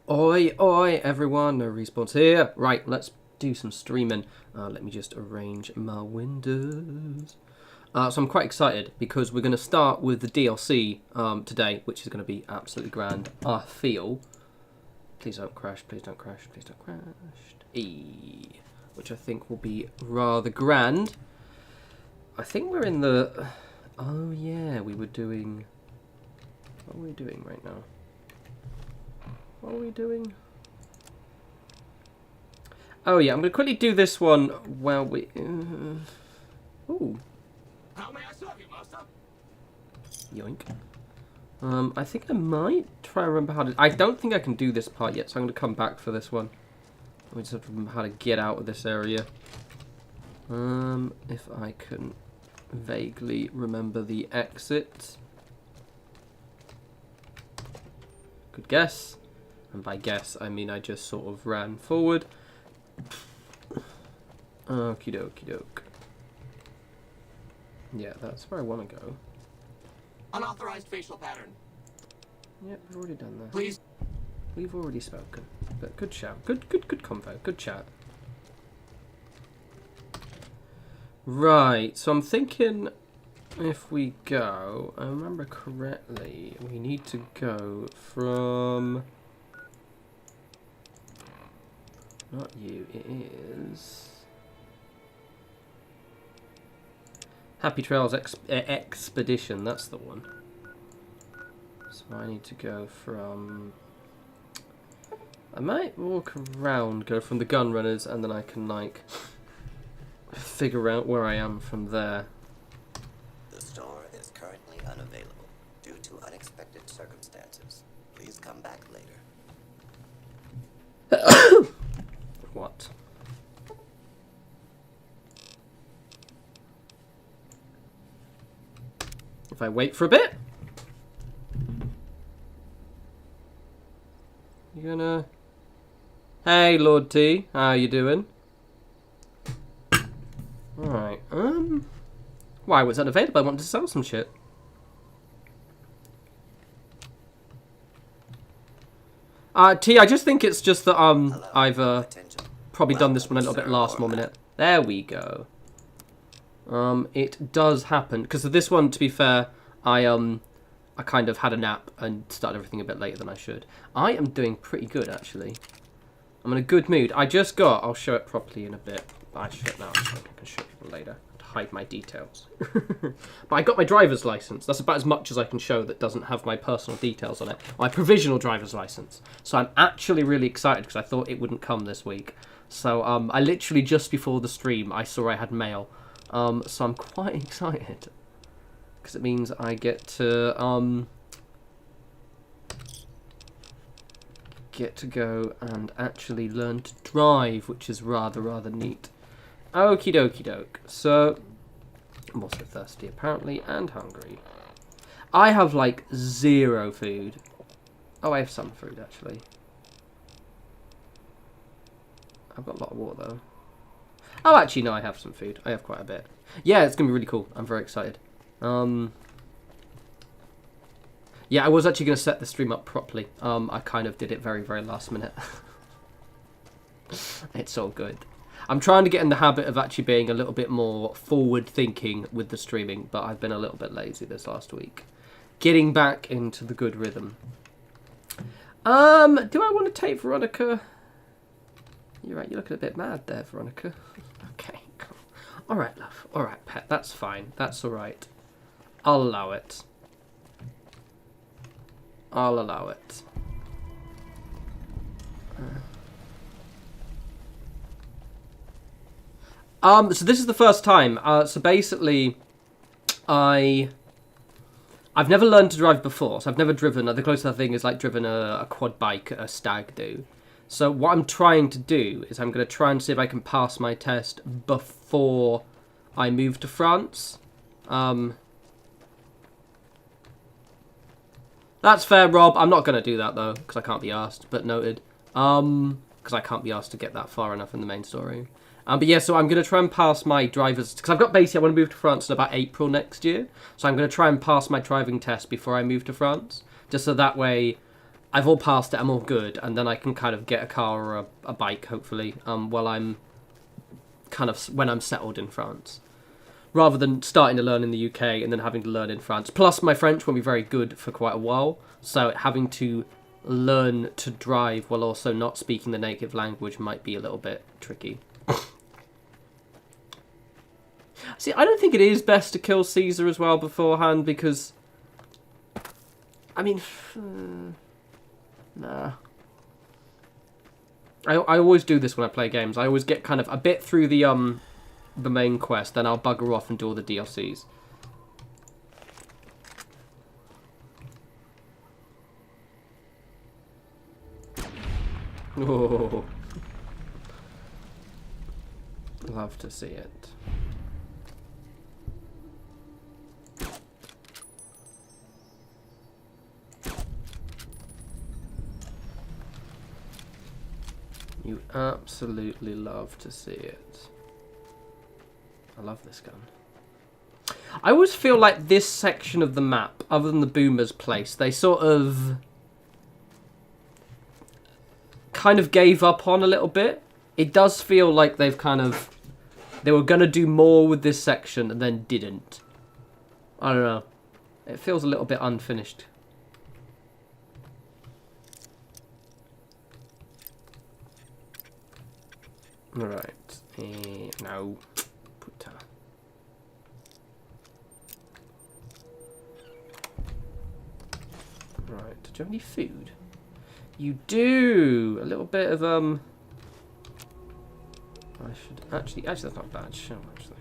Oi, oi, everyone, no respawns here. Right, let's do some streaming. Let me just arrange my windows. So I'm quite excited because we're going to start with the DLC today, which is going to be absolutely grand, I feel. Please don't crash, please don't crash, please don't crash. Which I think will be rather grand. I think we're in the... Oh yeah, we were doing... What are we doing right now? What are we doing? Oh yeah, I'm going to quickly do this one while we... Ooh. How may I serve you, master? Yoink. I think I might try and remember how to... I don't think I can do this part yet, so I'm going to come back for this one. We just have to remember how to get out of this area. If I can vaguely remember the exit. Good guess. And by guess, I mean I just sort of ran forward. Okie dokie doke. Yeah, that's where I want to go. Unauthorized facial pattern. Yep, we've already done that. Please. We've already spoken. But good shout. Good convo. Good chat. Right, so I'm thinking if we go, I remember correctly, we need to go from... Not you, it is... Happy Trails Expedition, that's the one. So I need to go from... I might walk around, go from the gun runners, and then I can, like, figure out where I am from there. The store is currently unavailable due to unexpected circumstances. Please come back later. What? If I wait for a bit? You gonna... Hey, Lord T, how you doing? Alright, why was that available? I wanted to sell some shit. T, I just think it's just that, I've, probably done this one a little bit last minute. There we go. It does happen, because of this one, to be fair, I kind of had a nap and started everything a bit later than I should. I am doing pretty good, actually. I'm in a good mood. I just got... I'll show it properly in a bit. I show it now. I can show people later. To hide my details. But I got my driver's license. That's about as much as I can show that doesn't have my personal details on it. My provisional driver's license. So I'm actually really excited because I thought it wouldn't come this week. So I literally just before the stream, I saw I had mail. So I'm quite excited. Because it means I get to... get to go and actually learn to drive, which is rather neat. Okie dokie doke. So, I'm also thirsty apparently, and hungry. I have like zero food. Oh, I have some food actually. I've got a lot of water though. Oh, actually no, I have some food. I have quite a bit. Yeah, it's gonna be really cool. I'm very excited. Yeah, I was actually going to set the stream up properly. I kind of did it very last minute. It's all good. I'm trying to get in the habit of actually being a little bit more forward-thinking with the streaming, but I've been a little bit lazy this last week. Getting back into the good rhythm. Do I want to take Veronica? You're right, you're looking a bit mad there, Veronica. Okay, cool. Alright, love. Alright, pet, that's fine. That's alright. I'll allow it. I'll allow it. So this is the first time. So basically, I've never learned to drive before. So I've never driven. The closest thing is like driven a quad bike at a stag do. So what I'm trying to do is I'm going to try and see if I can pass my test before I move to France. That's fair, Rob. I'm not going to do that, though, because I can't be asked, but noted. Because I can't be asked to get that far enough in the main story. But yeah, so I'm going to try and pass my driver's... Because I've got basically, I want to move to France in about April next year. So I'm going to try and pass my driving test before I move to France. Just so that way, I've all passed it, I'm all good, and then I can kind of get a car or a bike, hopefully, while I'm kind of, when I'm settled in France. Rather than starting to learn in the UK and then having to learn in France. Plus, my French won't be very good for quite a while, so having to learn to drive while also not speaking the native language might be a little bit tricky. See, I don't think it is best to kill Caesar as well beforehand, because... I mean... nah. I always do this when I play games. I always get kind of a bit through the main quest, then I'll bugger off and do all the DLCs. Oh. Love to see it. You absolutely love to see it. I love this gun. I always feel like this section of the map, other than the Boomer's place, they sort of kind of gave up on a little bit. It does feel like they've kind of... They were going to do more with this section and then didn't. I don't know. It feels a little bit unfinished. Alright. No. Puta. Right. Do you have any food? You do! A little bit of, I should... Actually, that's not bad. Shell, actually.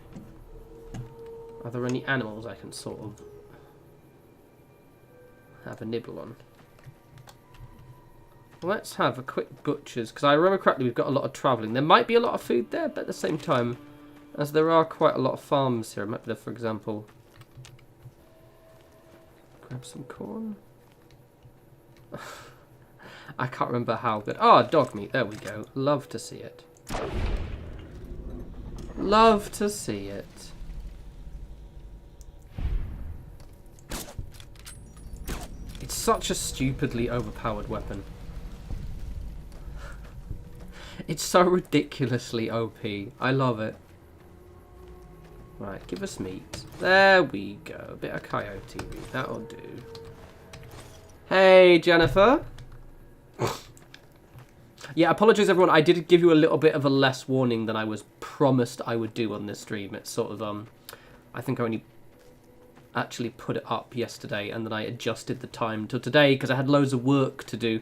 Are there any animals I can sort of have a nibble on? Let's have a quick butcher's, because I remember correctly we've got a lot of travelling. There might be a lot of food there, but at the same time, as there are quite a lot of farms here, I might be there, for example, grab some corn. I can't remember how good. Oh, dog meat, there we go. Love to see it. Love to see it. It's such a stupidly overpowered weapon. It's so ridiculously OP. I love it. Right, give us meat. There we go. A bit of coyote meat. That'll do. Hey, Jennifer. Yeah, apologies everyone. I did give you a little bit of a less warning than I was promised I would do on this stream. It's sort of, I think I only actually put it up yesterday and then I adjusted the time till today because I had loads of work to do.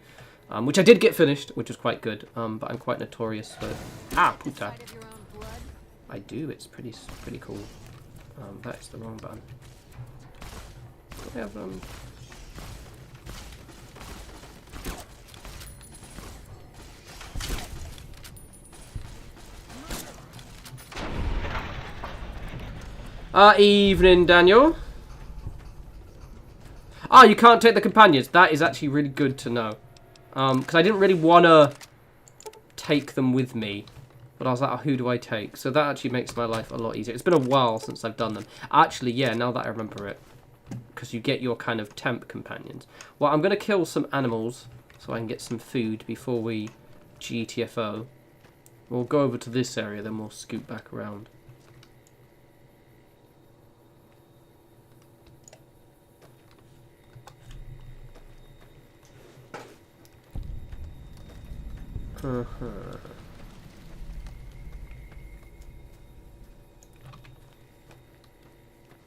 Which I did get finished, which was quite good, but I'm quite notorious for... Ah, puta. I do, it's pretty cool. That's the wrong button. We have, evening, Daniel. Ah, you can't take the companions. That is actually really good to know. Because I didn't really want to take them with me. But I was like, oh, who do I take? So that actually makes my life a lot easier. It's been a while since I've done them. Actually, yeah, now that I remember it. Because you get your kind of temp companions. Well, I'm going to kill some animals so I can get some food before we GTFO. We'll go over to this area, then we'll scoot back around.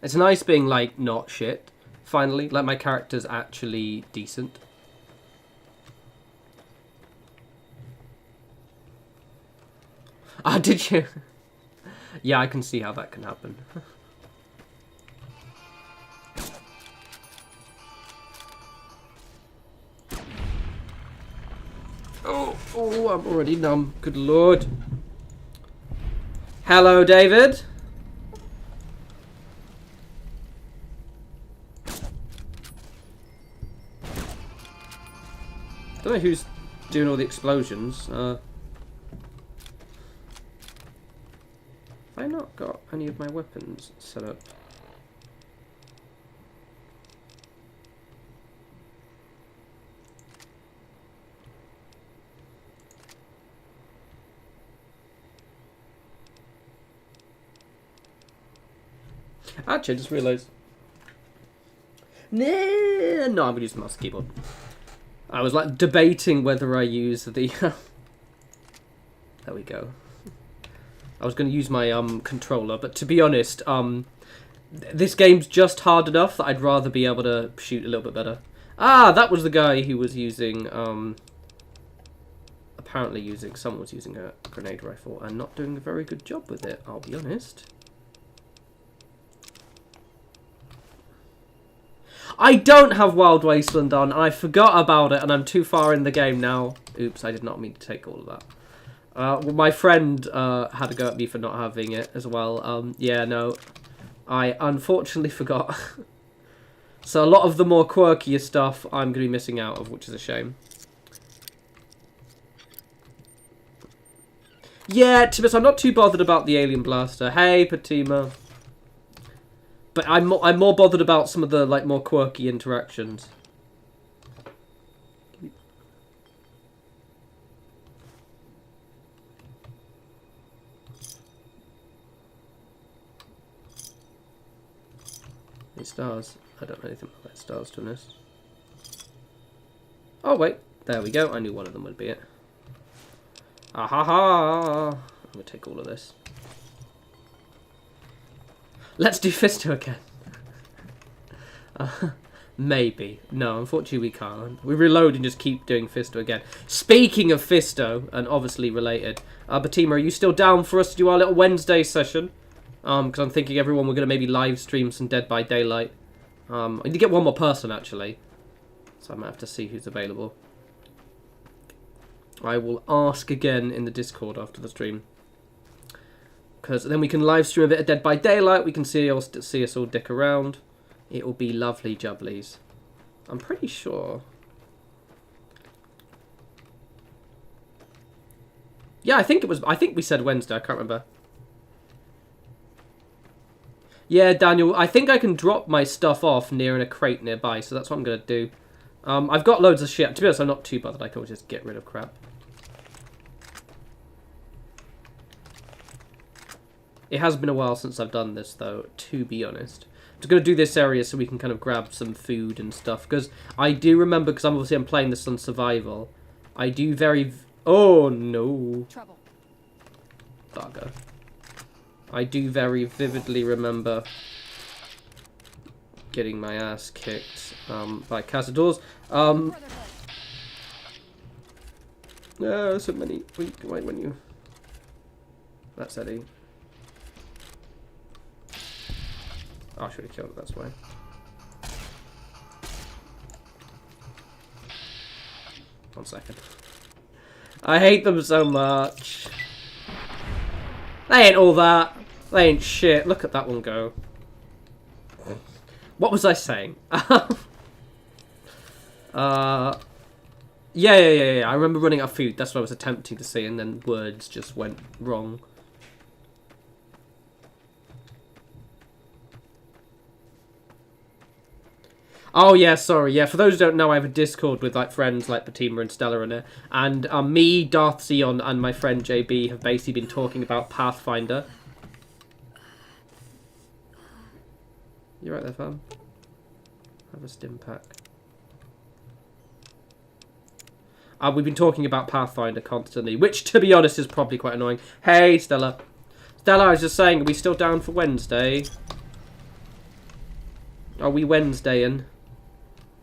It's nice being, like, not shit, finally. Like, my character's actually decent. Ah, did you? Yeah, I can see how that can happen. Oh, I'm already numb. Good lord. Hello, David. Don't know who's doing all the explosions. Have I not got any of my weapons set up? Actually, I just realised. No, I'm gonna use the mouse and keyboard. I was like debating whether I use the. There we go. I was going to use my controller, but to be honest, this game's just hard enough that I'd rather be able to shoot a little bit better. Ah, that was the guy who was using apparently someone was using a grenade rifle and not doing a very good job with it. I'll be honest. I don't have Wild Wasteland on. I forgot about it, and I'm too far in the game now. Oops, I did not mean to take all of that. Well, my friend had a go at me for not having it as well. Yeah, no. I unfortunately forgot. So a lot of the more quirkier stuff I'm going to be missing out of, which is a shame. Yeah, to be honest, I'm not too bothered about the alien blaster. Hey, Patima. But I'm more bothered about some of the like more quirky interactions. These stars. I don't know anything about stars, to be honest. Oh wait, there we go. I knew one of them would be it. Ah ha ha! I'm gonna take all of this. Let's do Fisto again. Maybe. No, unfortunately we can't. We reload and just keep doing Fisto again. Speaking of Fisto, and obviously related, Batima, are you still down for us to do our little Wednesday session? Because I'm thinking everyone we're going to maybe live stream some Dead by Daylight. I need to get one more person, actually. So I might have to see who's available. I will ask again in the Discord after the stream. Because then we can live stream a bit of Dead by Daylight. We can see us all dick around. It will be lovely jubblies. I'm pretty sure. Yeah, I think we said Wednesday. I can't remember. Yeah, Daniel, I think I can drop my stuff off near in a crate nearby, so that's what I'm going to do. I've got loads of shit. To be honest, I'm not too bothered. I can always just get rid of crap. It has been a while since I've done this, though, to be honest. I'm just going to do this area so we can kind of grab some food and stuff, because I do remember, because I'm playing this on survival, I do very... Oh, no. Trouble. Bugger. I do very vividly remember getting my ass kicked by cazadors. So many. When you. That's Eddie. Oh, I should have killed it. That's why. One second. I hate them so much. They ain't all that. They ain't shit. Look at that one go. What was I saying? Yeah. I remember running out of food. That's what I was attempting to say, and then words just went wrong. Oh, yeah, sorry. Yeah, for those who don't know, I have a Discord with like friends like Batima and Stella in it. And me, Darth Zeon, and my friend JB have basically been talking about Pathfinder. You right there, fam? Have a stim pack. We've been talking about Pathfinder constantly, which, to be honest, is probably quite annoying. Hey, Stella. Stella, I was just saying, are we still down for Wednesday? Are we Wednesdaying?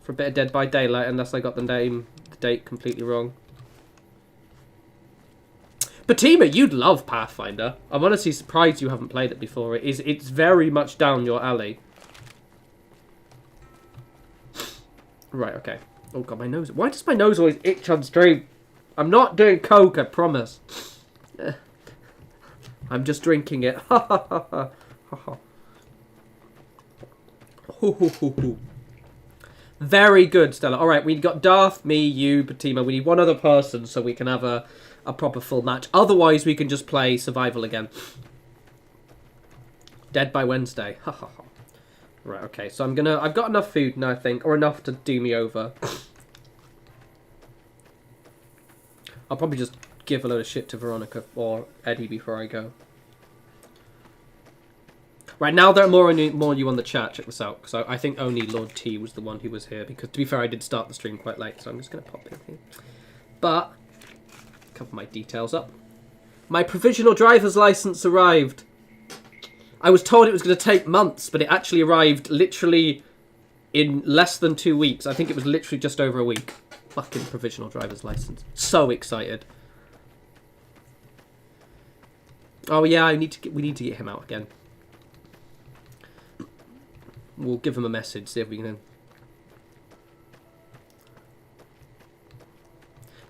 For a bit of Dead by Daylight, unless I got the date completely wrong. Batima, you'd love Pathfinder. I'm honestly surprised you haven't played it before. It's very much down your alley. Right, okay. Oh god, my nose. Why does my nose always itch on stream? I'm not doing coke, I promise. I'm just drinking it. Ha ha ha ha. Ha ha. Ho ho ho ho. Very good, Stella. Alright, we've got Darth, me, you, Batima. We need one other person so we can have a proper full match. Otherwise, we can just play survival again. Dead by Wednesday. Ha ha ha. Right, okay. So I've got enough food now, I think. Or enough to do me over. I'll probably just give a load of shit to Veronica or Eddie before I go. Right, now there are more you on the chat. Check this out. Because I think only Lord T was the one who was here. Because, to be fair, I did start the stream quite late. So I'm just going to pop in here. But, cover my details up. My provisional driver's license arrived. I was told it was going to take months. But it actually arrived literally in less than 2 weeks. I think it was literally just over a week. Fucking provisional driver's license. So excited. Oh yeah, we need to get him out again. We'll give him a message, see if we can.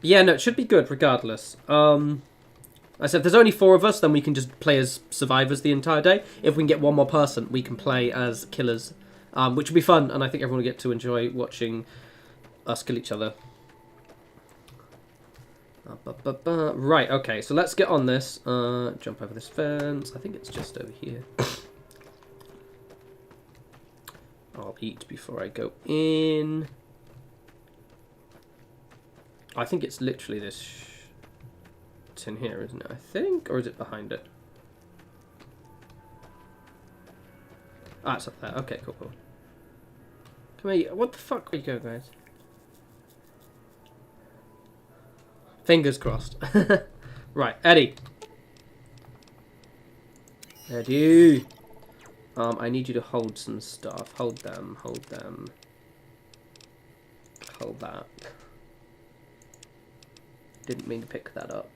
Yeah, no, it should be good regardless. I said if there's only 4 of us, then we can just play as survivors the entire day. If we can get one more person, we can play as killers, which will be fun, and I think everyone will get to enjoy watching us kill each other. Right, okay, so let's get on this. Jump over this fence. I think it's just over here. I'll eat before I go in. I think it's literally this. It's in here, isn't it? I think, or is it behind it? Ah, it's up there. Okay, cool. Come here. What the fuck? Where you go, guys? Fingers crossed. Right, Eddie. Eddie. I need you to hold some stuff. Hold them. Hold them. Hold that. Didn't mean to pick that up.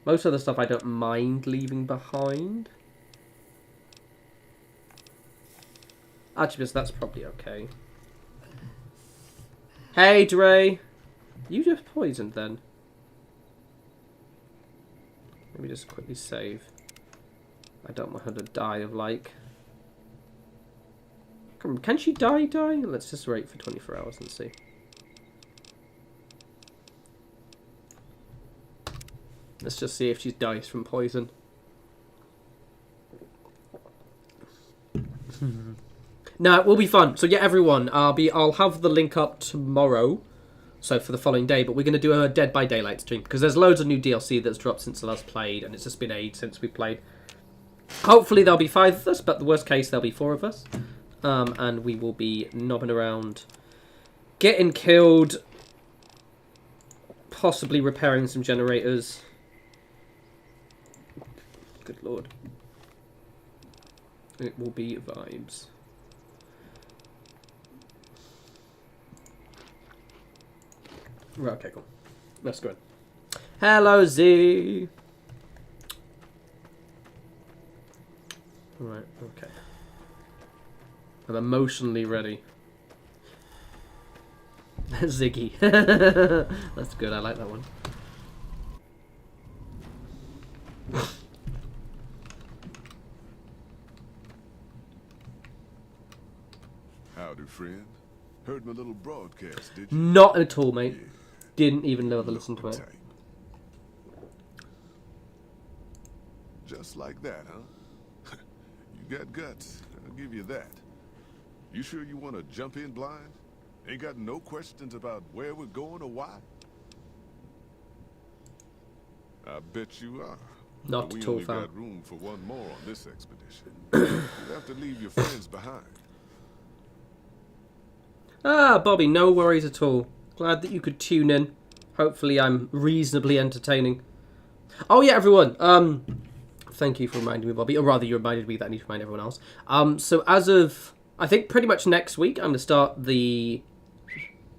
Most of the stuff I don't mind leaving behind. Actually, that's probably okay. Hey, Dre. You just poisoned then. Let me just quickly save. I don't want her to die of like. Can she die? Let's just wait for 24 hours and see. Let's just see if she dies from poison. No, it will be fun. So yeah, everyone, I'll have the link up tomorrow. So for the following day, but we're going to do a Dead by Daylight stream because there's loads of new DLC that's dropped since the last played, and it's just been ages since we played. Hopefully there'll be 5 of us, but the worst case there'll be 4 of us, and we will be knobbing around, getting killed, possibly repairing some generators. Good lord, it will be vibes. Right, okay, cool. That's good. Hello, Z. Right, okay. I'm emotionally ready. Ziggy. That's good, I like that one. Howdy, friend. Heard my little broadcast, did you? Not at all, mate. Yeah. Didn't even know to listen to it. Just like that, huh? You got guts. I'll give you that. You sure you want to jump in blind? Ain't got no questions about where we're going or why? I bet you are. Not We at all, only fam. got room for one more on this expedition. You'll have to leave your friends behind. Ah, Bobby, no worries at all. Glad that you could tune in. Hopefully I'm reasonably entertaining. Oh yeah, everyone. Thank you for reminding me, Bobby. Or rather, you reminded me that I need to remind everyone else. So as of, I think pretty much next week, I'm going to start the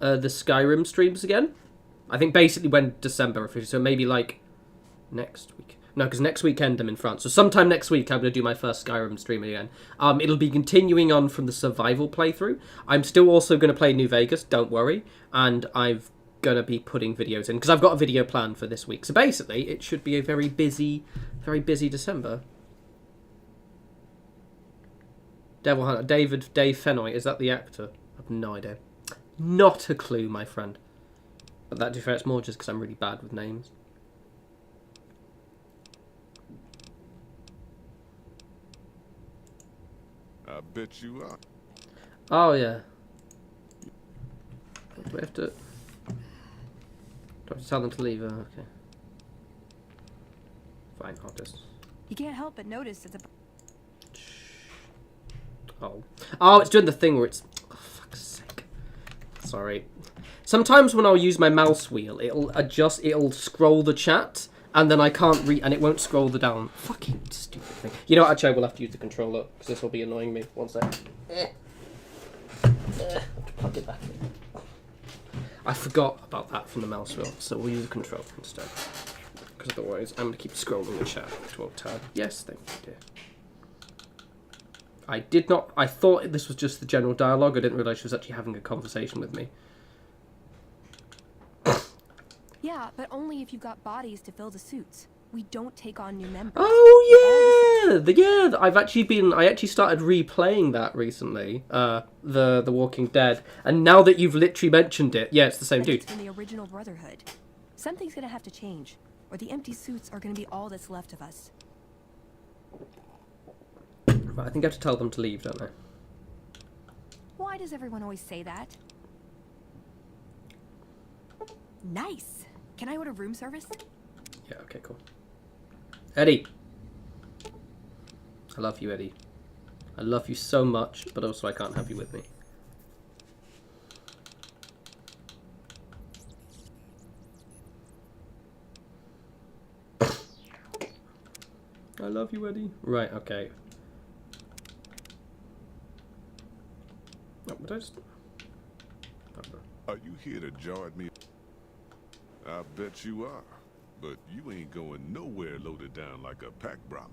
Skyrim streams again. I think basically when December officially, so maybe like next week. No, because next weekend I'm in France. So sometime next week I'm going to do my first Skyrim stream again. It'll be continuing on from the survival playthrough. I'm still also going to play New Vegas, don't worry. And I've going to be putting videos in, because I've got a video planned for this week. So basically, it should be a very busy December. Devil Hunter, Dave Fennoy, is that the actor? I have no idea. Not a clue, my friend. But that differs more just because I'm really bad with names. I bet you are. Oh, yeah. Do we have to... Do I have to tell them to leave? Oh, okay. Fine, I'll just... You can't help but notice that the... Oh. Oh, it's doing the thing where it's... Oh, fuck's sake. Sorry. Sometimes when I'll use my mouse wheel, it'll scroll the chat, and then I can't read, and it won't scroll the down. Fucking stupid thing. You know what, actually I will have to use the controller, because this will be annoying me. One sec. Plug it back in. I forgot about that from the mouse wheel, so we'll use the controller instead. Because otherwise, I'm going to keep scrolling the chat. 12 tab. Yes, thank you, dear. I thought this was just the general dialogue. I didn't realise she was actually having a conversation with me. Yeah, but only if you've got bodies to fill the suits. We don't take on new members. Oh yeah, I actually started replaying that recently. The Walking Dead, and now that you've literally mentioned it, yeah, it's the same dude. It's in the original Brotherhood. Something's gonna have to change, or the empty suits are gonna be all that's left of us. Right, I think I have to tell them to leave, don't I? Why does everyone always say that? Nice. Can I order room service? Yeah. Okay. Cool. Eddie. I love you, Eddie. I love you so much, but also I can't have you with me. I love you, Eddie. Right, okay. Oh, but I just... Are you here to jar at me? I bet you are. But you ain't going nowhere loaded down like a pack Brahmin.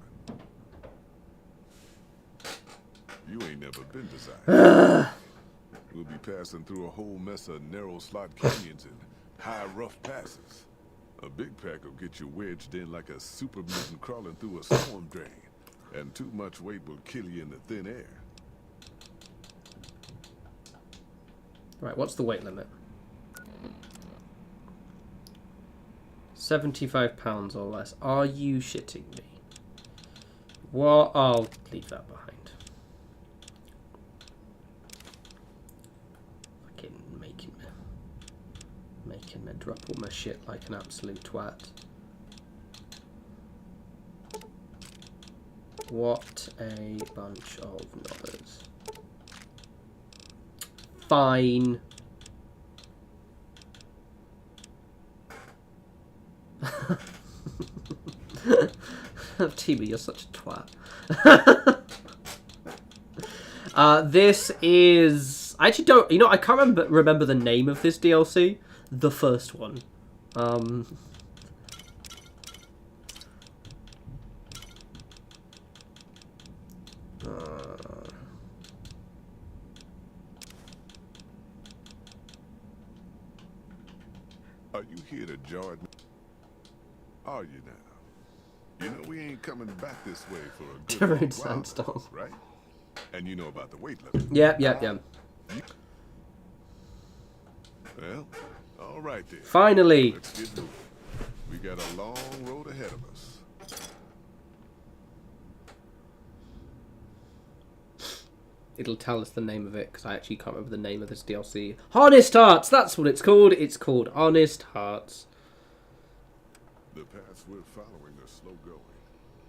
You ain't never been to Zion. We'll be passing through a whole mess of narrow slot canyons and high rough passes. A big pack will get you wedged in like a super mutant crawling through a storm drain. And too much weight will kill you in the thin air. Right, what's the weight limit? 75 pounds or less. Are you shitting me? Well, I'll leave that behind. Fucking making me drop all my shit like an absolute twat. What a bunch of knobbers. Fine. Tima, you're such a twat. This is... I actually don't... You know, I can't remember the name of this DLC. The first one. Are you here to jar at me? Are you now? You know we ain't coming back this way for a good Terror long while, Sandstorm. right? And you know about the weight limit. Yeah. Well, all right then. Finally. Let's get moving. We got a long road ahead of us. It'll tell us the name of it, because I actually can't remember the name of this DLC. Honest Hearts! That's what it's called. It's called Honest Hearts. The paths we're following are slow going,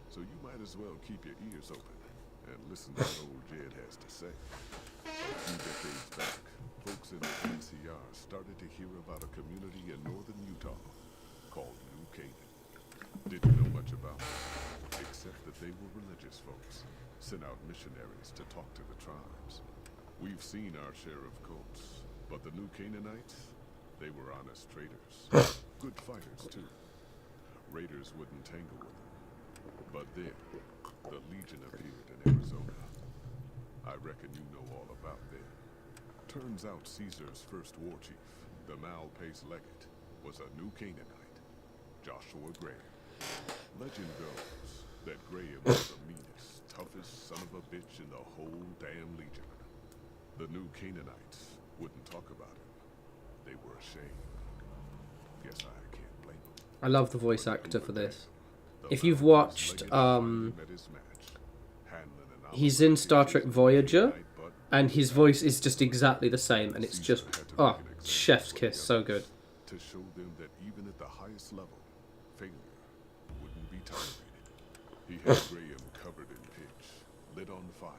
so you might as well keep your ears open and listen to what old Jed has to say. A few decades back, folks in the NCR started to hear about a community in northern Utah called New Canaan. Didn't know much about them, except that they were religious folks, sent out missionaries to talk to the tribes. We've seen our share of cults, but the New Canaanites, they were honest traders. Good fighters, too. Raiders wouldn't tangle with them. But then, the Legion appeared in Arizona. I reckon you know all about them. Turns out Caesar's first war chief, the Malpace Legate, was a New Canaanite, Joshua Graham. Legend goes that Graham was the meanest, toughest son of a bitch in the whole damn Legion. The New Canaanites wouldn't talk about him. They were ashamed. Guess I can't blame them. I love the voice actor for this. If you've watched, he's in Star Trek Voyager, and his voice is just exactly the same, and it's just, oh, chef's kiss, so good. To show them that even at the highest level, failure wouldn't be tolerated. He had Graham covered in pitch, lit on fire,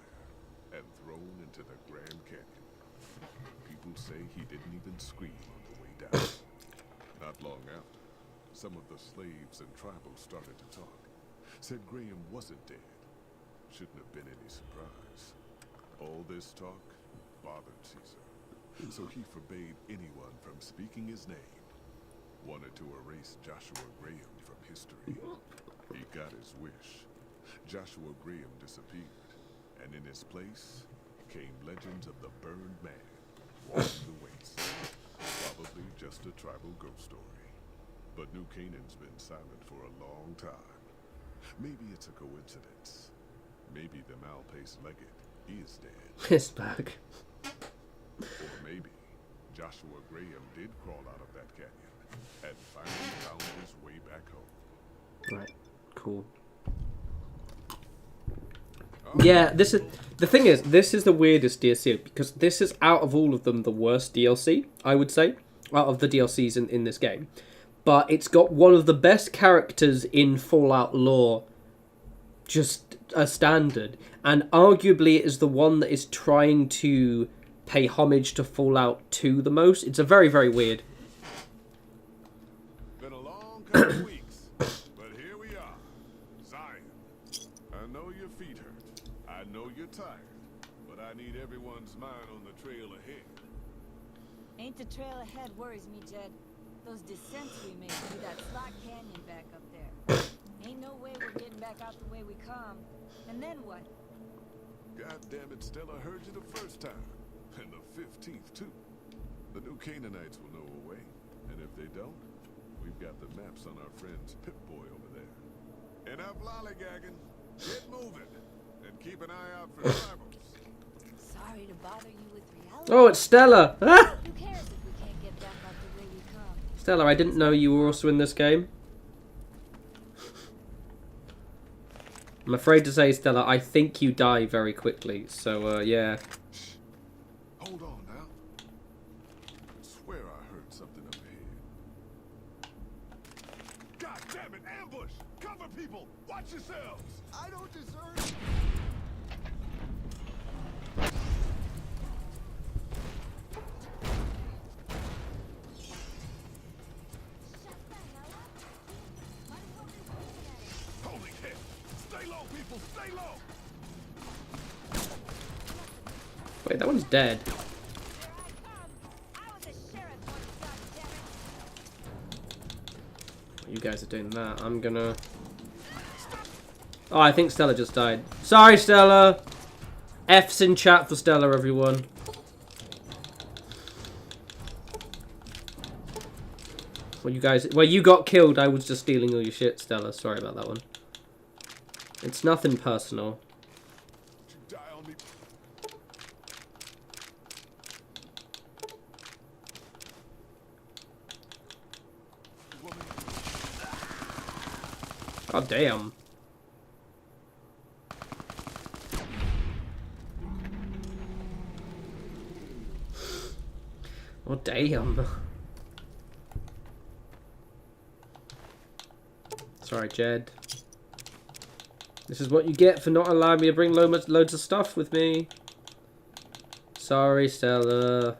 and thrown into the Grand Canyon. People say he didn't even scream on the way down. Not long after, some of the slaves and tribals started to talk. Said Graham wasn't dead. Shouldn't have been any surprise. All this talk bothered Caesar, so he forbade anyone from speaking his name. Wanted to erase Joshua Graham from history. He got his wish. Joshua Graham disappeared, and in his place came legends of the burned man walking the waste. Probably just a tribal ghost story. But New Canaan's been silent for a long time. Maybe it's a coincidence. Maybe the mal-paced legate is dead. It's back. Or maybe Joshua Graham did crawl out of that canyon and finally found his way back home. Right. Cool. Yeah, this is the thing is this is the weirdest DLC because this is out of all of them the worst DLC, I would say, out of the DLCs in this game. But it's got one of the best characters in Fallout lore, just a standard, and arguably it is the one that is trying to pay homage to Fallout 2 the most. It's a very, very weird. Been a long couple of weeks, but here we are. Zion, I know your feet hurt. I know you're tired, but I need everyone's mind on the trail ahead. Ain't the trail ahead worries me, Jed. Those descents we made through that slot canyon back up there. Ain't no way we're getting back out the way we come. And then what? God damn it, Stella heard you the first time. And the 15th, too. The new Canaanites will know a way. And if they don't, we've got the maps on our friend's Pip-Boy over there. Enough lollygagging. Get moving. And keep an eye out for tribals. Sorry to bother you with reality. Oh, it's Stella! Ah! Who cares if we can't get back out the way we come? Stella, I didn't know you were also in this game. I'm afraid to say, Stella, I think you die very quickly. So, yeah. Hold on now. I swear I heard something up ahead. God damn it, ambush! Cover people! Watch yourselves! I don't deserve. Holy hell! Stay low, people! Stay low! Wait, that one's dead. You guys are doing that. I'm gonna... Oh, I think Stella just died. Sorry, Stella! F's in chat for Stella, everyone. Well, you guys... Well, you got killed. I was just stealing all your shit, Stella. Sorry about that one. It's nothing personal. Die on me. God damn. Oh, damn. Sorry, Jed. This is what you get for not allowing me to bring loads of stuff with me. Sorry, Stella.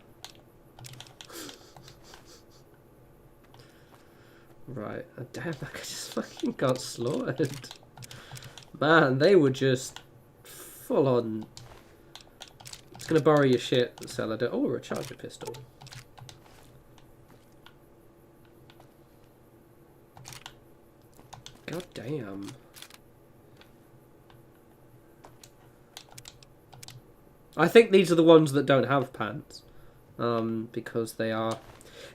Right. Oh, damn, that guy just fucking got slaughtered. Man, they were just full on. It's gonna borrow your shit, Stella. Oh, a recharger pistol. God damn. I think these are the ones that don't have pants. Because they are...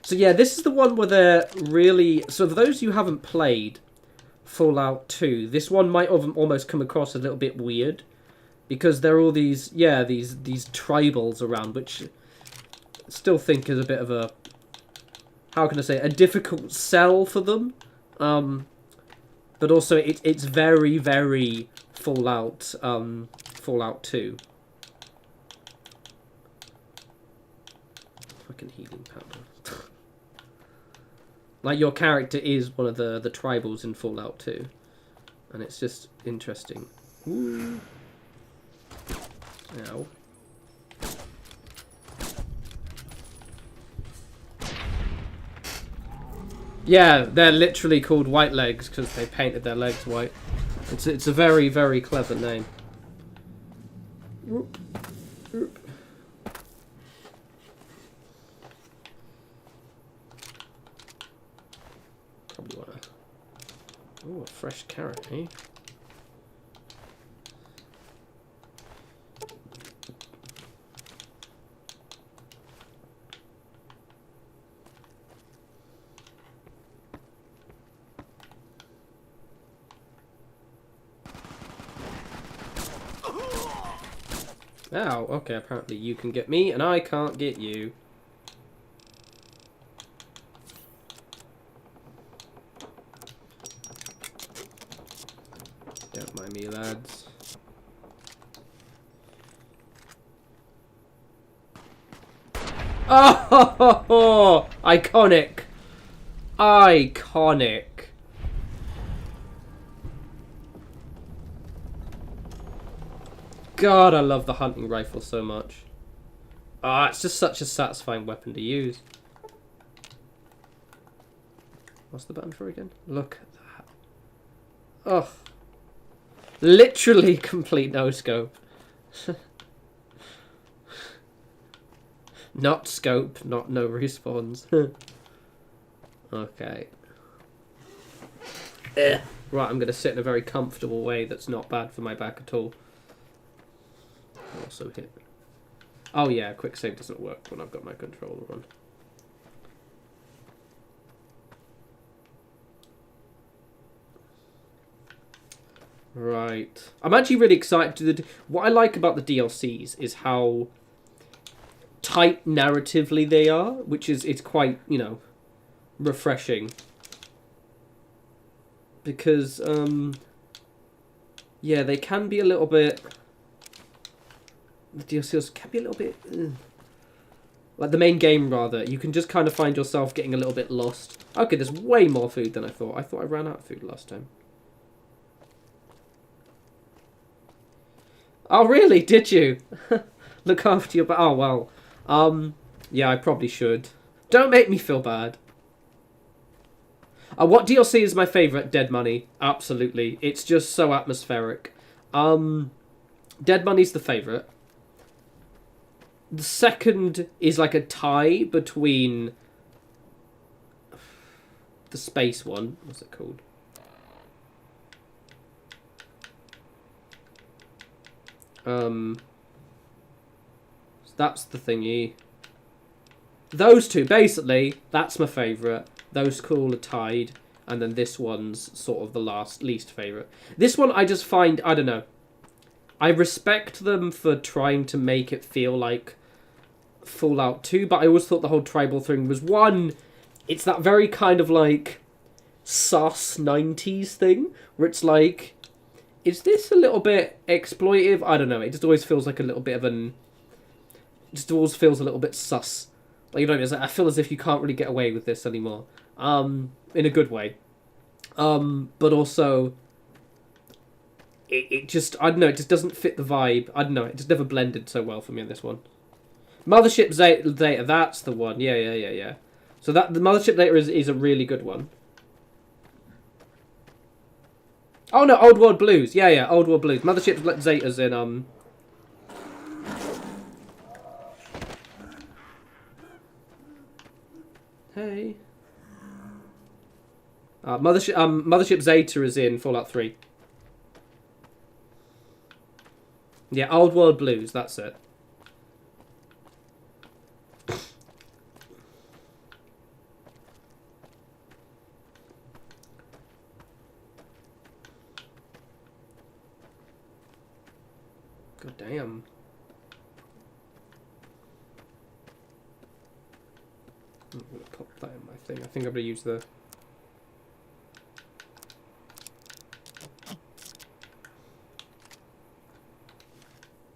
So yeah, this is the one where they're really... So for those who haven't played Fallout 2, this one might have almost come across a little bit weird. Because there are all these, yeah, these tribals around, which I still think is a bit of a... How can I say? A difficult sell for them. But also it's very, very Fallout, Fallout 2. Fucking healing powder. Like, your character is one of the tribals in Fallout 2. And it's just interesting. Ooh. Ow. Yeah, they're literally called white legs because they painted their legs white. It's a very, very clever name. Oop. Oop. Probably want to... Oh, a fresh carrot, eh? Ow, okay, apparently you can get me and I can't get you. Don't mind me, lads. Oh, iconic. Iconic. God, I love the hunting rifle so much. Ah, it's just such a satisfying weapon to use. What's the button for again? Look at that. Oh. Literally complete no-scope. Not scope, not no respawns. Okay. Right, I'm going to sit in a very comfortable way that's not bad for my back at all. Also hit. Oh yeah, quick save doesn't work when I've got my controller on. Right. I'm actually really excited. What I like about the DLCs is how tight narratively they are, which is it's quite, you know, refreshing. Because, yeah, they can be a little bit... The DLCs can be a little bit... like the main game, rather. You can just kind of find yourself getting a little bit lost. Okay, there's way more food than I thought. I thought I ran out of food last time. Oh, really? Did you? Look after your... Oh, well. Yeah, I probably should. Don't make me feel bad. What DLC is my favourite? Dead Money. Absolutely. It's just so atmospheric. Dead Money's the favourite. The second is like a tie between the space one. What's it called? That's the thingy. Those two, basically, that's my favourite. Those cool are tied. And then this one's sort of the least favourite. This one I just find, I don't know. I respect them for trying to make it feel like Fallout 2, but I always thought the whole tribal thing was, one, it's that very kind of like sus 90s thing, where it's like, is this a little bit exploitive? I don't know, it just always feels like a little bit of an... It just always feels a little bit sus. Like, you know, I feel as if you can't really get away with this anymore. In a good way. But also... It just, I don't know, it just doesn't fit the vibe. I don't know, it just never blended so well for me in this one. Mothership Zeta, that's the one. Yeah. So that the Mothership Zeta is a really good one. Oh no, Old World Blues. Yeah, Old World Blues. Mothership Zeta's in, Hey. Mothership Zeta is in Fallout 3. Yeah, Old World Blues, that's it. God damn. I'm gonna pop that in my thing. I think I'm gonna use the...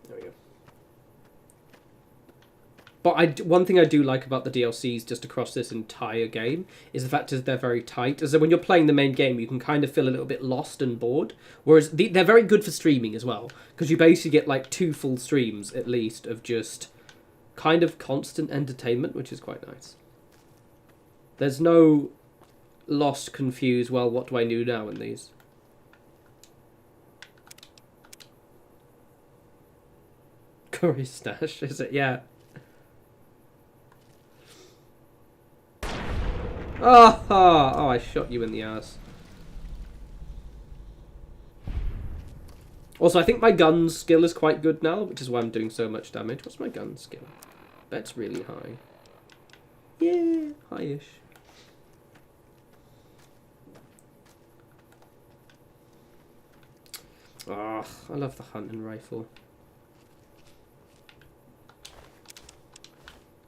There we go. But one thing I do like about the DLCs just across this entire game is the fact that they're very tight. As when you're playing the main game, you can kind of feel a little bit lost and bored. Whereas they're very good for streaming as well. Because you basically get like 2 full streams, at least, of just kind of constant entertainment, which is quite nice. There's no... lost, confused. Well, what do I do now in these? Curry stash, is it? Yeah. Oh, I shot you in the ass. Also, I think my gun skill is quite good now, which is why I'm doing so much damage. What's my gun skill? That's really high. Yeah, high-ish. Ah, I love the hunting rifle.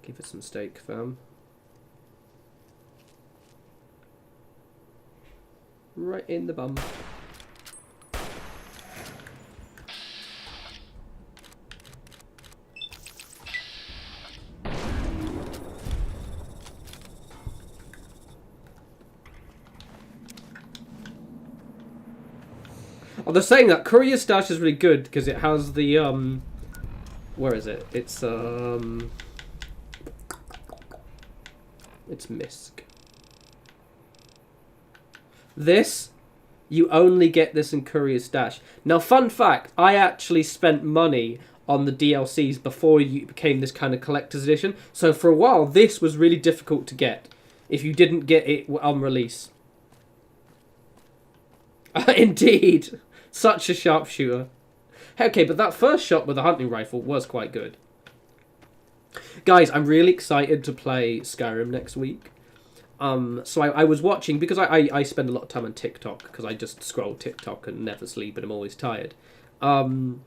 Give it some steak, fam. Right in the bum. Oh, they're saying that Courier Stash is really good because it has the where is it? It's MISC. This, you only get this in Courier Stash. Now, fun fact, I actually spent money on the DLCs before it became this kind of collector's edition. So for a while, this was really difficult to get if you didn't get it on release. Indeed. Such a sharpshooter. Okay, but that first shot with the hunting rifle was quite good. Guys, I'm really excited to play Skyrim next week. So I was watching, because I spend a lot of time on TikTok, because I just scroll TikTok and never sleep and I'm always tired. And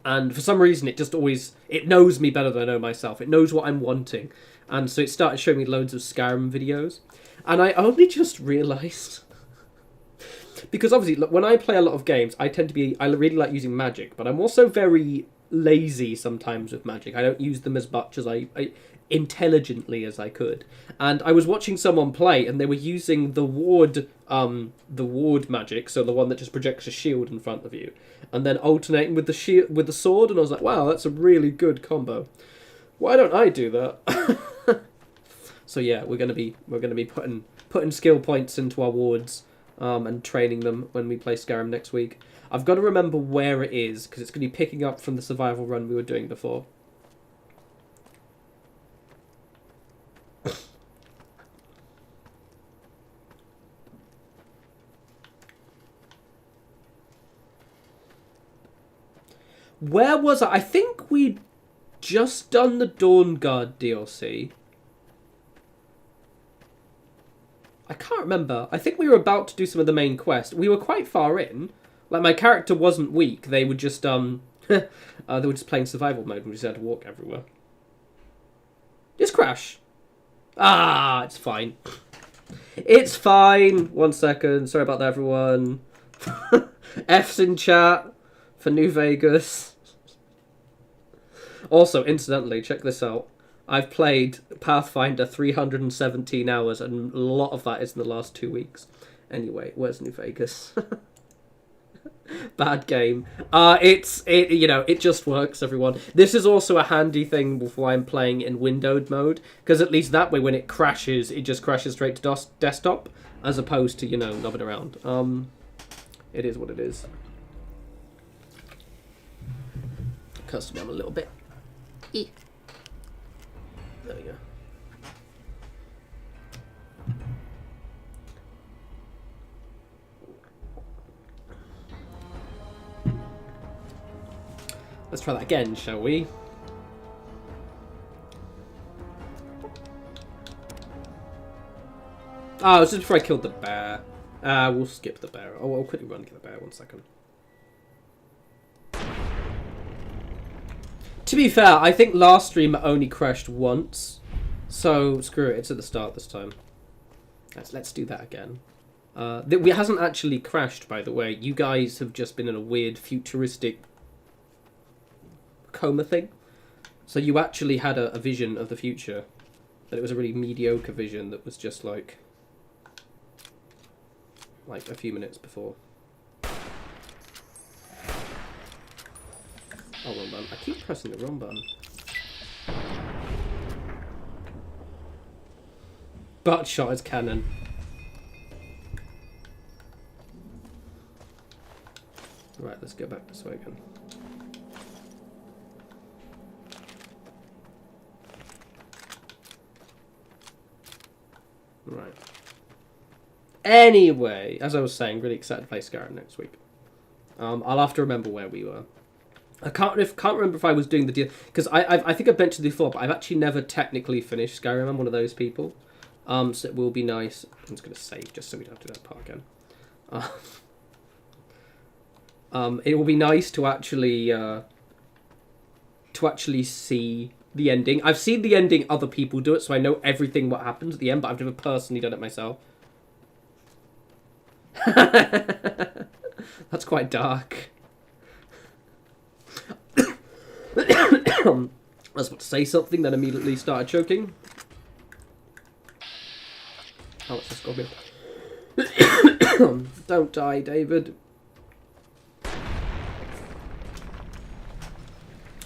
for some reason, it knows me better than I know myself. It knows what I'm wanting. And so it started showing me loads of Skyrim videos. And I only just realised... Because obviously, look, when I play a lot of games, I really like using magic, but I'm also very lazy sometimes with magic. I don't use them as much as intelligently as I could. And I was watching someone play, and they were using the ward magic, so the one that just projects a shield in front of you, and then alternating with the sword. And I was like, wow, that's a really good combo. Why don't I do that? So yeah, we're gonna be putting skill points into our wards. And training them when we play Skyrim next week. I've got to remember where it is, because it's going to be picking up from the survival run we were doing before. Where was I? I think we'd just done the Dawn Guard DLC. I can't remember. I think we were about to do some of the main quest. We were quite far in. Like, my character wasn't weak. They were just, they were just playing survival mode and we just had to walk everywhere. Just crash. Ah, it's fine. It's fine. 1 second. Sorry about that, everyone. F's in chat for New Vegas. Also, incidentally, check this out. I've played Pathfinder 317 hours, and a lot of that is in the last 2 weeks. Anyway, where's New Vegas? Bad game. It just works, everyone. This is also a handy thing before I'm playing in windowed mode, because at least that way, when it crashes, it just crashes straight to desktop, as opposed to, knobbing around. It is what it is. Cuts me down a little bit. There we go. Let's try that again, shall we? Oh, it was just before I killed the bear. We'll skip the bear. Oh, I'll quickly run and get the bear. 1 second. To be fair, I think last stream only crashed once, so screw it. It's at the start this time. Let's do that again. It hasn't actually crashed, by the way. You guys have just been in a weird futuristic coma thing. So you actually had a vision of the future, but it was a really mediocre vision that was just like a few minutes before. Oh, wrong button. I keep pressing the wrong button. Butt shot is cannon. Right, let's go back this way again. Right. Anyway, as I was saying, really excited to play Skyrim next week. I'll have to remember where we were. I can't remember if I was doing the deal, because I think I've mentioned it before, but I've actually never technically finished Skyrim. I'm one of those people. So it will be nice. I'm just going to save just so we don't have to do that part again. It will be nice to actually see the ending. I've seen the ending other people do it, so I know everything what happens at the end, but I've never personally done it myself. That's quite dark. I was about to say something, then immediately started choking. Oh, it's a scorpion. Don't die, David.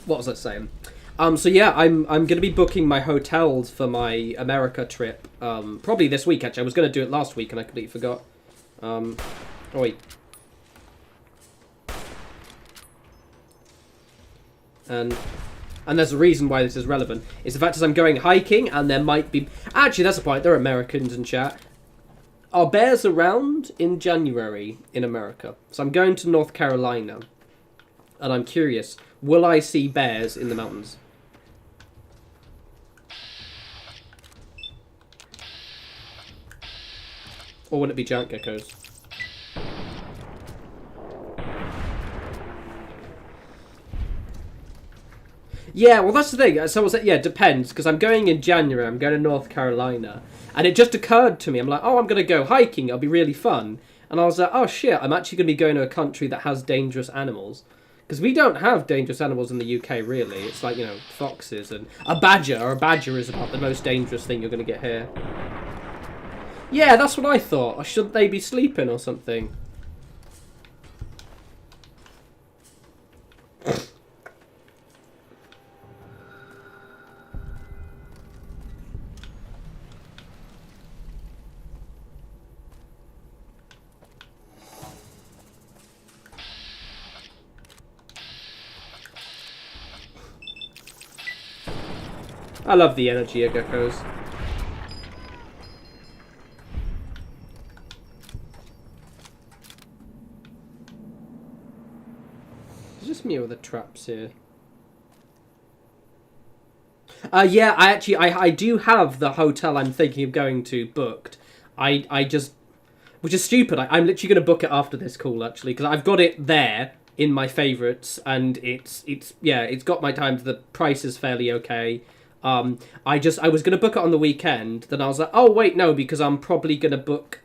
What was I saying? So yeah, I'm gonna be booking my hotels for my America trip. Probably this week. Actually, I was gonna do it last week and I completely forgot. Oh wait. And there's a reason why this is relevant. It's the fact that I'm going hiking and there might be... Actually, that's the point. There are Americans in chat. Are bears around in January in America? So I'm going to North Carolina. And I'm curious, will I see bears in the mountains? Or will it be giant geckos? Yeah, well, that's the thing. So I was like, yeah, it depends, because I'm going in January. I'm going to North Carolina. And it just occurred to me, I'm like, oh, I'm going to go hiking. It'll be really fun. And I was like, oh, shit, I'm actually going to be going to a country that has dangerous animals. Because we don't have dangerous animals in the UK, really. It's like, you know, foxes and a badger. Or a badger is about the most dangerous thing you're going to get here. Yeah, that's what I thought. Or shouldn't they be sleeping or something? I love the energy of geckos. It's just me with the traps here. Yeah, I do have the hotel I'm thinking of going to booked. I just, which is stupid. I'm literally going to book it after this call, actually, because I've got it there in my favourites, and it's got my times. The price is fairly okay. I was going to book it on the weekend, then I was like, oh, wait, no, because I'm probably going to book...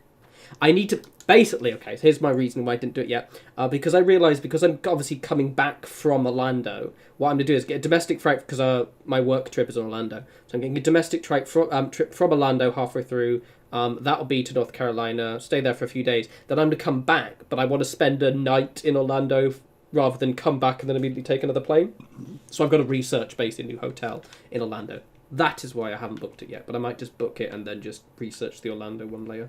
I need to... Basically, okay, so here's my reason why I didn't do it yet. Because I realised, because I'm obviously coming back from Orlando, what I'm going to do is get a domestic flight, because my work trip is in Orlando. So I'm getting a domestic trip from Orlando halfway through. That'll be to North Carolina, stay there for a few days. Then I'm going to come back, but I want to spend a night in Orlando rather than come back and then immediately take another plane. So I've got to research basically a new hotel in Orlando. That is why I haven't booked it yet, but I might just book it and then just research the Orlando one later.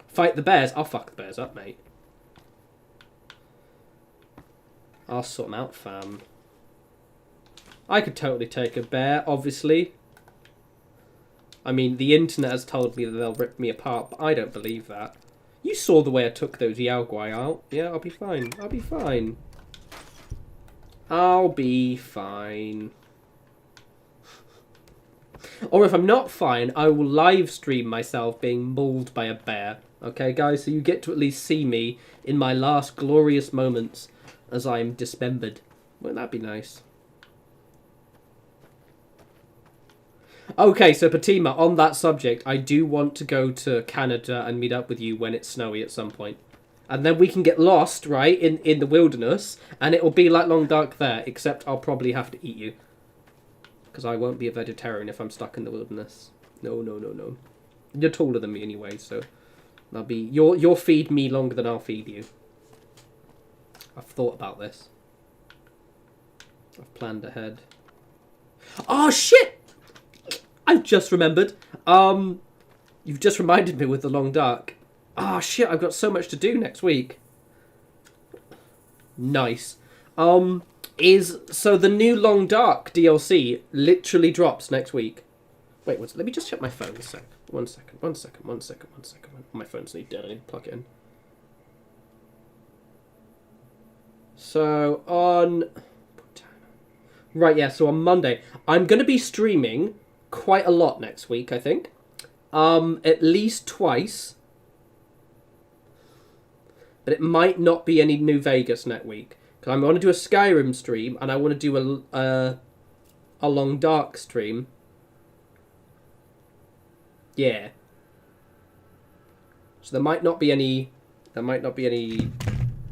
Fight the bears? I'll fuck the bears up, mate. I'll sort them out, fam. I could totally take a bear, obviously. I mean, the internet has told me that they'll rip me apart, but I don't believe that. You saw the way I took those Yaogwai out. Yeah, I'll be fine. I'll be fine. I'll be fine. Or if I'm not fine, I will live stream myself being mauled by a bear. Okay, guys? So you get to at least see me in my last glorious moments as I'm dismembered. Wouldn't that be nice? Okay, so Patima, on that subject, I do want to go to Canada and meet up with you when it's snowy at some point. And then we can get lost, right, in the wilderness, and it'll be like Long Dark there, except I'll probably have to eat you. Because I won't be a vegetarian if I'm stuck in the wilderness. No, no, no, no. You're taller than me anyway, so that'll be... You'll feed me longer than I'll feed you. I've thought about this. I've planned ahead. Oh, shit! I've just remembered. You've just reminded me with the Long Dark. Ah, shit, I've got so much to do next week. Nice. So the new Long Dark DLC literally drops next week. Wait, let me just check my phone a sec. One second. My phone's dead. I need to plug it in. So on... Right, yeah, so on Monday. I'm going to be streaming quite a lot next week, I think. At least twice. But it might not be any New Vegas next week. Because I want to do a Skyrim stream, and I want to do a Long Dark stream. Yeah. So there might not be any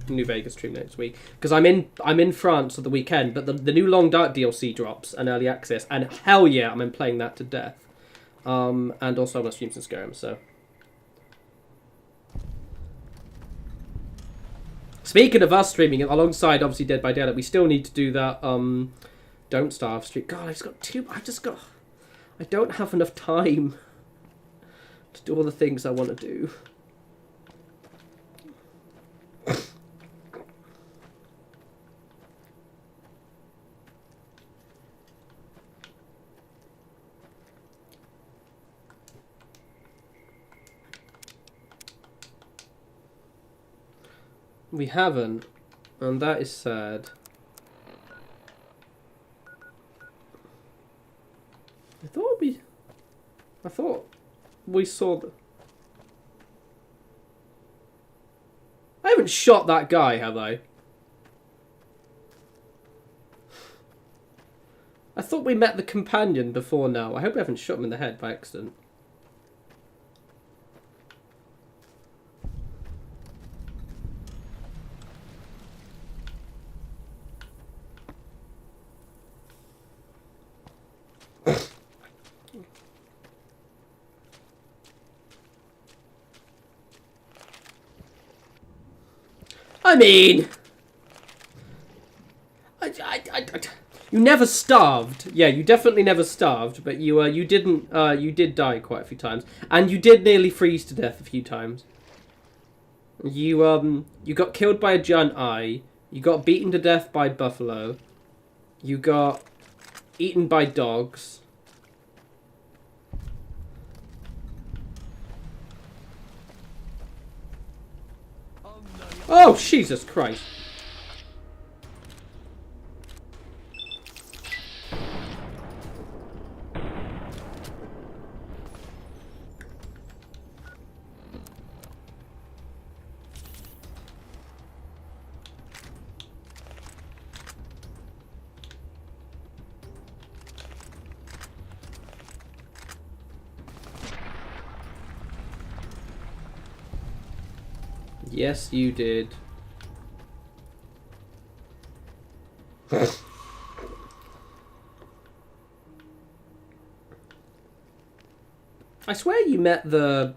New Vegas stream next week because I'm in France at the weekend. But the new Long Dark DLC drops and early access, and hell yeah, I'm playing that to death. And also I'm gonna stream some Skyrim. So speaking of us streaming alongside obviously Dead by Daylight, we still need to do that Don't Starve stream. God, I don't have enough time to do all the things I want to do. We haven't, and that is sad. I thought we saw the... I haven't shot that guy, have I? I thought we met the companion before now. I hope I haven't shot him in the head by accident. I mean, you never starved. Yeah, you definitely never starved, but you did die quite a few times, and you did nearly freeze to death a few times. You got killed by a giant eye. You got beaten to death by buffalo. You got eaten by dogs. Oh, Jesus Christ. Yes, you did. I swear you met the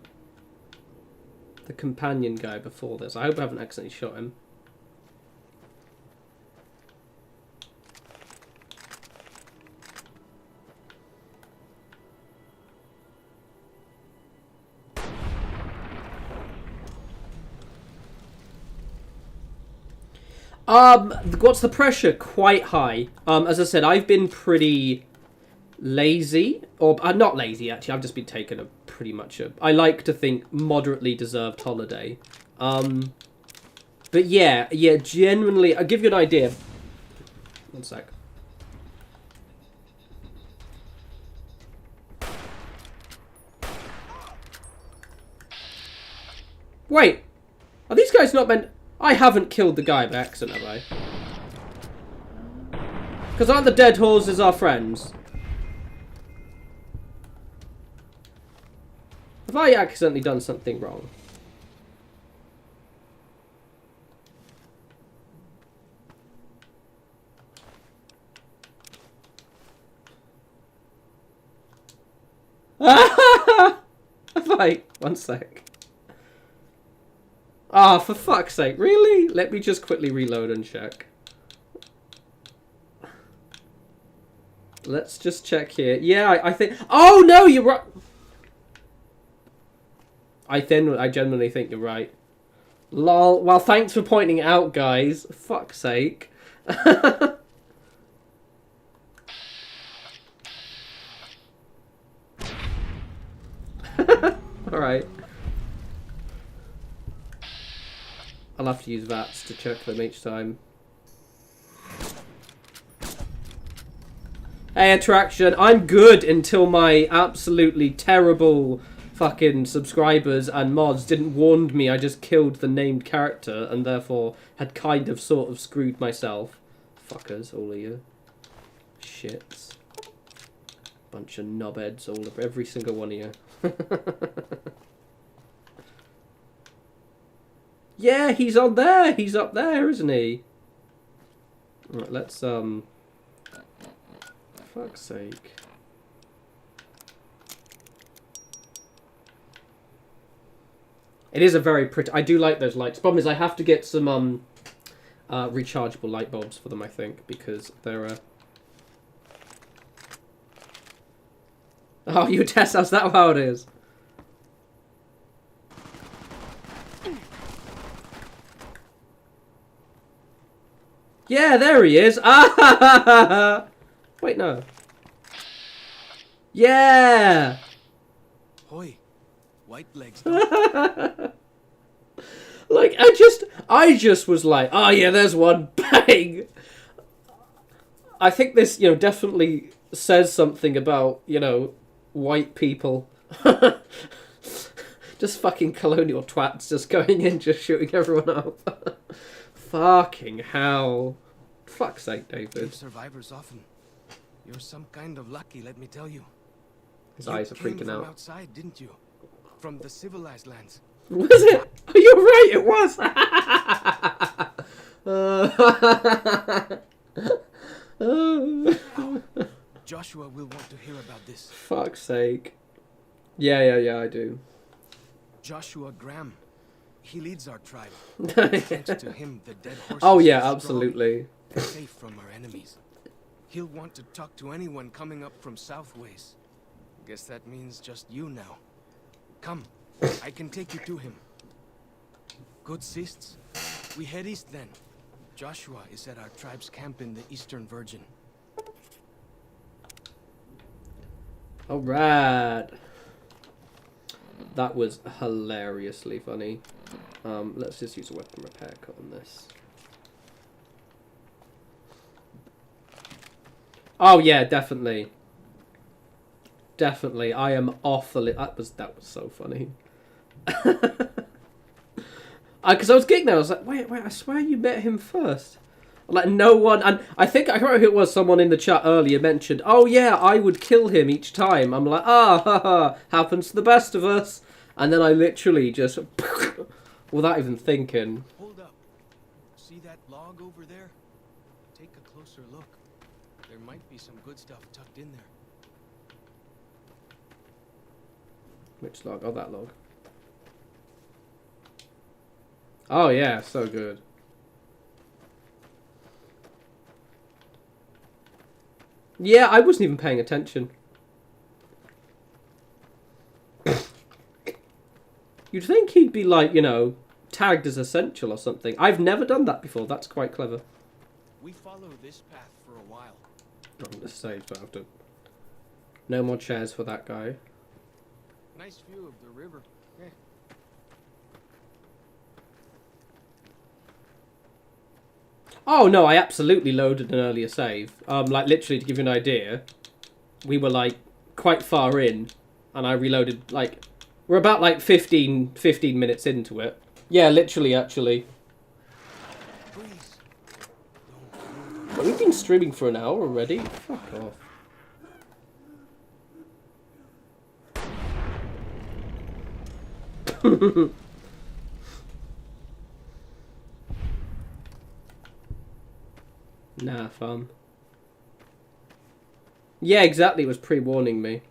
companion guy before this. I hope I haven't accidentally shot him. What's the pressure? Quite high. As I said, I've been pretty lazy, or not lazy actually. I've just been taking a pretty much I like to think moderately deserved holiday. But yeah, genuinely, I'll give you an idea. One sec. Wait, are these guys not meant? I haven't killed the guy by accident, have I? Because aren't the dead horses our friends? Have I accidentally done something wrong? Have I? One sec. Ah, for fuck's sake, really? Let me just quickly reload and check. Let's just check here. Yeah, I think... Oh, no, you're right. I genuinely think you're right. Lol. Well, thanks for pointing it out, guys. Fuck's sake. Alright. I'll have to use VATs to check them each time. Hey, Attraction, I'm good until my absolutely terrible fucking subscribers and mods didn't warn me I just killed the named character and therefore had kind of sort of screwed myself. Fuckers, all of you. Shits. Bunch of knobheads, all of every single one of you. Yeah, he's on there. He's up there, isn't he? Right, let's fuck's sake. It is a very pretty. I do like those lights. Problem is, I have to get some rechargeable light bulbs for them. I think because they're. Oh, you test us. That how it is. Yeah, there he is. Ah! Wait, no. Yeah. Hoi, white legs. Like I just was like, oh yeah, there's one. Bang. I think this, definitely says something about, white people. Just fucking colonial twats just going in, just shooting everyone up. Fucking hell. Fuck's sake, David. Survivors often. You're some kind of lucky, let me tell you. His eyes are freaking out. From outside, didn't you? From the civilized lands. Was it? Oh, you're right, it was. Joshua will want to hear about this. Fuck's sake. Yeah, I do. Joshua Graham. He leads our tribe. Thanks to him, the dead horses Oh yeah, are absolutely. strong, safe from our enemies. He'll want to talk to anyone coming up from Southways. Guess that means just you now. Come, I can take you to him. Good sists. We head east then. Joshua is at our tribe's camp in the Eastern Virgin. Alright. That was hilariously funny. Let's just use a weapon repair cut on this. Oh yeah, definitely. Definitely. I am off the that was so funny. Because I was getting there, I was like, wait, I swear you met him first. Like, no one, and I can't remember who it was, someone in the chat earlier mentioned, oh yeah, I would kill him each time. I'm like, haha, happens to the best of us. And then I literally just, without even thinking. Hold up. See that log over there? Take a closer look. There might be some good stuff tucked in there. Which log? Oh, that log. Oh yeah, so good. Yeah, I wasn't even paying attention. You'd think he'd be like, tagged as essential or something. I've never done that before. That's quite clever. We follow this path for a while. I'm going to save, so I have to... No more chairs for that guy. Nice view of the river. Yeah. Oh no, I absolutely loaded an earlier save. Like literally to give you an idea, we were like quite far in, and I reloaded like we're about like 15 minutes into it. Yeah, literally, actually. But we've been streaming for an hour already. Fuck off. Nah, fun. Yeah, exactly. It was pre-warning me.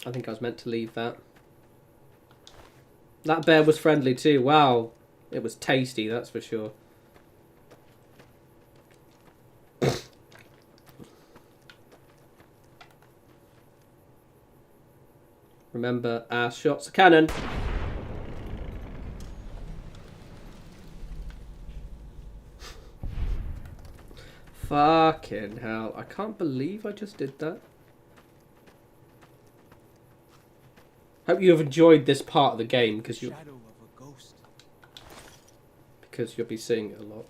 I think I was meant to leave that. That bear was friendly too. Wow. It was tasty, that's for sure. Remember, ass shots are cannon. Fucking hell. I can't believe I just did that. Hope you have enjoyed this part of the game because you'll be seeing it a lot.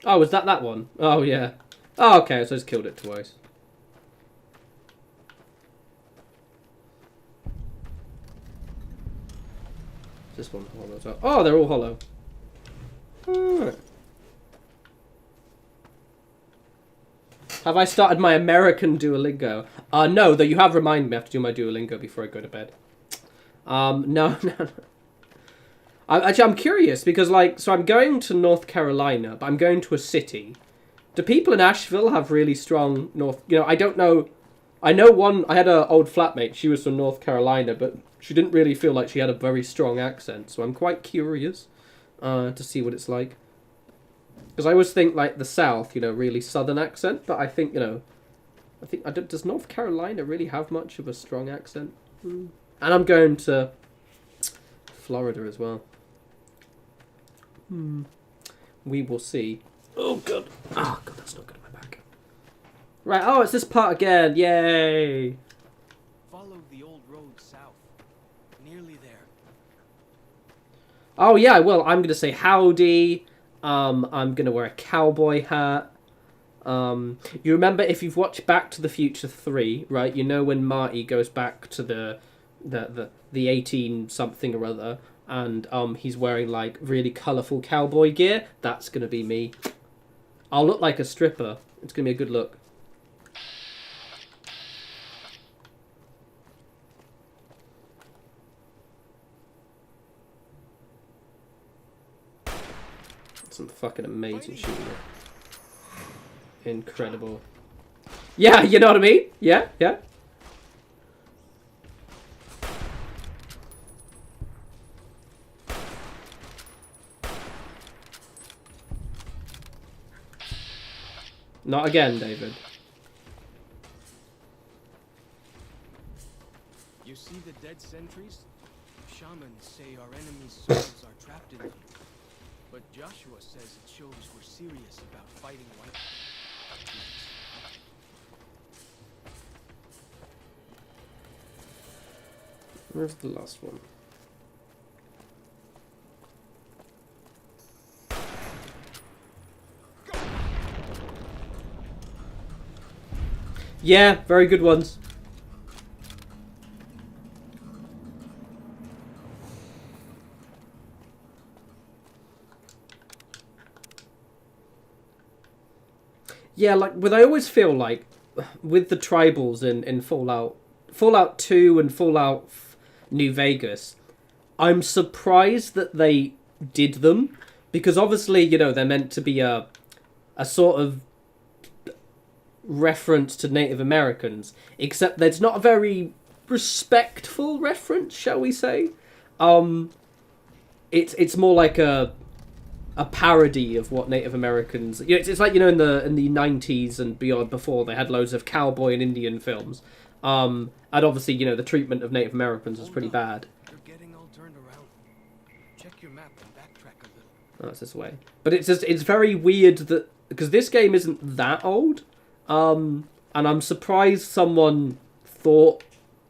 Oh, was that one? Oh, yeah. Oh, okay, so I just killed it twice. This one hollow as well. Oh, they're all hollow. Alright. Have I started my American Duolingo? No, though you have reminded me I have to do my Duolingo before I go to bed. No. I'm curious because, like, so I'm going to North Carolina, but I'm going to a city. Do people in Asheville have really strong I don't know. I know one, I had an old flatmate, she was from North Carolina, but she didn't really feel like she had a very strong accent, so I'm quite curious to see what it's like. Because I always think, like, the South, really southern accent, but I think, does North Carolina really have much of a strong accent? And I'm going to Florida as well. We will see. Oh, God. Oh, God, that's not good on my back. Right, oh, it's this part again. Yay. Follow the old road south. Nearly there. Oh, yeah, well, I'm going to say howdy. I'm going to wear a cowboy hat. You remember, if you've watched Back to the Future 3, right, you know when Marty goes back to the 18-something or other, and he's wearing, like, really colourful cowboy gear? That's going to be me. I'll look like a stripper. It's going to be a good look. Some fucking amazing shooting. Incredible. Yeah, you know what I mean? Yeah. Not again, David. You see the dead sentries? Shamans say our enemies' souls are trapped in them. But Joshua says it shows we're serious about fighting white. Where's the last one? Yeah, very good ones. Yeah, like, I always feel like, with the tribals in Fallout 2 and Fallout New Vegas, I'm surprised that they did them, because obviously, they're meant to be a sort of reference to Native Americans, except there's not a very respectful reference, shall we say. It's more like a parody of what Native Americans... it's like, in the 90s and beyond, before, they had loads of cowboy and Indian films. And obviously, the treatment of Native Americans was pretty bad. You're getting all turned around. Check your map and backtrack a little. Oh, it's this way. But it's very weird that... Because this game isn't that old. And I'm surprised someone thought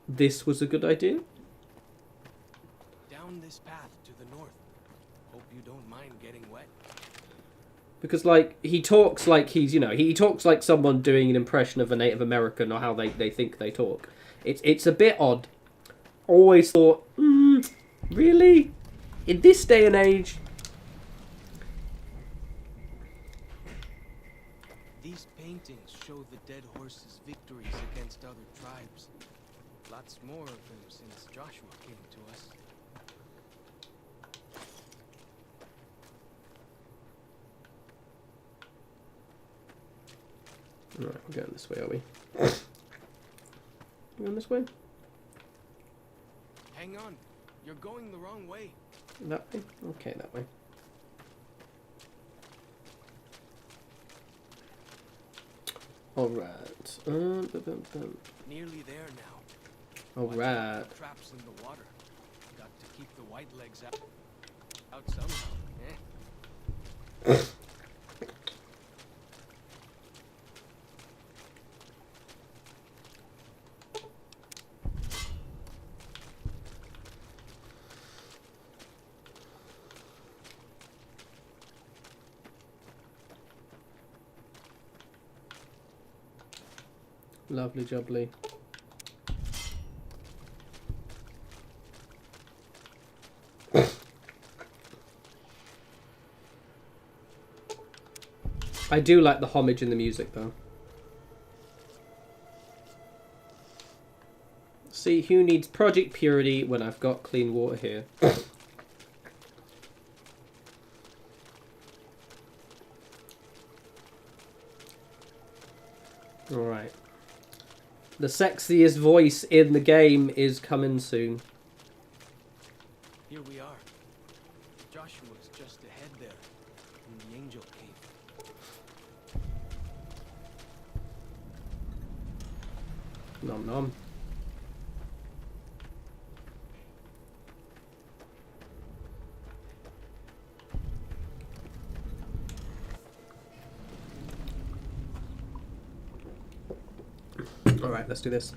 this was a good idea. Down this path to the north. Hope you don't mind getting wet. Because, like, he talks like he's, he talks like someone doing an impression of a Native American, or how they think they talk. It's a bit odd. Always thought, really? In this day and age? These paintings show the dead horses' victories against other tribes. Lots more of them since Joshua came to us. Alright, we're going this way, are we? We're going this way? Hang on. You're going the wrong way. That way? Okay, that way. Alright. Nearly there now. All Watch out right. for traps in the water. Got to keep the white legs out somehow, eh? Lovely jubbly. I do like the homage in the music, though. See, who needs Project Purity when I've got clean water here? Alright. The sexiest voice in the game is coming soon. Here we are. Joshua's just ahead there, in the Angel Cave. Nom nom. Alright, let's do this.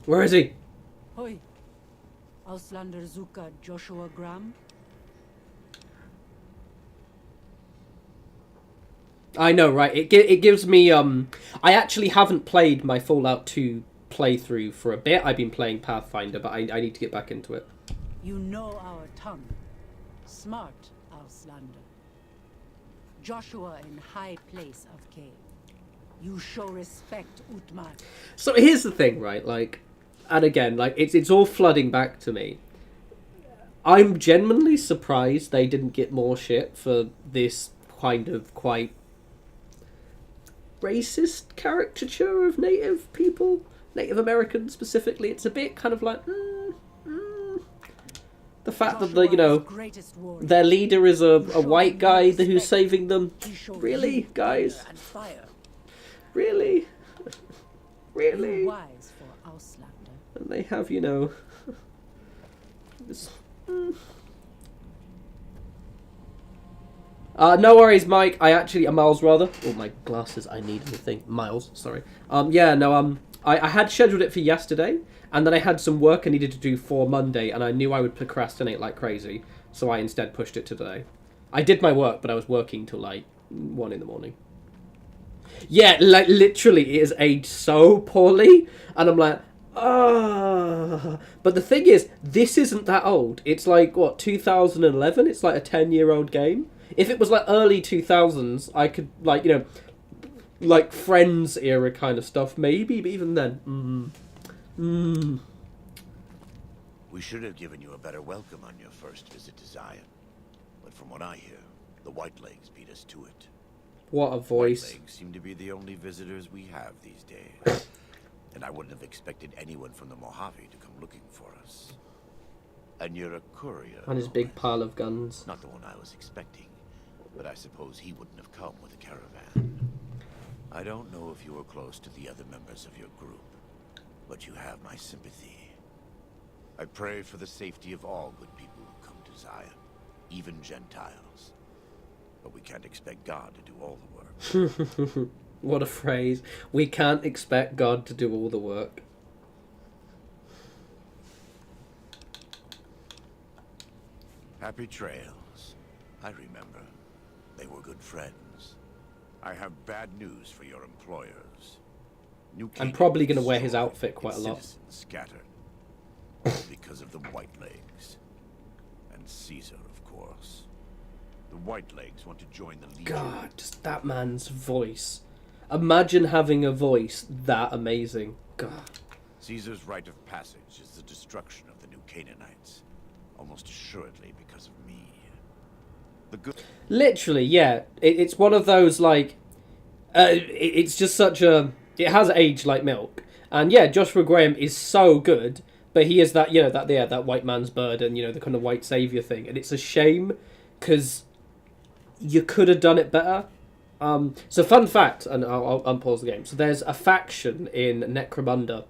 Where is he? Hoi. Auslander Zuka Joshua Graham. I know, right? It gives me I actually haven't played my Fallout 2 playthrough for a bit. I've been playing Pathfinder, but I need to get back into it. You know our tongue. Smart, Auslander. Joshua in high place of cave. You show respect, Utmar. So here's the thing, right? Like, and again, like it's all flooding back to me. I'm genuinely surprised they didn't get more shit for this kind of quite racist caricature of Native people, Native Americans specifically. It's a bit kind of like the fact that their leader is a white guy who's saving them. Really, guys? Really? Really? Wise for Auslander. And they have, this. No worries, Mike. Miles rather. Oh, my glasses. I need anything. Miles. Sorry. Yeah. No. I had scheduled it for yesterday, and then I had some work I needed to do for Monday, and I knew I would procrastinate like crazy, so I instead pushed it to today. I did my work, but I was working till like 1 in the morning. Yeah, like literally, it is aged so poorly, and I'm like, ah. But the thing is, this isn't that old. It's like what 2011. It's like a 10-year-old game. If it was like early 2000s, I could like Friends era kind of stuff, maybe. But even then, We should have given you a better welcome on your first visit to Zion, but from what I hear, the Whitelegs beat us to it. What a voice. Whitelegs seem to be the only visitors we have these days. And I wouldn't have expected anyone from the Mojave to come looking for us. And you're a courier. On his big pile of guns. Not the one I was expecting, but I suppose he wouldn't have come with a caravan. I don't know if you were close to the other members of your group, but you have my sympathy. I pray for the safety of all good people who come to Zion, even Gentiles. But we can't expect God to do all the work. What a phrase. We can't expect God to do all the work. Happy trails. I remember. They were good friends. I have bad news for your employers. I'm probably going to wear his outfit quite a lot. Citizens scattered. Because of the Whitelegs. And Caesar, of course. The Whitelegs want to join the Legion. God, just that man's voice. Imagine having a voice that amazing. God. Caesar's rite of passage is the destruction of the new Canaanites. Almost assuredly because of me. The good... Literally, yeah. It's one of those, like... it's just such a... It has aged like milk. And yeah, Joshua Graham is so good, but he is that, that white man's burden, the kind of white saviour thing. And it's a shame, because you could have done it better. So fun fact, and I'll unpause the game. So there's a faction in Necromunda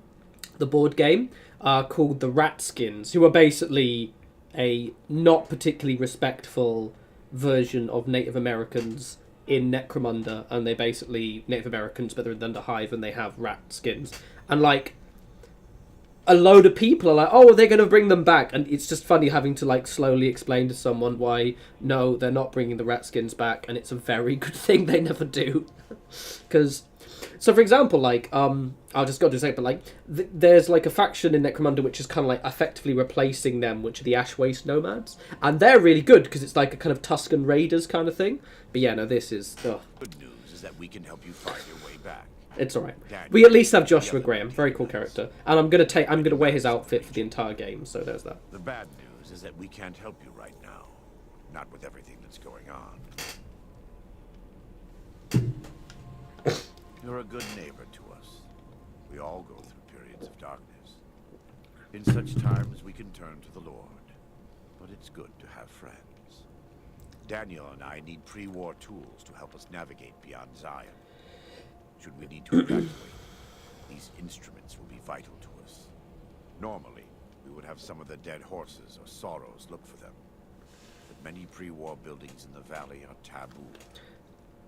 the board game, called the Ratskins, who are basically a not particularly respectful version of Native Americans in Necromunda, and they basically Native Americans, but they're in Underhive, and they have rat skins, and like a load of people are like, oh, they're going to bring them back, and it's just funny having to like slowly explain to someone why no, they're not bringing the rat skins back, and it's a very good thing they never do, because. So, for example, like, I'll just go to say, but like, there's like a faction in Necromunda which is kind of like effectively replacing them, which are the Ash Waste Nomads, and they're really good because it's like a kind of Tuscan Raiders kind of thing. But yeah, no, this is. Ugh. Good news is that we can help you find your way back. It's all right. We at least have Joshua Graham, very cool character, and I'm gonna wear his outfit for the entire game. So there's that. The bad news is that we can't help you right now, not with everything that's going on. You're a good neighbor to us. We all go through periods of darkness. In such times, we can turn to the Lord. But it's good to have friends. Daniel and I need pre-war tools to help us navigate beyond Zion. Should we need to evacuate, these instruments will be vital to us. Normally, we would have some of the dead horses or sorrows look for them. But many pre-war buildings in the valley are taboo.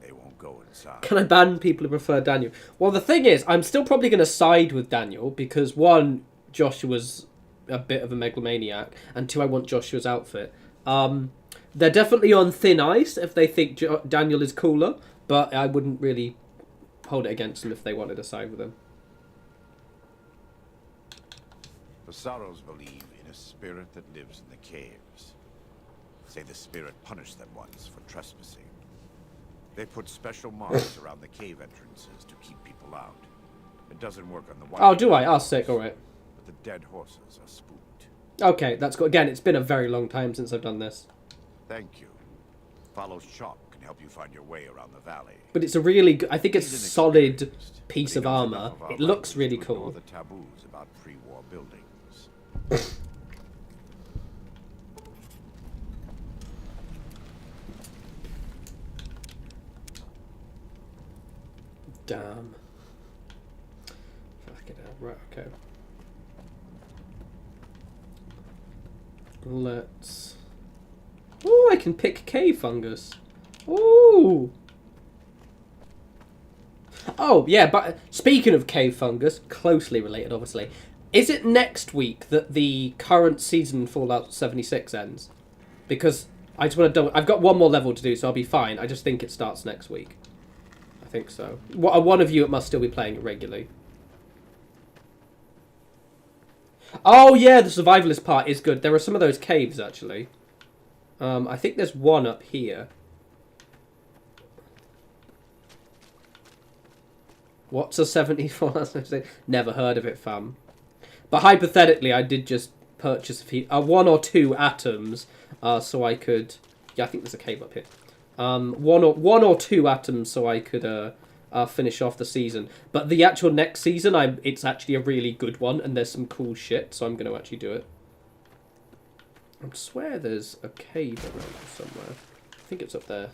They won't go inside. Can I ban people who prefer Daniel? Well, the thing is, I'm still probably going to side with Daniel because, one, Joshua's a bit of a megalomaniac, and two, I want Joshua's outfit. They're definitely on thin ice if they think Daniel is cooler, but I wouldn't really hold it against them if they wanted to side with him. The Sorrows believe in a spirit that lives in the caves. Say the spirit punished them once for trespassing. They put special marks around the cave entrances to keep people out. It doesn't work on the wild. Oh, do I? Oh, sick, alright. But the dead horses are spooked. Okay, that's cool. Again, it's been a very long time since I've done this. Thank you. Follow Chalk can help you find your way around the valley. But it's a really good, I think it's a solid piece of armor. It looks really cool. The taboos about pre-war buildings. Damn. Fuck it out. Right, okay. Let's... Oh, I can pick cave fungus. Ooh. Oh, yeah, but speaking of cave fungus, closely related, obviously, is it next week that the current season Fallout 76 ends? Because I just want to double... I've got one more level to do, so I'll be fine. I just think it starts next week. I think so. One of you must still be playing it regularly. Oh, yeah, the survivalist part is good. There are some of those caves, actually. I think there's one up here. What's a 74? Never heard of it, fam. But hypothetically, I did just purchase a few, one or two atoms, so I could... Yeah, I think there's a cave up here. One or two atoms so I could finish off the season. But the actual next season, it's actually a really good one, and there's some cool shit, so I'm going to actually do it. I swear there's a cave around somewhere. I think it's up there.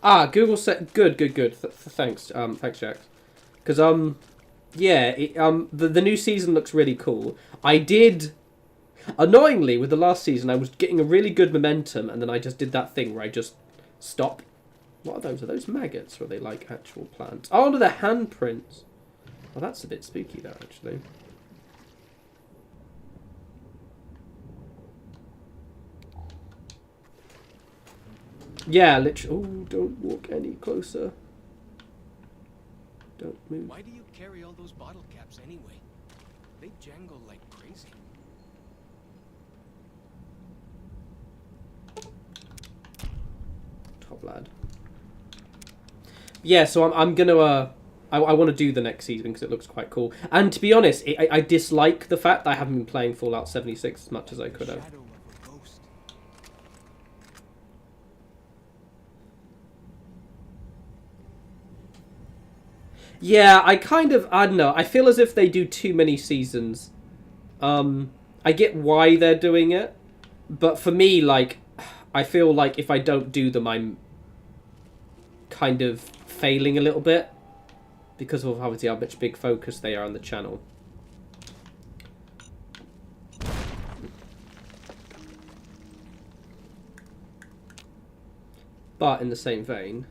Ah, Google said... Good. Thanks, thanks, Jax. Because, yeah, the new season looks really cool. I did... Annoyingly, with the last season, I was getting a really good momentum, and then I just did that thing where I just stopped. What are those? Are those maggots, or are they like actual plants? Oh, no, they're handprints. Well, that's a bit spooky, though, actually. Yeah, literally. Oh, don't walk any closer. Don't move. Why do you carry all those bottle caps anyway? They jangle like crazy. Top lad. Yeah, so I'm gonna I want to do the next season because it looks quite cool. And to be honest, I dislike the fact that I haven't been playing Fallout 76 as much as I could have. Yeah, I don't know. I feel as if they do too many seasons. I get why they're doing it, but for me, like, I feel like if I don't do them, I'm kind of failing a little bit because of obviously how much big focus they are on the channel. But in the same vein,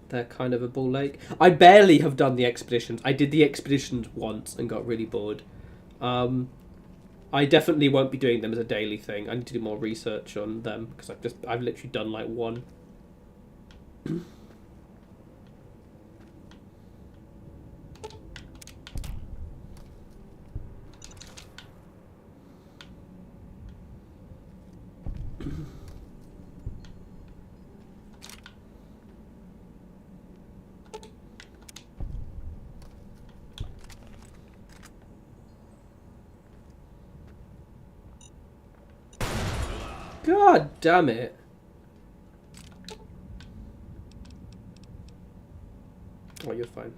they're kind of a ball ache. I barely have done the expeditions. I did the expeditions once and got really bored. I definitely won't be doing them as a daily thing. I need to do more research on them because I've literally done like one. God damn it. Oh, you're fine.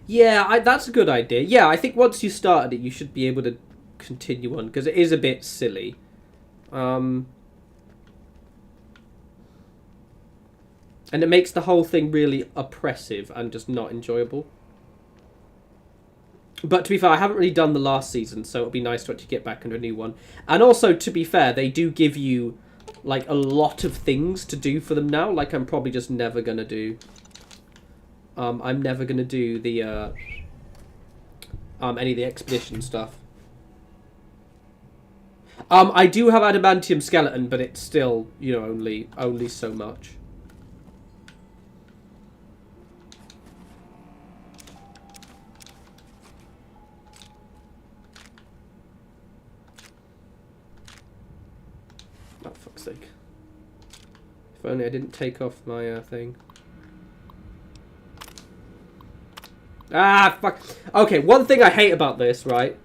Yeah, that's a good idea. Yeah, I think once you started it, you should be able to continue on, because it is a bit silly. And it makes the whole thing really oppressive and just not enjoyable. But to be fair, I haven't really done the last season, so it'll be nice to actually get back into a new one. And also, to be fair, they do give you like a lot of things to do for them now. Like, I'm probably just never gonna do. I'm never gonna do the any of the expedition stuff. I do have adamantium skeleton, but it's still, you know, only so much. Oh, fuck's sake. If only I didn't take off my thing. Ah, fuck. Okay, one thing I hate about this, right?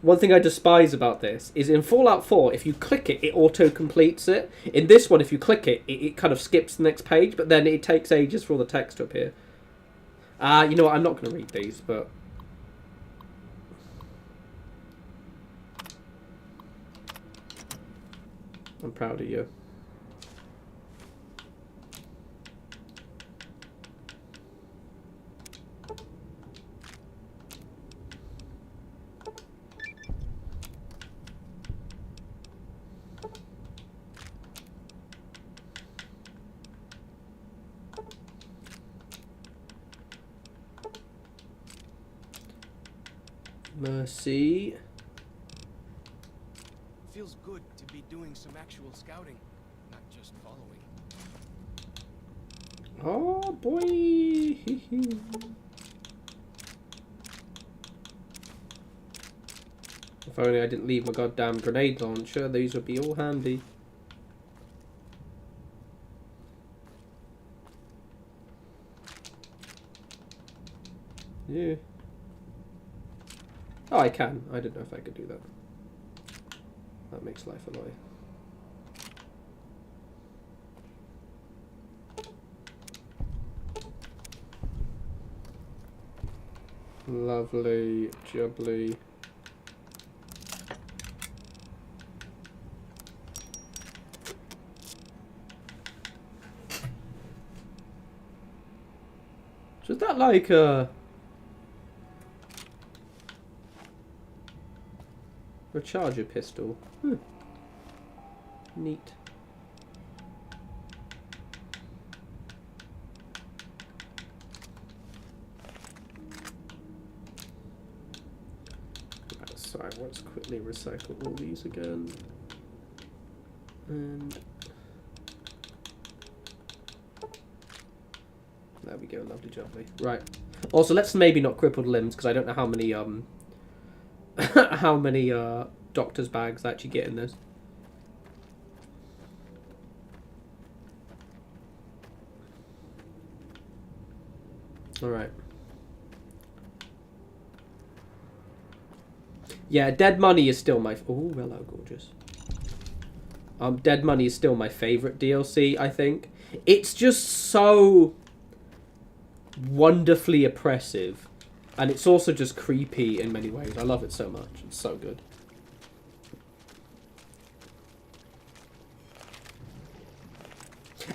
One thing I despise about this is in Fallout 4, if you click it, it auto-completes it. In this one, if you click it, it kind of skips the next page, but then it takes ages for all the text to appear. You know what, I'm not going to read these, but... I'm proud of you. Mercy. Feels good to be doing some actual scouting, not just following. Oh boy. If only I didn't leave my goddamn grenade launcher, these would be all handy. Yeah. Oh, I can. I didn't know if I could do that. That makes life annoying. Lovely, jubbly. So is that like a recharger pistol? Neat. Sorry, let's quickly recycle all these again. And there we go, lovely jubbly. Right. Also, let's maybe not crippled limbs, because I don't know how many how many doctor's bags I actually get in this. Alright. Yeah, Dead Money is still my... Oh, hello, gorgeous. Dead Money is still my favourite DLC, I think. It's just so wonderfully oppressive. And it's also just creepy in many ways. I love it so much. It's so good.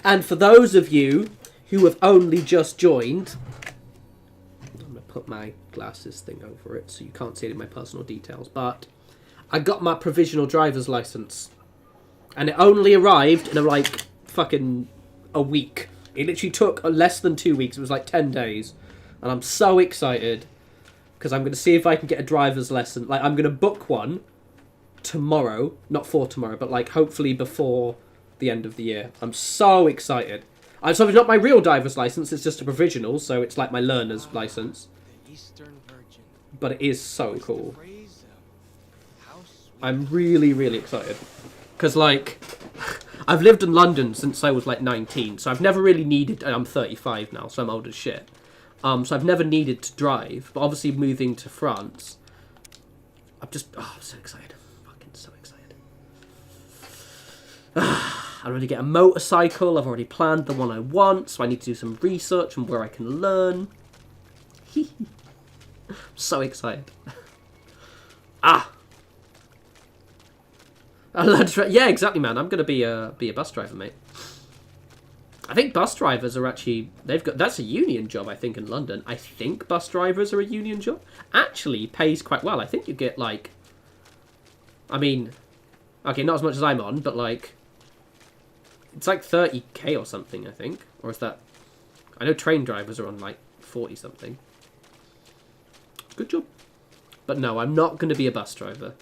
And for those of you who have only just joined, I'm going to put my glasses thing over it so you can't see it in my personal details, but I got my provisional driver's license. And it only arrived in like fucking a week. It literally took less than 2 weeks. It was like 10 days. And I'm so excited because I'm going to see if I can get a driver's lesson. Like, I'm going to book one tomorrow. Not for tomorrow, but like hopefully before the end of the year. I'm so excited. So it's not my real driver's license. It's just a provisional. So it's like my learner's license. But it is so cool. I'm really, really excited. Because, like, I've lived in London since I was, like, 19. So I've never really needed... And I'm 35 now, so I'm old as shit. So I've never needed to drive. But obviously moving to France, I'm just... Oh, I'm so excited. I'm fucking so excited. I already get a motorcycle. I've already planned the one I want. So I need to do some research on where I can learn. I'm so excited. Yeah, exactly, man. I'm gonna be a bus driver, mate. I think bus drivers are actually that's a union job. I think in London, I think bus drivers are a union job. Actually, pays quite well. I think you get like, I mean, okay, not as much as I'm on, but like, it's like 30k or something. I think, or is that? I know train drivers are on like 40 something. Good job. But no, I'm not gonna be a bus driver.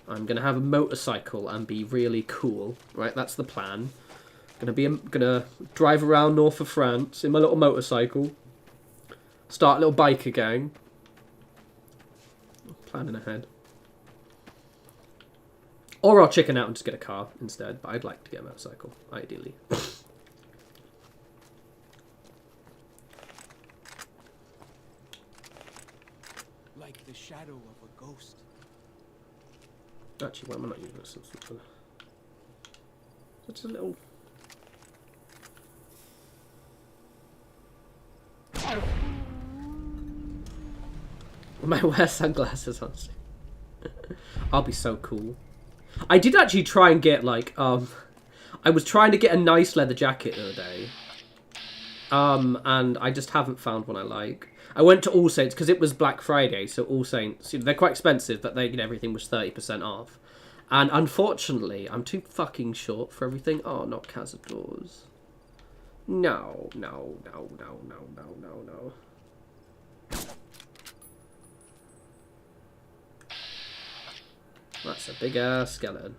I'm gonna have a motorcycle and be really cool, right? That's the plan. Gonna drive around north of France in my little motorcycle. Start a little biker gang. Planning ahead. Or I'll chicken out and just get a car instead. But I'd like to get a motorcycle, ideally. Like the shadow of a ghost. Actually, why am I not using this? Such a little... I might wear sunglasses on. I'll be so cool. I did actually try and get, like, I was trying to get a nice leather jacket the other day. And I just haven't found one I like. I went to All Saints because it was Black Friday, so All Saints, you know, they're quite expensive, but they, you know, everything was 30% off. And unfortunately, I'm too fucking short for everything. Oh, not Cazadors. No. That's a big ass skeleton.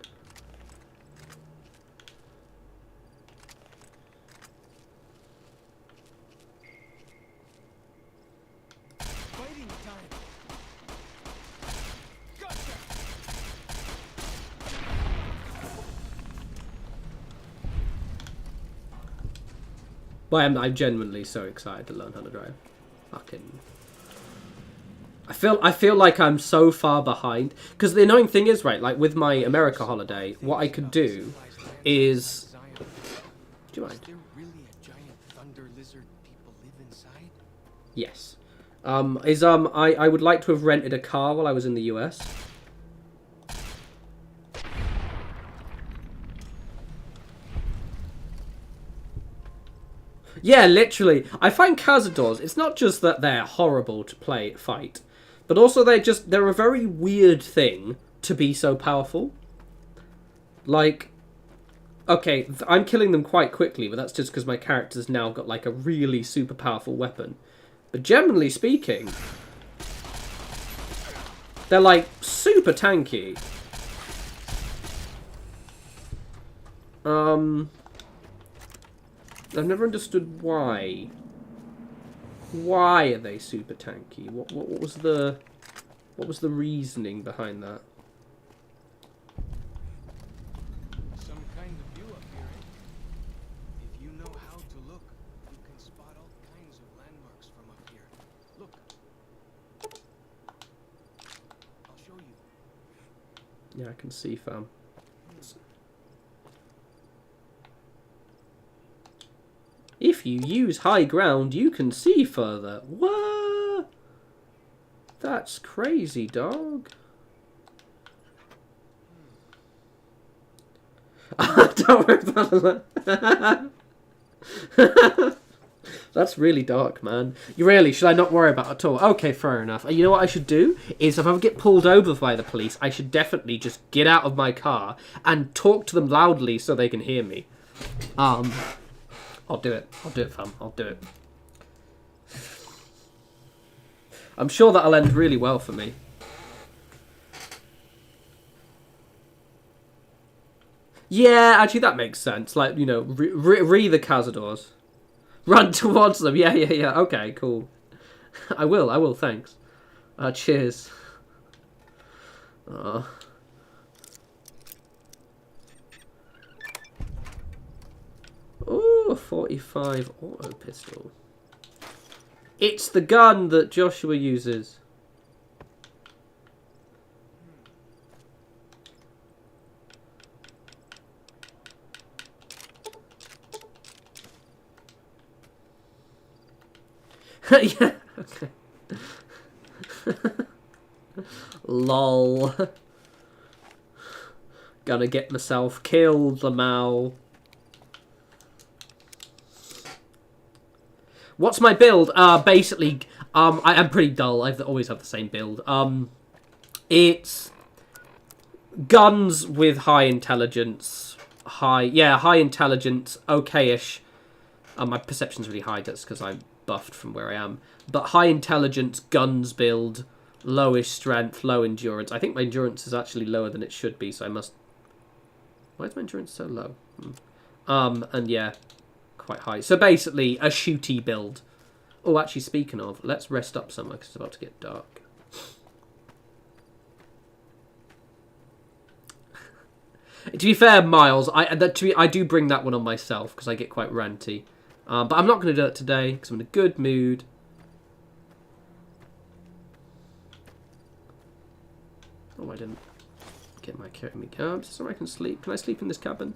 But I'm genuinely so excited to learn how to drive. Fucking... I feel like I'm so far behind. Because the annoying thing is, right, like with my America holiday, what I could do is... Do you mind? Yes. I would like to have rented a car while I was in the US. Yeah, literally. I find Cazadors, it's not just that they're horrible to fight, but also they're a very weird thing to be so powerful. Like, okay, I'm killing them quite quickly, but that's just because my character's now got like a really super powerful weapon. But generally speaking, they're like super tanky. I've never understood why. Why are they super tanky? What was the reasoning behind that? Some kind of view up here, eh? If you know how to look, you can spot all kinds of landmarks from up here. Look. I'll show you. Yeah, I can see, fam. If you use high ground, you can see further. What? That's crazy, dog. Don't worry about that. That's really dark, man. You really, should I not worry about it at all? Okay, fair enough. You know what I should do? Is if I get pulled over by the police, I should definitely just get out of my car and talk to them loudly so they can hear me. I'll do it. I'll do it, fam. I'll do it. I'm sure that'll end really well for me. Yeah, actually that makes sense. Like, you know, re the cazadors. Run towards them. Yeah. Okay, cool. I will, thanks. Cheers. Oh, a 45 auto pistol. It's the gun that Joshua uses. Yeah, okay. Lol. Gonna get myself killed, Lamau. What's my build? Basically, I am pretty dull. I always have the same build. It's guns with high intelligence. High intelligence, okay-ish. My perception's really high, that's because I'm buffed from where I am. But high intelligence, guns build, lowish strength, low endurance. I think my endurance is actually lower than it should be, so I must... Why is my endurance so low? And yeah, quite high. So basically, a shooty build. Oh, actually, speaking of, let's rest up somewhere, because it's about to get dark. To be fair, Miles, I do bring that one on myself, because I get quite ranty. But I'm not going to do it today, because I'm in a good mood. Oh, I didn't get my carry-me cabs. Is there somewhere I can sleep? Can I sleep in this cabin?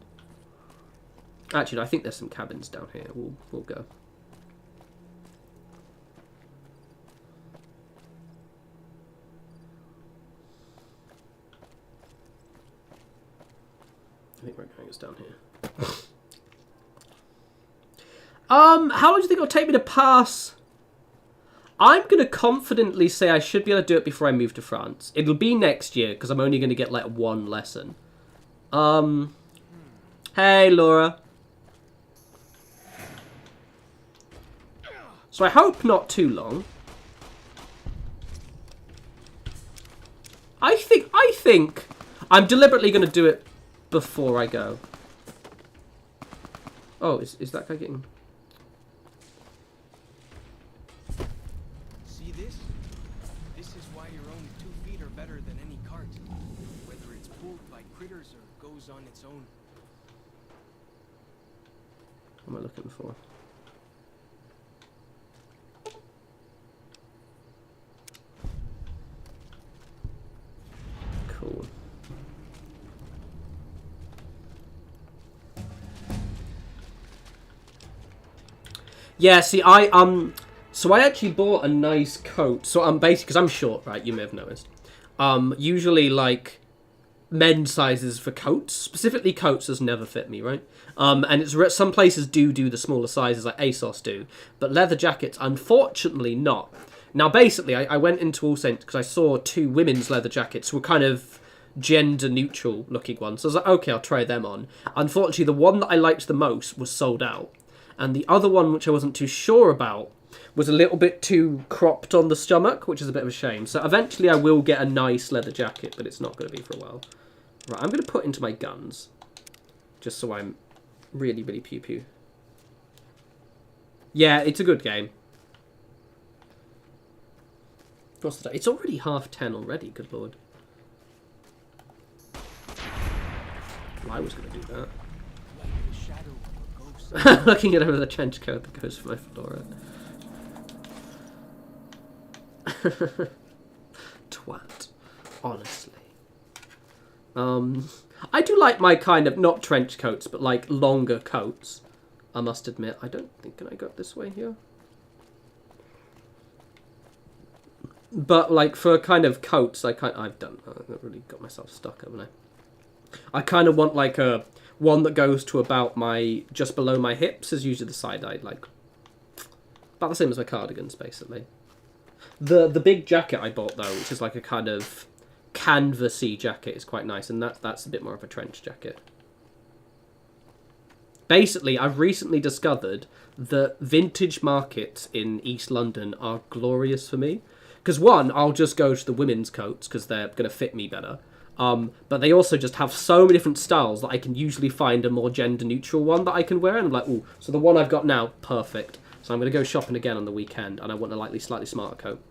Actually, no, I think there's some cabins down here. We'll go. I think we're going is down here. How long do you think it'll take me to pass? I'm going to confidently say I should be able to do it before I move to France. It'll be next year, because I'm only going to get, like, one lesson. Hey, Laura. So I hope not too long. I think I'm deliberately going to do it before I go. Oh, is that guy getting... See this? This is why your own 2 feet are better than any cart. Whether it's pulled by critters or goes on its own. What am I looking for? Cool. Yeah, see, so I actually bought a nice coat. So I'm basically, because I'm short, right? You may have noticed. Usually, like, men's sizes for coats, specifically coats, has never fit me, right? And it's some places do the smaller sizes, like ASOS do, but leather jackets, unfortunately, not. Now, basically, I went into All Saints because I saw 2 women's leather jackets were kind of gender neutral looking ones. So I was like, okay, I'll try them on. Unfortunately, the one that I liked the most was sold out. And the other one, which I wasn't too sure about, was a little bit too cropped on the stomach, which is a bit of a shame. So eventually I will get a nice leather jacket, but it's not going to be for a while. Right, I'm going to put into my guns, just so I'm really, really pew-pew. Yeah, it's a good game. What's the day? It's already 10:30 already, good lord. Well, I was going to do that. Looking at over the trench coat that goes for my fedora. Twat. Honestly. I do like my kind of, not trench coats, but like longer coats. I must admit. I don't think, can I go up this way here? But like for kind of coats, I've really got myself stuck, haven't I? I kind of want like a one that goes to about my just below my hips is usually the side I'd like. About the same as my cardigans, basically. The big jacket I bought though, which is like a kind of canvasy jacket, is quite nice, and that's a bit more of a trench jacket. Basically, I've recently discovered that vintage markets in East London are glorious for me. Because one, I'll just go to the women's coats because they're going to fit me better. But they also just have so many different styles that I can usually find a more gender-neutral one that I can wear. And I'm like, ooh, so the one I've got now, perfect. So I'm going to go shopping again on the weekend, and I want a slightly smarter coat.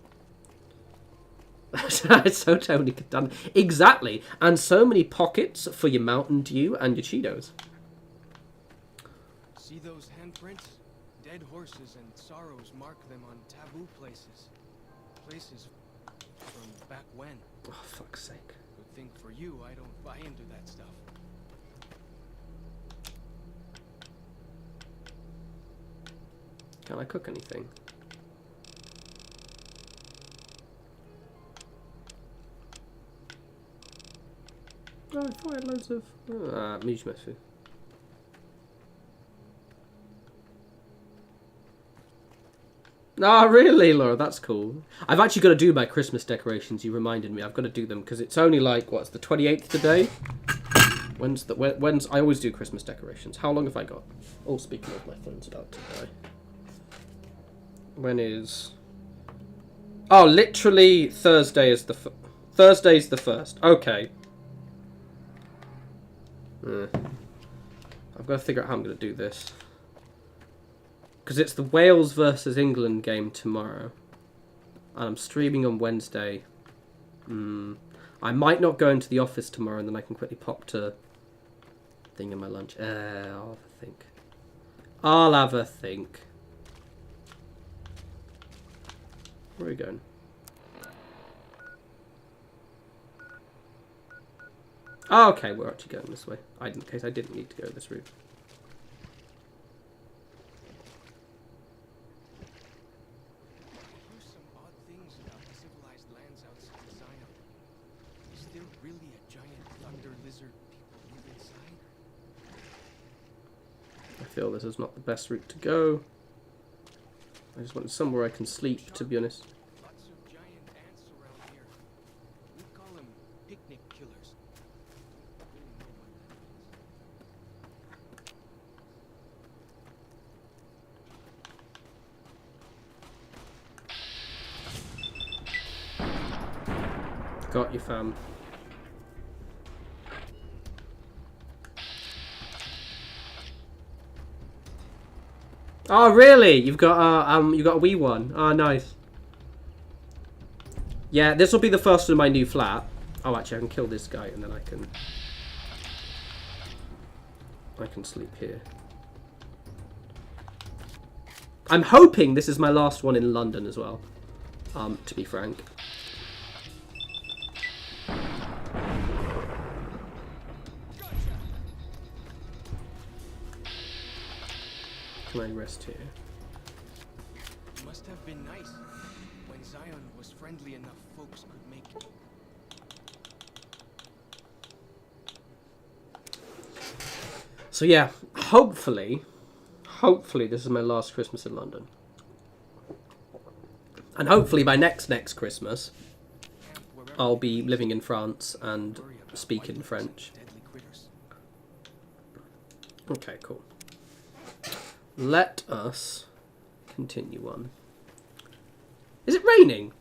It's so totally done. Exactly. And so many pockets for your Mountain Dew and your Cheetos. See those handprints? Dead horses and sorrows mark them on taboo places. Places from back when. Oh, fuck's sake. Good thing for you, I don't buy into that stuff. Can I cook anything? Oh, I thought I had loads of... food. Ah, really, Laura? That's cool. I've actually got to do my Christmas decorations. You reminded me. I've got to do them because it's only like, what's the 28th today? When's I always do Christmas decorations. How long have I got? Oh, speaking of, my phone's about to die. When is... Oh, literally Thursday is the... Thursday's the 1st. Okay. I've got to figure out how I'm going to do this. Because it's the Wales versus England game tomorrow. And I'm streaming on Wednesday. I might not go into the office tomorrow, and then I can quickly pop to... thing in my lunch. I'll have a think. I'll have a think. Where are we going? Oh, okay, we're actually going this way. In case I didn't need to go this route. Here's some odd things about the civilized lands outside Zion. Is there really a giant thunder lizard people live inside? I feel this is not the best route to go. I just want somewhere I can sleep, to be honest. Lots of giant ants around here. We call them picnic killers. Got you, fam. Oh, really? You've got a wee one. Oh, nice. Yeah, this will be the first in my new flat. Oh, actually, I can kill this guy, and then I can sleep here. I'm hoping this is my last one in London as well. To be frank. Can I rest here? It must have been nice when Zion was friendly enough folks could make it. So yeah, hopefully this is my last Christmas in London. And hopefully by next Christmas, I'll be living in France and speaking French. Okay, cool. Let us continue on. Is it raining?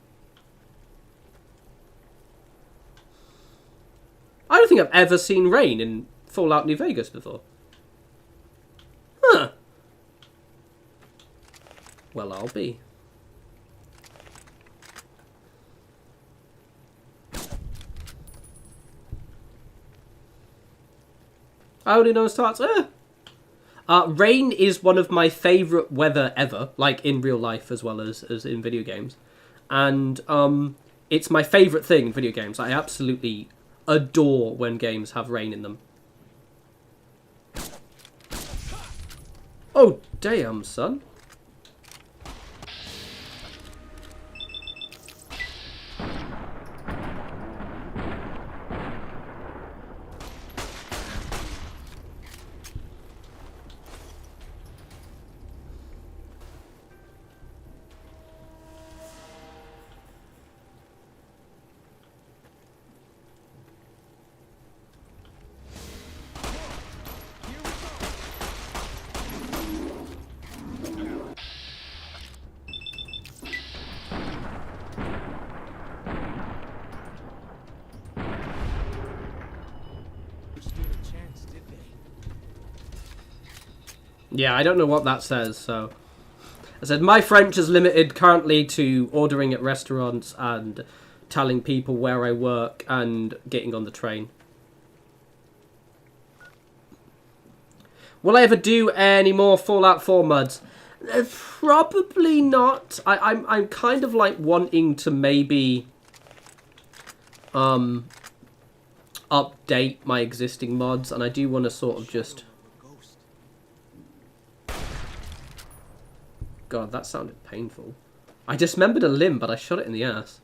I don't think I've ever seen rain in Fallout New Vegas before. Huh. Well, I'll be. I only know it starts. Rain is one of my favourite weather ever, like in real life as well as in video games. And it's my favourite thing in video games. I absolutely adore when games have rain in them. Oh, damn, son. stood a chance, did they? Yeah, I don't know what that says, so... I said, my French is limited currently to ordering at restaurants and telling people where I work and getting on the train. Will I ever do any more Fallout 4 mods? Probably not. I'm kind of like wanting to maybe update my existing mods, and I do want to sort of just... God, that sounded painful. I dismembered a limb, but I shot it in the ass.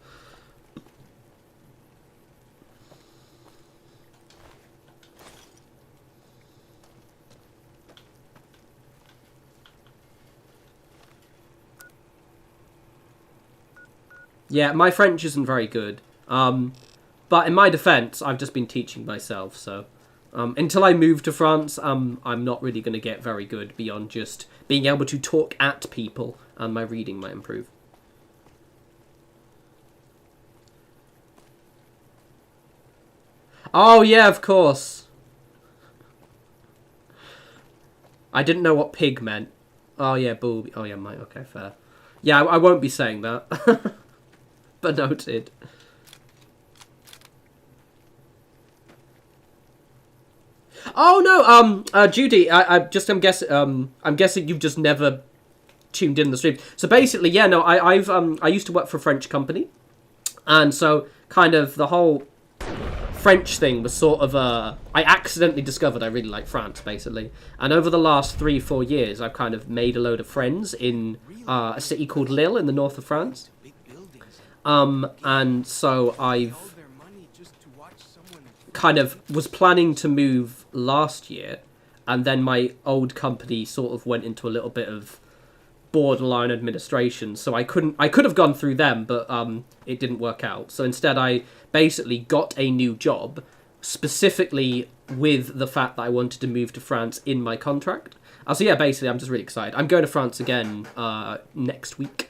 Yeah, my French isn't very good. But in my defense, I've just been teaching myself, so... until I move to France, I'm not really going to get very good beyond just being able to talk at people, and my reading might improve. Oh, yeah, of course. I didn't know what pig meant. Oh, yeah, booby. Oh, yeah, mate. Okay, fair. Yeah, I won't be saying that. But noted. Oh no, Judy, I'm guessing you've just never tuned in the stream. So basically, yeah, no, I used to work for a French company, and so kind of the whole French thing was sort of I accidentally discovered I really like France, basically, and over the last 3-4 years, I've kind of made a load of friends in a city called Lille in the north of France, and so I've kind of was planning to move last year, and then my old company sort of went into a little bit of borderline administration, so I could have gone through them, but it didn't work out. So instead I basically got a new job specifically with the fact that I wanted to move to France in my contract. So yeah, basically I'm just really excited. I'm going to France again next week,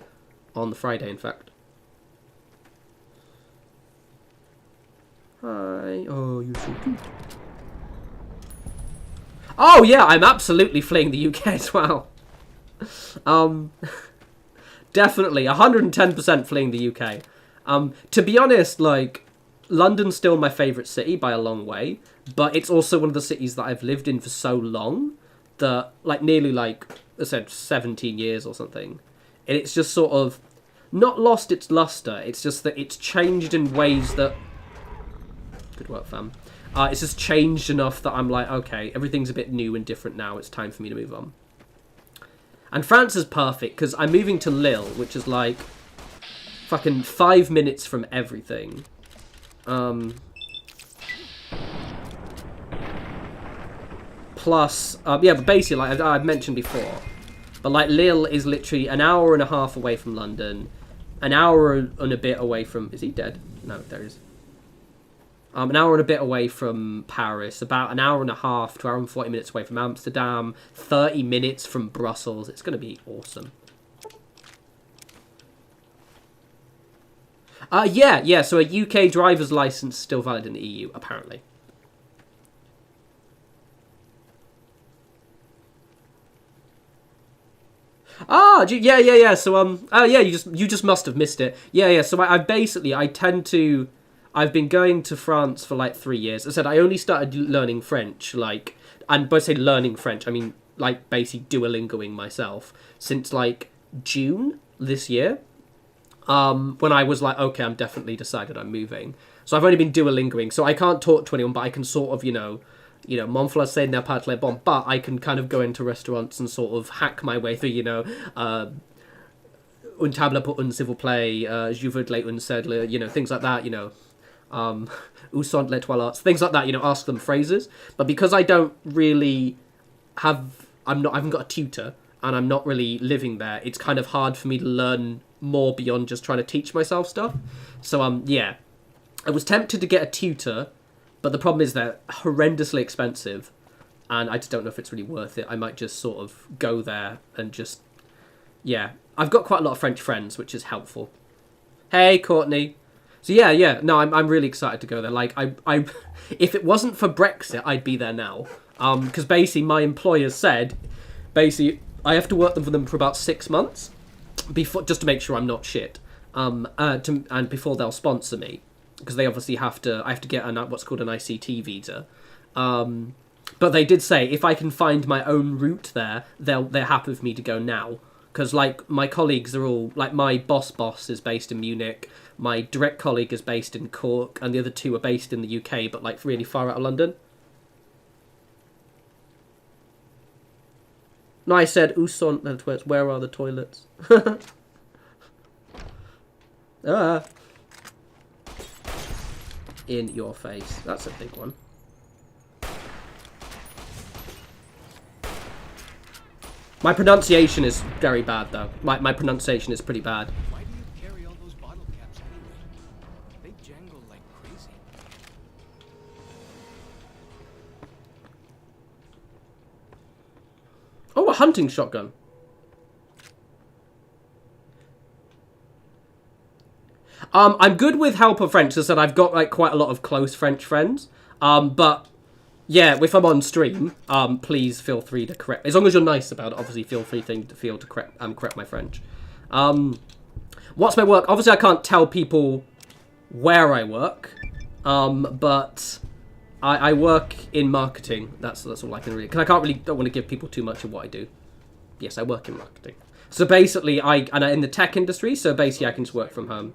on the Friday in fact. Hi. Oh, you're so cute. Oh, yeah, I'm absolutely fleeing the UK as well. Definitely, 110% fleeing the UK. To be honest, like, London's still my favourite city by a long way, but it's also one of the cities that I've lived in for so long that, like, nearly, like, I said, 17 years or something. And it's just sort of not lost its luster, it's just that it's changed in ways that... Good work, fam. It's just changed enough that I'm like, okay, everything's a bit new and different now. It's time for me to move on. And France is perfect, because I'm moving to Lille, which is like fucking 5 minutes from everything. Plus, yeah, but basically, like I've mentioned before, but like Lille is literally an hour and a half away from London, an hour and a bit away from... Is he dead? No, there he is. An hour and a bit away from Paris, about an hour and a half to hour and 40 minutes away from Amsterdam, 30 minutes from Brussels. It's going to be awesome. Yeah, so a UK driver's license still valid in the EU, apparently. Ah, yeah. So, yeah, you just must have missed it. Yeah. So I've been going to France for like 3 years. As I said, I only started learning French, like, and by saying learning French, I mean, like, basically Duolingoing myself since, like, June this year, when I was like, okay, I'm definitely decided I'm moving. So I've only been Duolingoing, so I can't talk to anyone, but I can sort of, you know, mon français n'est pas très bon, but I can kind of go into restaurants and sort of hack my way through, you know, une table pour un s'il vous plaît, je voudrais un sedle, you know, things like that, you know. Où sont les toilettes? Things like that, you know, ask them phrases. But because I don't really I haven't got a tutor, and I'm not really living there, it's kind of hard for me to learn more beyond just trying to teach myself stuff. So, yeah. I was tempted to get a tutor, but the problem is they're horrendously expensive, and I just don't know if it's really worth it. I might just sort of go there and just... Yeah. I've got quite a lot of French friends, which is helpful. Hey, Courtney. So yeah. No, I'm really excited to go there. Like, I if it wasn't for Brexit, I'd be there now. Because basically my employer said, basically I have to work for them for about 6 months, before just to make sure I'm not shit. And before they'll sponsor me, because they obviously I have to get what's called an ICT visa. But they did say if I can find my own route there, they're happy with me to go now. Because like my colleagues are all like, my boss is based in Munich, my direct colleague is based in Cork, and the other two are based in the UK, but like really far out of London. No, I said, où sont les toilettes? Where are the toilets? In your face. That's a big one. My pronunciation is very bad, though. My pronunciation is pretty bad. Why do you carry all those bottle caps anyway? They jangle like crazy. Oh, a hunting shotgun. I'm good with helper French, as I said, I've got like quite a lot of close French friends. But yeah, if I'm on stream, please feel free to correct. As long as you're nice about it, obviously feel free to correct my French. What's my work? Obviously, I can't tell people where I work, but I work in marketing. That's all I can really. Because I don't want to give people too much of what I do. Yes, I work in marketing. So basically, I'm in the tech industry. So basically, I can just work from home.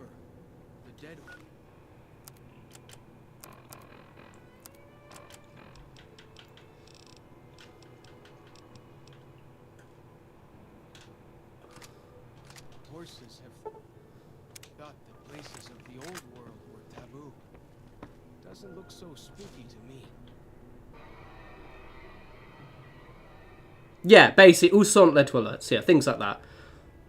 Horses have thought that places of the old world were taboo. Doesn't look so spooky to me. Yeah, basically, où sont les toilettes? Yeah, things like that.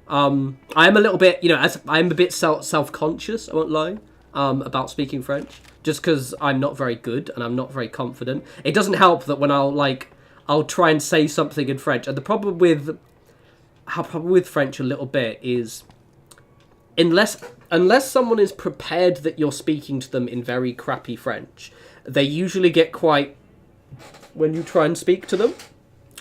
I am a little bit, I'm a bit self-conscious, I won't lie, about speaking French. Just because I'm not very good and I'm not very confident. It doesn't help that when I'll try and say something in French. And the problem with French a little bit is, unless someone is prepared that you're speaking to them in very crappy French, they usually get quiet when you try and speak to them.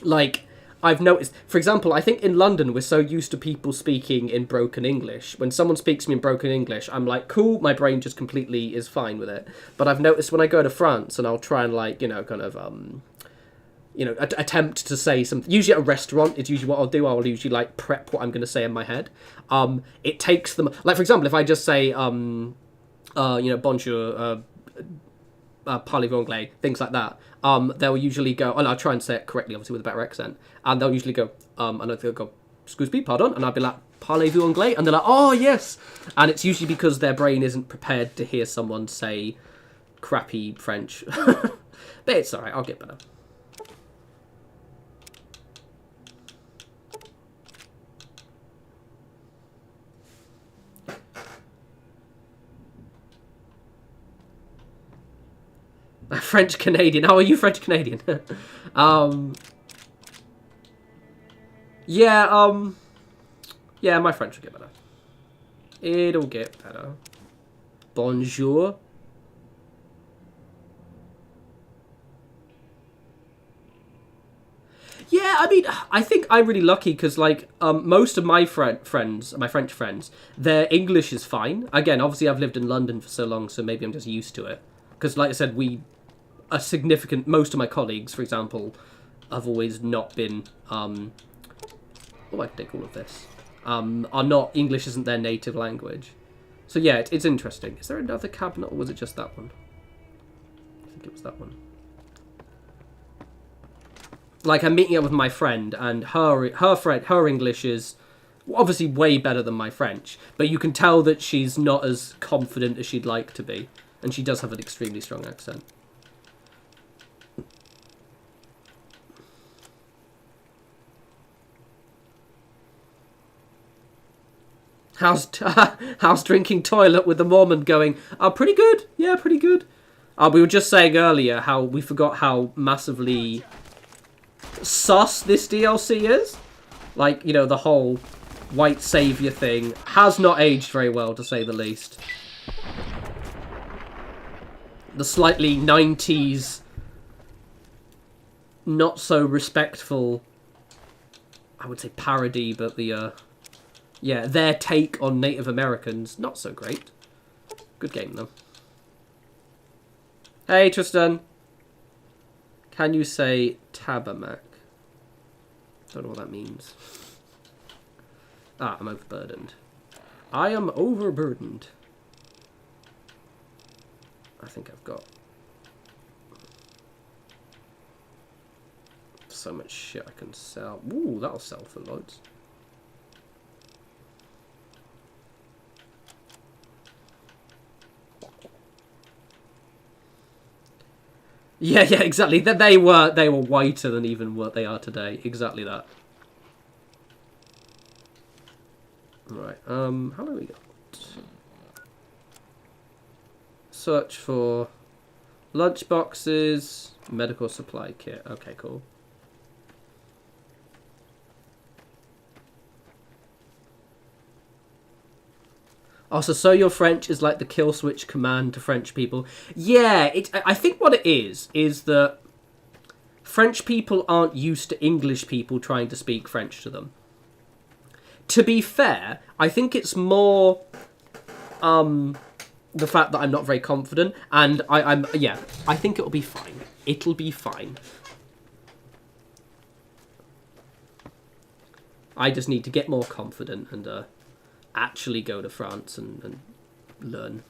Like, I've noticed, for example, I think in London we're so used to people speaking in broken English. When someone speaks to me in broken English, I'm like, cool, my brain just completely is fine with it. But I've noticed when I go to France and I'll try and attempt to say something. Usually at a restaurant, it's usually what I'll do. I'll usually prep what I'm going to say in my head. It takes them, like for example, if I just say, bonjour, parlez-vous anglais, things like that. They'll usually go, and I'll try and say it correctly, obviously with a better accent. And they'll usually go, and they'll go, excuse me, pardon, and I'll be like, parlez-vous anglais, and they're like, oh yes. And it's usually because their brain isn't prepared to hear someone say crappy French. But it's alright, I'll get better. French Canadian. How are you French Canadian? Yeah, my French will get better. It'll get better. Bonjour. Yeah, I mean, I think I'm really lucky because, most of my French friends, their English is fine. Again, obviously I've lived in London for so long, so maybe I'm just used to it. Because, like I said, most of my colleagues, for example, have always not been, I can take all of this, English isn't their native language. So yeah, it's interesting. Is there another cabinet, or was it just that one? I think it was that one. Like, I'm meeting up with my friend, and her English is obviously way better than my French, but you can tell that she's not as confident as she'd like to be. And she does have an extremely strong accent. How's drinking toilet with the Mormon going? Pretty good. Yeah, pretty good. We were just saying earlier how we forgot how massively sus this DLC is. Like, the whole white savior thing has not aged very well, to say the least. the slightly 90s, not so respectful, I would say parody, but the, yeah, their take on Native Americans, not so great. Good game, though. Hey, Tristan. Can you say Tabernac? Don't know what that means. Ah, I'm overburdened. I am overburdened. I think I've got so much shit I can sell. Ooh, that'll sell for loads. Yeah, exactly. They were whiter than even what they are today. Exactly that. Right. How do we go? Search for lunch boxes, medical supply kit. Okay, cool. Also, so your French is like the kill switch command to French people. Yeah, I think what it is that French people aren't used to English people trying to speak French to them. To be fair, I think it's more the fact that I'm not very confident, and I think it'll be fine. It'll be fine. I just need to get more confident and actually go to France and learn.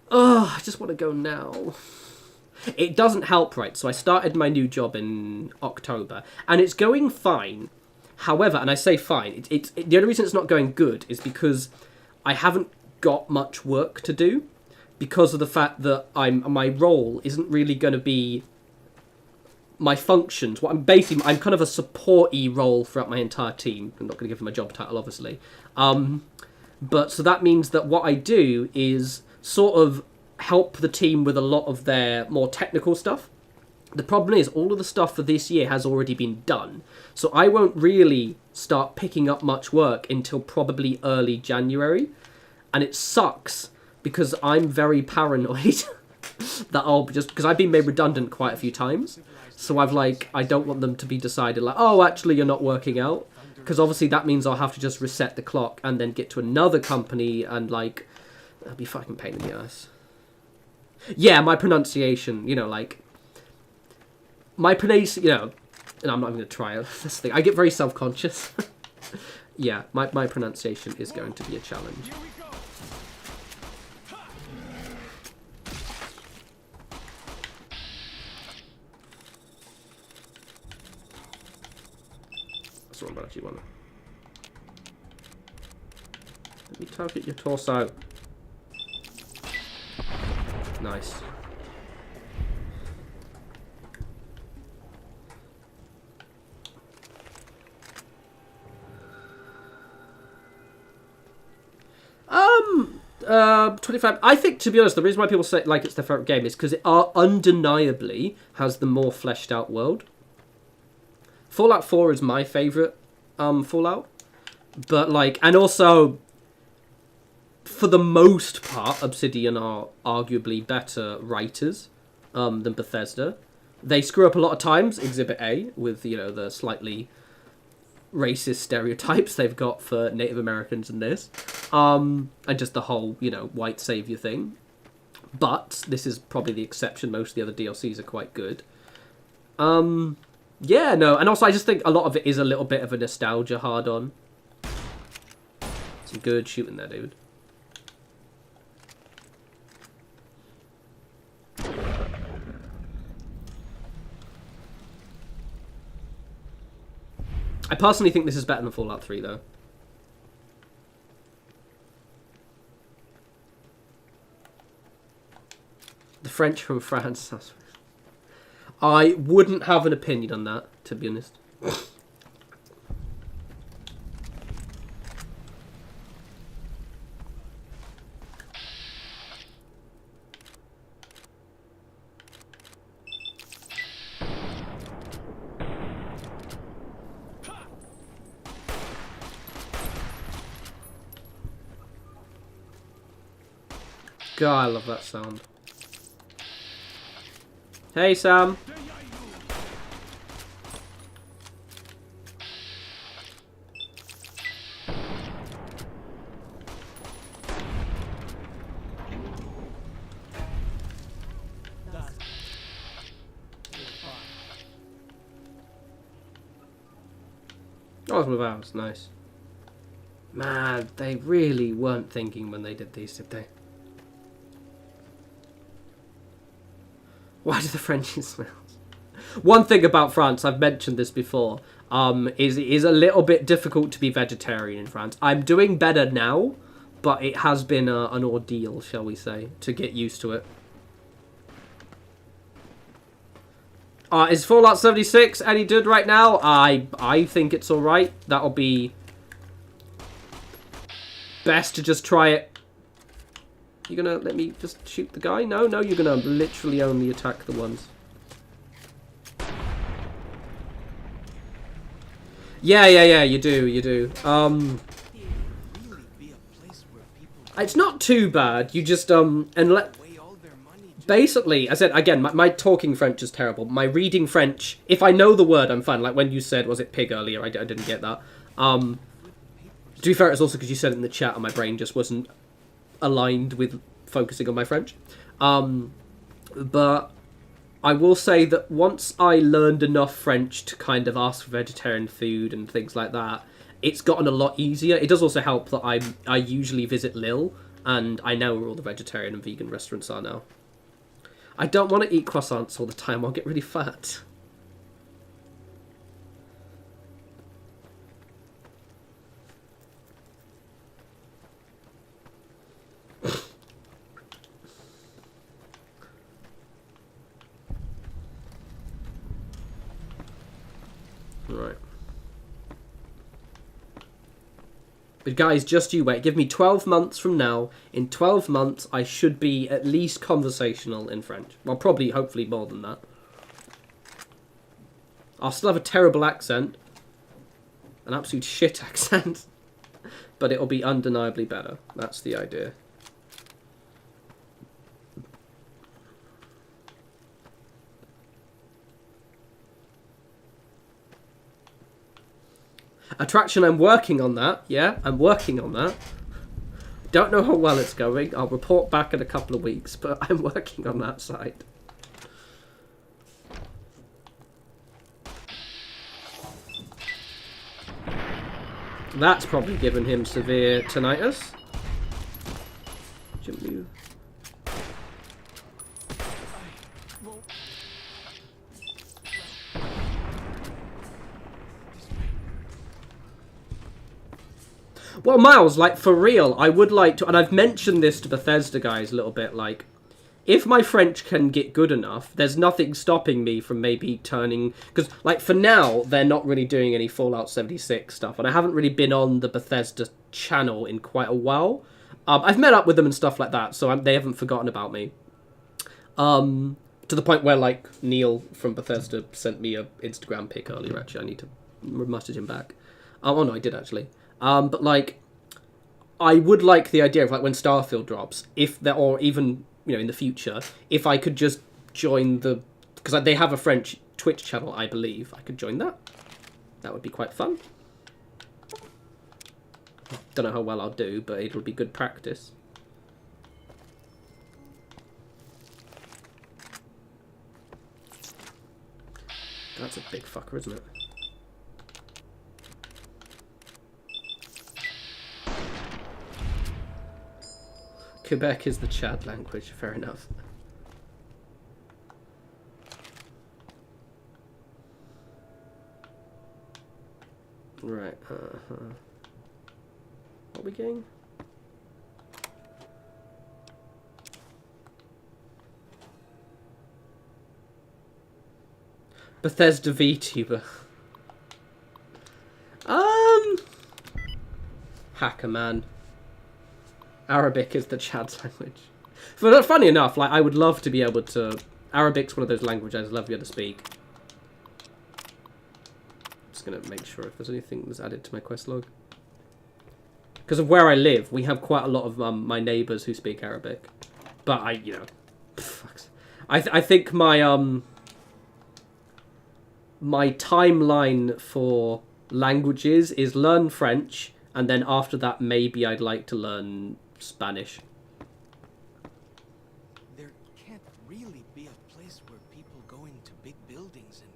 Oh, I just want to go now. It doesn't help, right? So I started my new job in October, and it's going fine. However, and I say fine, the only reason it's not going good is because I haven't got much work to do, because of the fact that my role isn't really going to be my functions. What I'm kind of a support-y role throughout my entire team. I'm not going to give them a job title, obviously. But so that means that what I do is sort of help the team with a lot of their more technical stuff. The problem is all of the stuff for this year has already been done. So I won't really start picking up much work until probably early January. And it sucks because I'm very paranoid that I'll just... Because I've been made redundant quite a few times. So I don't want them to be decided like, oh, actually, you're not working out. Because obviously that means I'll have to just reset the clock and then get to another company and, like, that'll be fucking pain in the ass. Yeah, my pronunciation, my pronunciation, and I'm not even going to try this thing. I get very self-conscious. Yeah, my pronunciation is going to be a challenge. That's what I actually want. Let me target your torso. Nice. Uh, 25. I think, to be honest, the reason why people say like it's their favorite game is because it undeniably has the more fleshed out world. Fallout 4 is my favorite Fallout, but and also for the most part, Obsidian are arguably better writers than Bethesda. They screw up a lot of times, Exhibit A, with the slightly racist stereotypes they've got for Native Americans in this, and just the whole white savior thing. But this is probably the exception. Most of the other DLCs are quite good. Yeah, no, and also I just think a lot of it is a little bit of a nostalgia hard-on. Some good shooting there, dude. I personally think this is better than Fallout 3, though. The French from France. I wouldn't have an opinion on that, to be honest. God, I love that sound. Hey, Sam. Oh, it's with ours. Nice. Man, they really weren't thinking when they did these, did they? Why do the Frenchies smell? One thing about France, I've mentioned this before, is it is a little bit difficult to be vegetarian in France. I'm doing better now, but it has been an ordeal, shall we say, to get used to it. Is Fallout 76 any good right now? I think it's alright. That'll be best to just try it. You gonna let me just shoot the guy? No, you're gonna literally only attack the ones. Yeah, you do. It's not too bad. You just, basically, I said, again, my talking French is terrible. My reading French, if I know the word, I'm fine. Like when you said, was it pig earlier? I didn't get that. To be fair, it's also because you said it in the chat and my brain just wasn't aligned with focusing on my French. But I will say that once I learned enough French to kind of ask for vegetarian food and things like that, it's gotten a lot easier. It does also help that I usually visit Lille, and I know where all the vegetarian and vegan restaurants are now. I don't want to eat croissants all the time. I'll get really fat. Right. But guys, just you wait. Give me 12 months from now. In 12 months, I should be at least conversational in French. Well, probably, hopefully more than that. I'll still have a terrible accent. An absolute shit accent. But it'll be undeniably better. That's the idea. Attraction, I'm working on that. Yeah, I'm working on that. Don't know how well it's going. I'll report back in a couple of weeks, but I'm working on that side. That's probably given him severe tinnitus. Jump move. Well, Miles, like, for real, I would like to, and I've mentioned this to Bethesda guys a little bit, like, if my French can get good enough, there's nothing stopping me from maybe turning, because, like, for now, they're not really doing any Fallout 76 stuff, and I haven't really been on the Bethesda channel in quite a while. I've met up with them and stuff like that, so they haven't forgotten about me. To the point where, like, Neil from Bethesda sent me a Instagram pic earlier, actually. I need to message him back. Oh, no, I did, actually. But, like, I would like the idea of, like, when Starfield drops, if there, or even, you know, in the future, if I could just join the, because they have a French Twitch channel, I believe, I could join that. That would be quite fun. Don't know how well I'll do, but it'll be good practice. That's a big fucker, isn't it? Quebec is the Chad language, fair enough. Right, What are we getting? Bethesda VTuber. Hacker man. Arabic is the Chad's language. But funny enough, like, I would love to be able to... Arabic's one of those languages I'd love to be able to speak. Just gonna make sure if there's anything that's added to my quest log. Because of where I live, we have quite a lot of my neighbours who speak Arabic. But I, you know... I think my my timeline for languages is learn French, and then after that maybe I'd like to learn Spanish. There can't really be a place where people go into big buildings and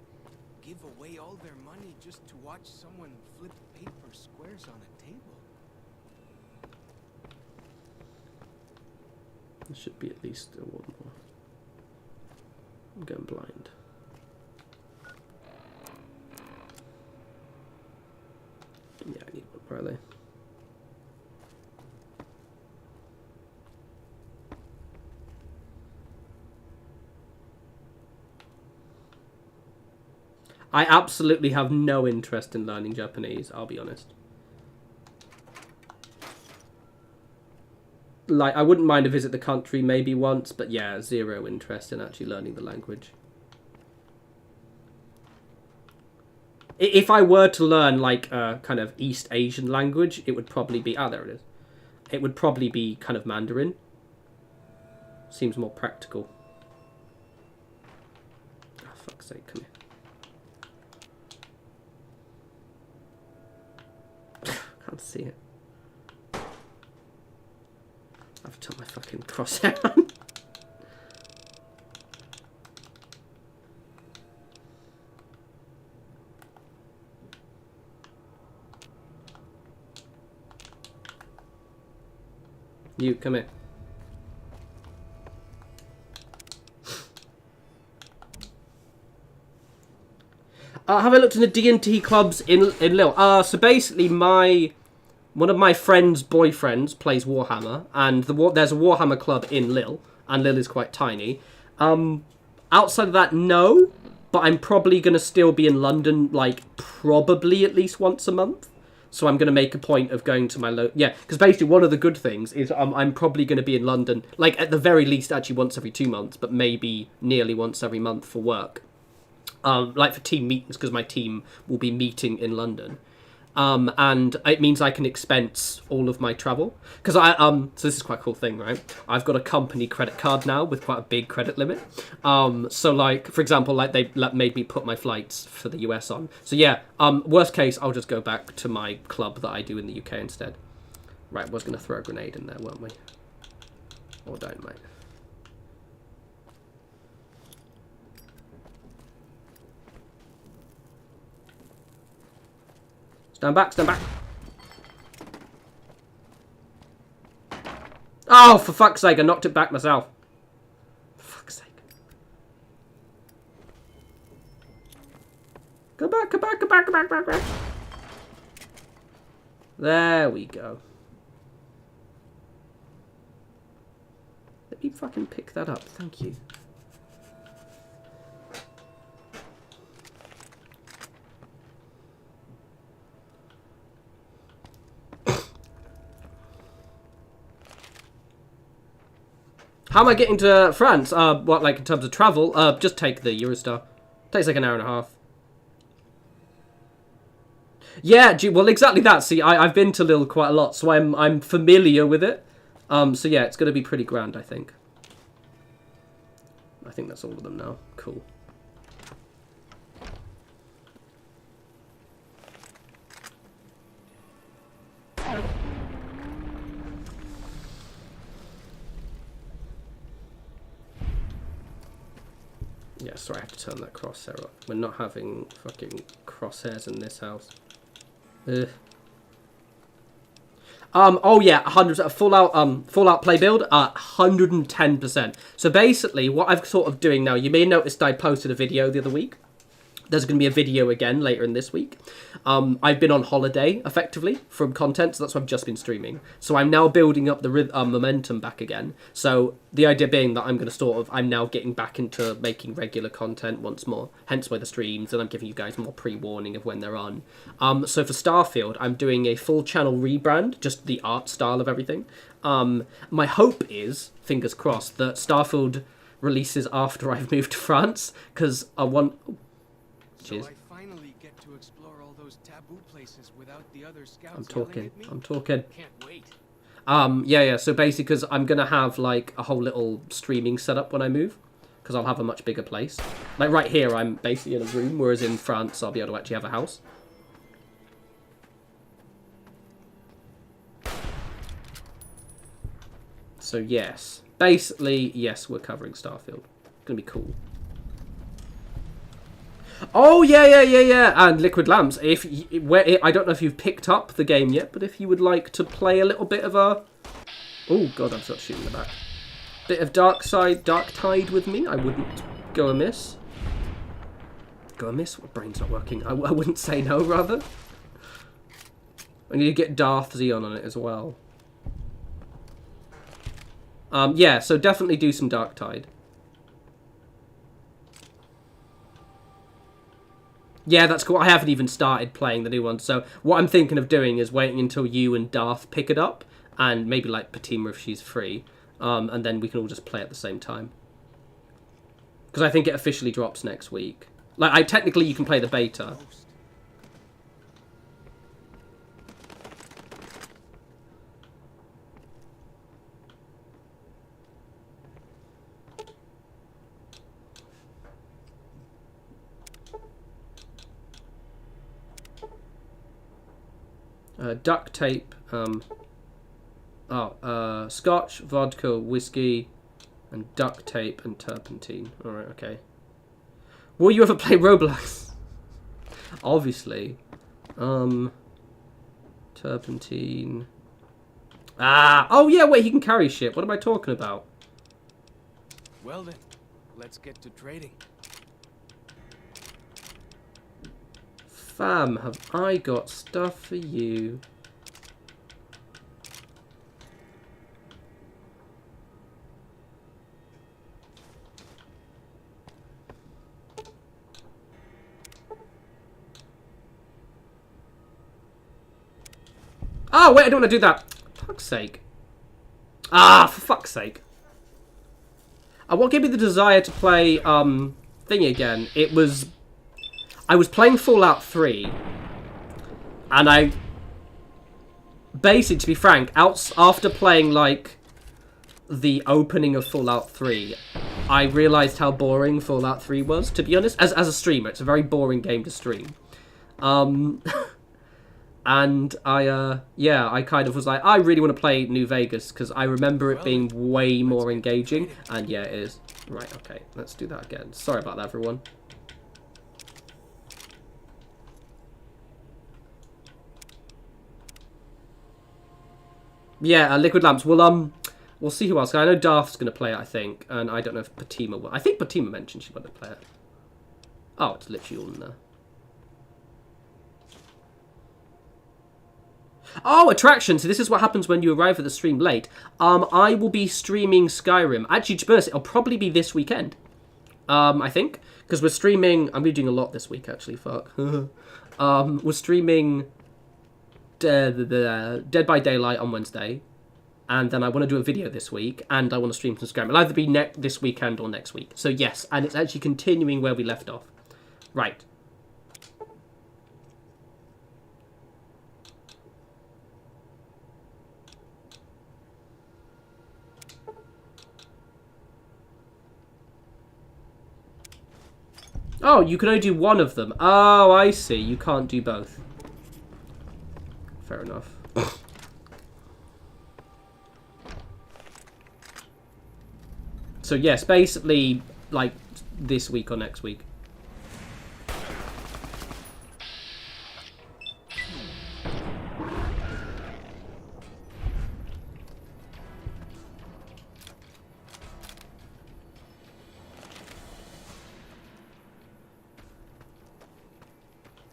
give away all their money just to watch someone flip paper squares on a table. There should be at least one more. I'm going blind. Yeah, I need one probably. I absolutely have no interest in learning Japanese, I'll be honest. Like, I wouldn't mind to visit the country maybe once, but yeah, zero interest in actually learning the language. If I were to learn, like, a kind of East Asian language, it would probably be... Ah, there it is. It would probably be kind of Mandarin. Seems more practical. Oh, fuck's sake, come here. Can't see it. I've turned my fucking crosshair on. You, come here. Have I looked into D&T clubs in Lille? So basically one of my friend's boyfriends plays Warhammer, and there's a Warhammer club in Lille, and Lille is quite tiny. Outside of that, no, but I'm probably going to still be in London, like, probably at least once a month. So I'm going to make a point of going to my yeah, because basically one of the good things is I'm probably going to be in London, like, at the very least, actually once every 2 months, but maybe nearly once every month for work. Like for team meetings, because my team will be meeting in London. And it means I can expense all of my travel. Because so this is quite a cool thing, right? I've got a company credit card now with quite a big credit limit. So like, for example, like they made me put my flights for the US on. So yeah, worst case, I'll just go back to my club that I do in the UK instead. Right, was going to throw a grenade in there, weren't we? Or don't, mate. Stand back, stand back. Oh, for fuck's sake, I knocked it back myself. For fuck's sake. Go back, go back, go back, go back, go back, go back. There we go. Let me fucking pick that up, thank you. How am I getting to France? What, like in terms of travel? Just take the Eurostar. Takes like an hour and a half. Yeah, well, exactly that. See, I've been to Lille quite a lot, so I'm familiar with it. So yeah, it's going to be pretty grand, I think. I think that's all of them now. Cool. Yeah, sorry, I have to turn that crosshair up. We're not having fucking crosshairs in this house. Ugh. Oh yeah, 100%. Fallout play build, 110%. So basically, what I've sort of doing now, you may have noticed I posted a video the other week. There's going to be a video again later in this week. I've been on holiday, effectively, from content, so that's why I've just been streaming. So I'm now building up the momentum back again. So the idea being that I'm now getting back into making regular content once more. Hence why the streams, and I'm giving you guys more pre-warning of when they're on. So for Starfield, I'm doing a full channel rebrand, just the art style of everything. My hope is, fingers crossed, that Starfield releases after I've moved to France, because I want... So I finally get to explore all those taboo places without the other scouts. I'm talking. Can't wait. Yeah. So basically, because I'm gonna have like a whole little streaming setup when I move, because I'll have a much bigger place. Like right here, I'm basically in a room, whereas in France, I'll be able to actually have a house. So yes, basically, yes, we're covering Starfield. Gonna be cool. Oh yeah, and Liquid Lamps. I don't know if you've picked up the game yet, but if you would like to play a little bit of a, oh god, I'm sort of shooting the back. Bit of Dark Tide with me, I wouldn't go amiss. Go amiss? My brain's not working. I wouldn't say no, rather. I need to get Darth Xeon on it as well. Yeah, so definitely do some Dark Tide. Yeah, that's cool. I haven't even started playing the new one, so what I'm thinking of doing is waiting until you and Darth pick it up, and maybe like Patima if she's free, and then we can all just play at the same time. Because I think it officially drops next week. Like, technically you can play the beta. Duct tape, scotch, vodka, whiskey, and duct tape and turpentine. Alright, okay. Will you ever play Roblox? Obviously. Turpentine. Oh yeah, wait, he can carry shit. What am I talking about? Well then, let's get to trading. Fam, have I got stuff for you? Oh, wait, I don't want to do that. For fuck's sake. For fuck's sake. What gave me the desire to play, thingy again? It was... I was playing Fallout 3, and I... Basically, to be frank, after playing, like, the opening of Fallout 3, I realised how boring Fallout 3 was, to be honest. As a streamer, it's a very boring game to stream. And I kind of was like, I really want to play New Vegas, because I remember it being way more engaging. And yeah, it is. Right, okay, let's do that again. Sorry about that, everyone. Yeah, Liquid Lamps. We'll see who else. I know Darth's going to play it, I think. And I don't know if Patima will. I think Patima mentioned she wanted to play it. Oh, it's literally all in there. Oh, attraction. So this is what happens when you arrive at the stream late. I will be streaming Skyrim. Actually, to be honest, it'll probably be this weekend. I think. Because we're streaming... I'm doing a lot this week, actually. Fuck. We're streaming... Dead by Daylight on Wednesday, and then I want to do a video this week, and I want to stream some Skyrim. It'll either be this weekend or next week. So yes, and it's actually continuing where we left off. Right. Oh, you can only do one of them. Oh, I see. You can't do both. Fair enough. So yes, basically, like, this week or next week.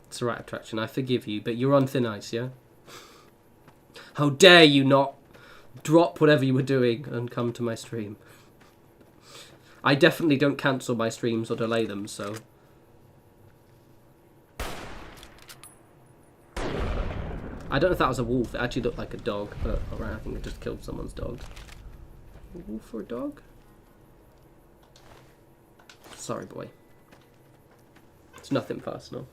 It's the right attraction. I forgive you, but you're on thin ice, yeah? How dare you not drop whatever you were doing and come to my stream. I definitely don't cancel my streams or delay them, so... I don't know if that was a wolf. It actually looked like a dog, but alright, I think it just killed someone's dog. A wolf or a dog? Sorry, boy. It's nothing personal.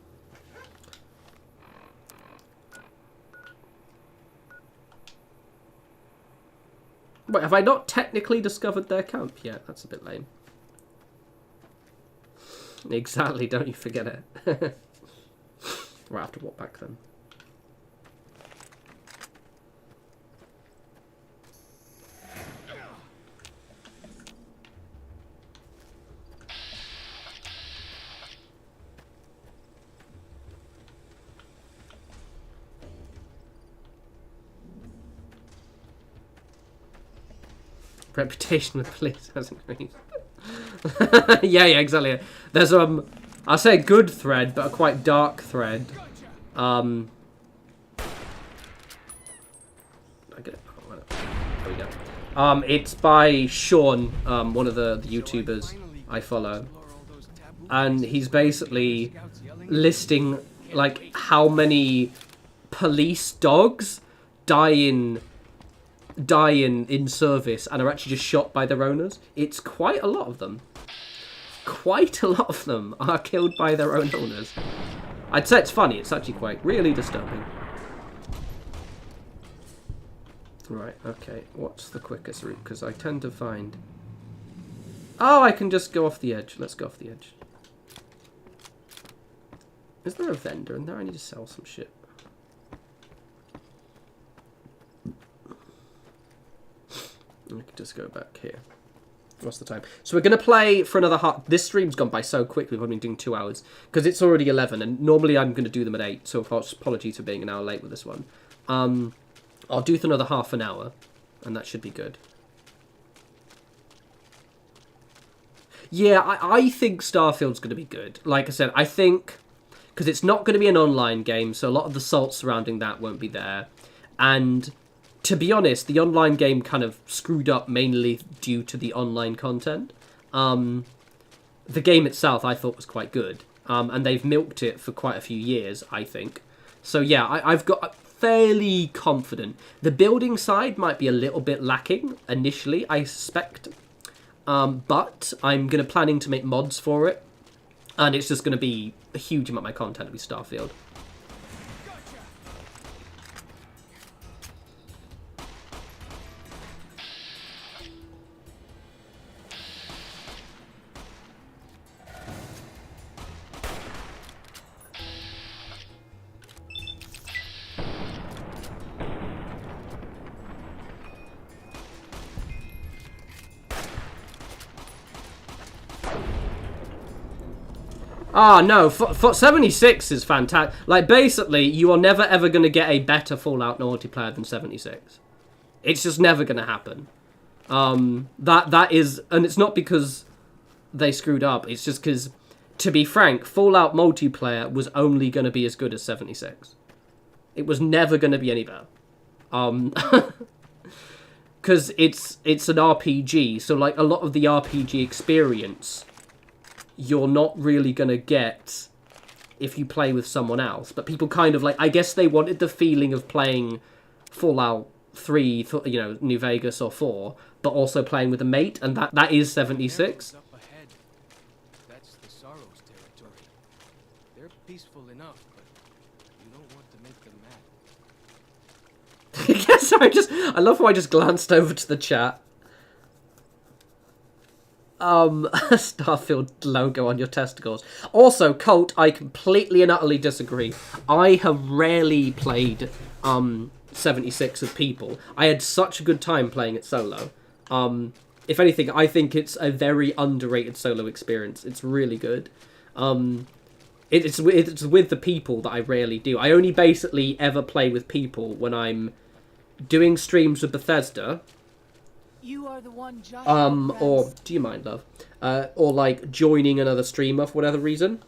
Wait, have I not technically discovered their camp yet? That's a bit lame. Exactly, don't you forget it. Right, I have to walk back then. Reputation with police has increased. Yeah, exactly. There's I'll say a good thread, but a quite dark thread. I get it. Oh, there we go. It's by Sean, one of the YouTubers I follow, and he's basically listing like how many police dogs die in service and are actually just shot by their owners. It's quite a lot of them. Quite a lot of them are killed by their own owners. I'd say it's funny. It's actually quite really disturbing. Right, okay. What's the quickest route? Because I tend to find... Oh, I can just go off the edge. Let's go off the edge. Is there a vendor in there? I need to sell some shit. I can just go back here. What's the time? So we're going to play for another half. This stream's gone by so quickly. We've only been doing 2 hours. Because it's already 11. And normally I'm going to do them at 8. So apologies for being an hour late with this one. I'll do for another half an hour. And that should be good. Yeah, I think Starfield's going to be good. Like I said, I think... Because it's not going to be an online game. So a lot of the salt surrounding that won't be there. And... To be honest, the online game kind of screwed up mainly due to the online content. The game itself I thought was quite good. And they've milked it for quite a few years, I think. So yeah, I've got fairly confident. The building side might be a little bit lacking initially, I suspect. But I'm planning to make mods for it. And it's just going to be a huge amount of my content to be Starfield. Ah, no, for 76 is fantastic. Like, basically, you are never ever going to get a better Fallout multiplayer than 76. It's just never going to happen. That is... And it's not because they screwed up. It's just because, to be frank, Fallout multiplayer was only going to be as good as 76. It was never going to be any better. Because it's an RPG, so, like, a lot of the RPG experience... you're not really going to get if you play with someone else. But people kind of like... I guess they wanted the feeling of playing Fallout 3, you know, New Vegas or 4, but also playing with a mate, and that is 76. Up ahead. That's the Sorrow's territory. They're peaceful enough, but you don't want to make them mad. Yeah, sorry, I love how I just glanced over to the chat. Starfield logo on your testicles. Also, Colt, I completely and utterly disagree. I have rarely played 76 with people. I had such a good time playing it solo. If anything, I think it's a very underrated solo experience. It's really good. It's with the people that I rarely do. I only basically ever play with people when I'm doing streams with Bethesda. You are the one Or, do you mind, love? Or, like, joining another streamer for whatever reason.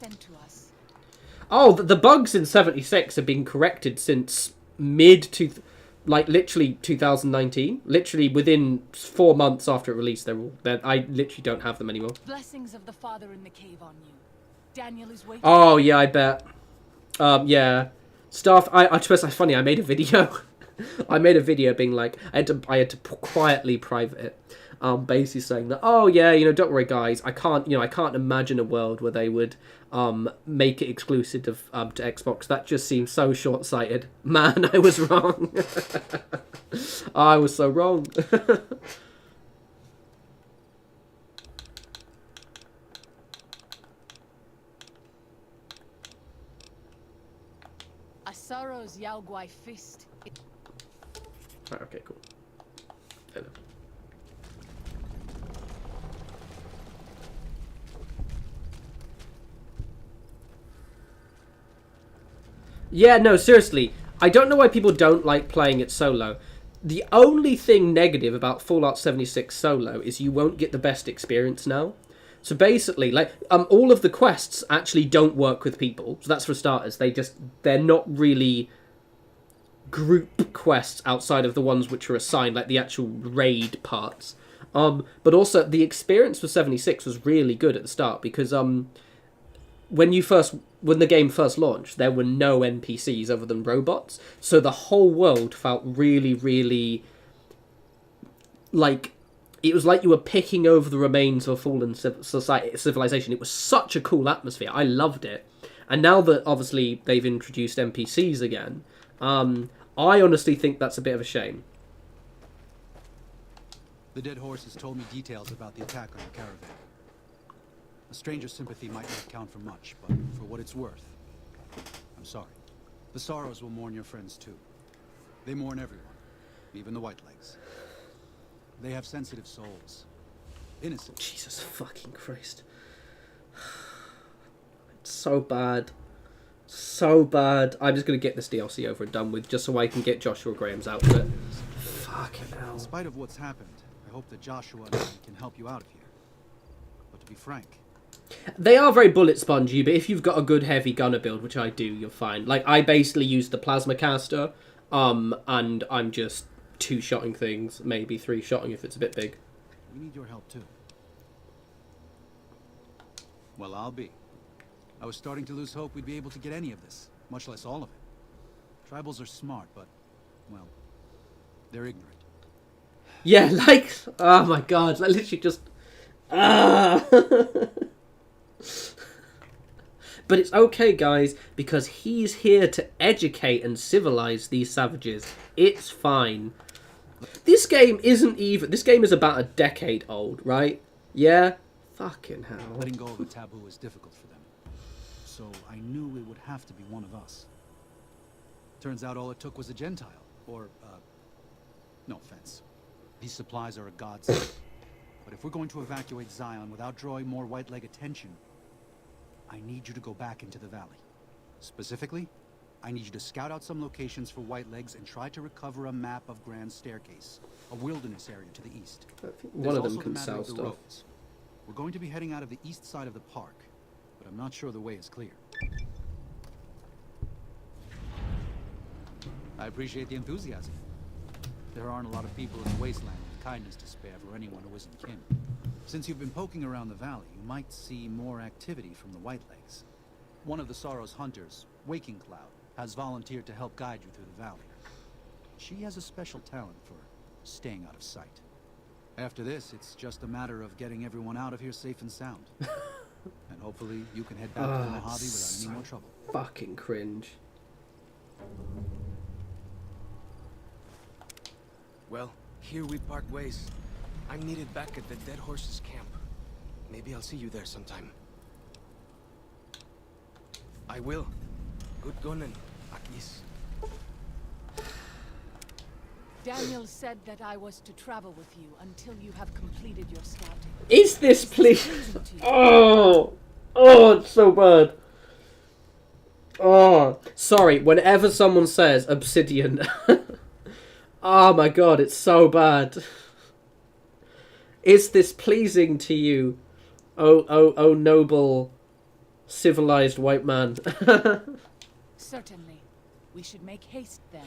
Oh, the bugs in 76 have been corrected since literally 2019. Literally within 4 months after it released, I literally don't have them anymore. Blessings of the Father in the cave on you. Daniel is waiting. Oh, yeah, I bet. Yeah. Stuff, it's funny, I made a video... I made a video being like, I had to quietly private it, basically saying that, oh yeah, you know, don't worry guys, I can't imagine a world where they would make it exclusive to Xbox. That just seems so short-sighted. Man, I was wrong. I was so wrong. Sorrow's Yaoguai fist. Right, okay, cool. Hello. Yeah, no, seriously. I don't know why people don't like playing it solo. The only thing negative about Fallout 76 solo is you won't get the best experience now. So basically, like, all of the quests actually don't work with people. So that's for starters. They're not really group quests outside of the ones which are assigned, like the actual raid parts. But also, the experience for 76 was really good at the start because, when the game first launched, there were no NPCs other than robots, so the whole world felt really, really like it was like you were picking over the remains of a fallen civilization. It was such a cool atmosphere. I loved it. And now that obviously they've introduced NPCs again, I honestly think that's a bit of a shame. The dead horse has told me details about the attack on the caravan. A stranger's sympathy might not count for much, but for what it's worth, I'm sorry. The Sorrows will mourn your friends too. They mourn everyone, even the Whitelegs. They have sensitive souls. Innocent. Jesus fucking Christ. It's so bad. So bad. I'm just going to get this DLC over and done with, just so I can get Joshua Graham's outfit. Fucking hell. In spite of what's happened, I hope that Joshua and I can help you out of here. But to be frank, they are very bullet spongy, but if you've got a good heavy gunner build, which I do, you're fine. Like, I basically use the plasma caster, and I'm just two-shotting things, maybe three-shotting if it's a bit big. we need your help too. Well, I'll be. I was starting to lose hope we'd be able to get any of this, much less all of it. Tribals are smart, but, well, they're ignorant. Yeah, like, oh my god, I literally just, But it's okay, guys, because he's here to educate and civilize these savages. It's fine. This game isn't even... This game is about a decade old, right? Yeah? Fucking hell. Letting go of a taboo is difficult for them. So I knew it would have to be one of us. Turns out all it took was a Gentile. Or, no offense. These supplies are a godsend. But if we're going to evacuate Zion without drawing more white-leg attention, I need you to go back into the valley. Specifically, I need you to scout out some locations for whitelegs and try to recover a map of Grand Staircase, a wilderness area to the east. I think one of them can sell of the stuff. roads. We're going to be heading out of the east side of the park, but I'm not sure the way is clear. I appreciate the enthusiasm. There aren't a lot of people in the wasteland with kindness to spare for anyone who isn't kin. Since you've been poking around the valley, you might see more activity from the Whitelegs. One of the Sorrow's hunters, Waking Cloud, has volunteered to help guide you through the valley. She has a special talent for staying out of sight. After this, it's just a matter of getting everyone out of here safe and sound. And hopefully you can head back to the Mojave without any more trouble. Fucking cringe. Well, here we part ways. I'm needed back at the Dead Horse's camp. Maybe I'll see you there sometime. I will. Good gunning, Akis. Daniel said that I was to travel with you until you have completed your scouting. Is this please? Oh, it's so bad. Oh, sorry. Whenever someone says obsidian, oh my god, it's so bad. Is this pleasing to you, oh, noble, civilized white man? Certainly. We should make haste then.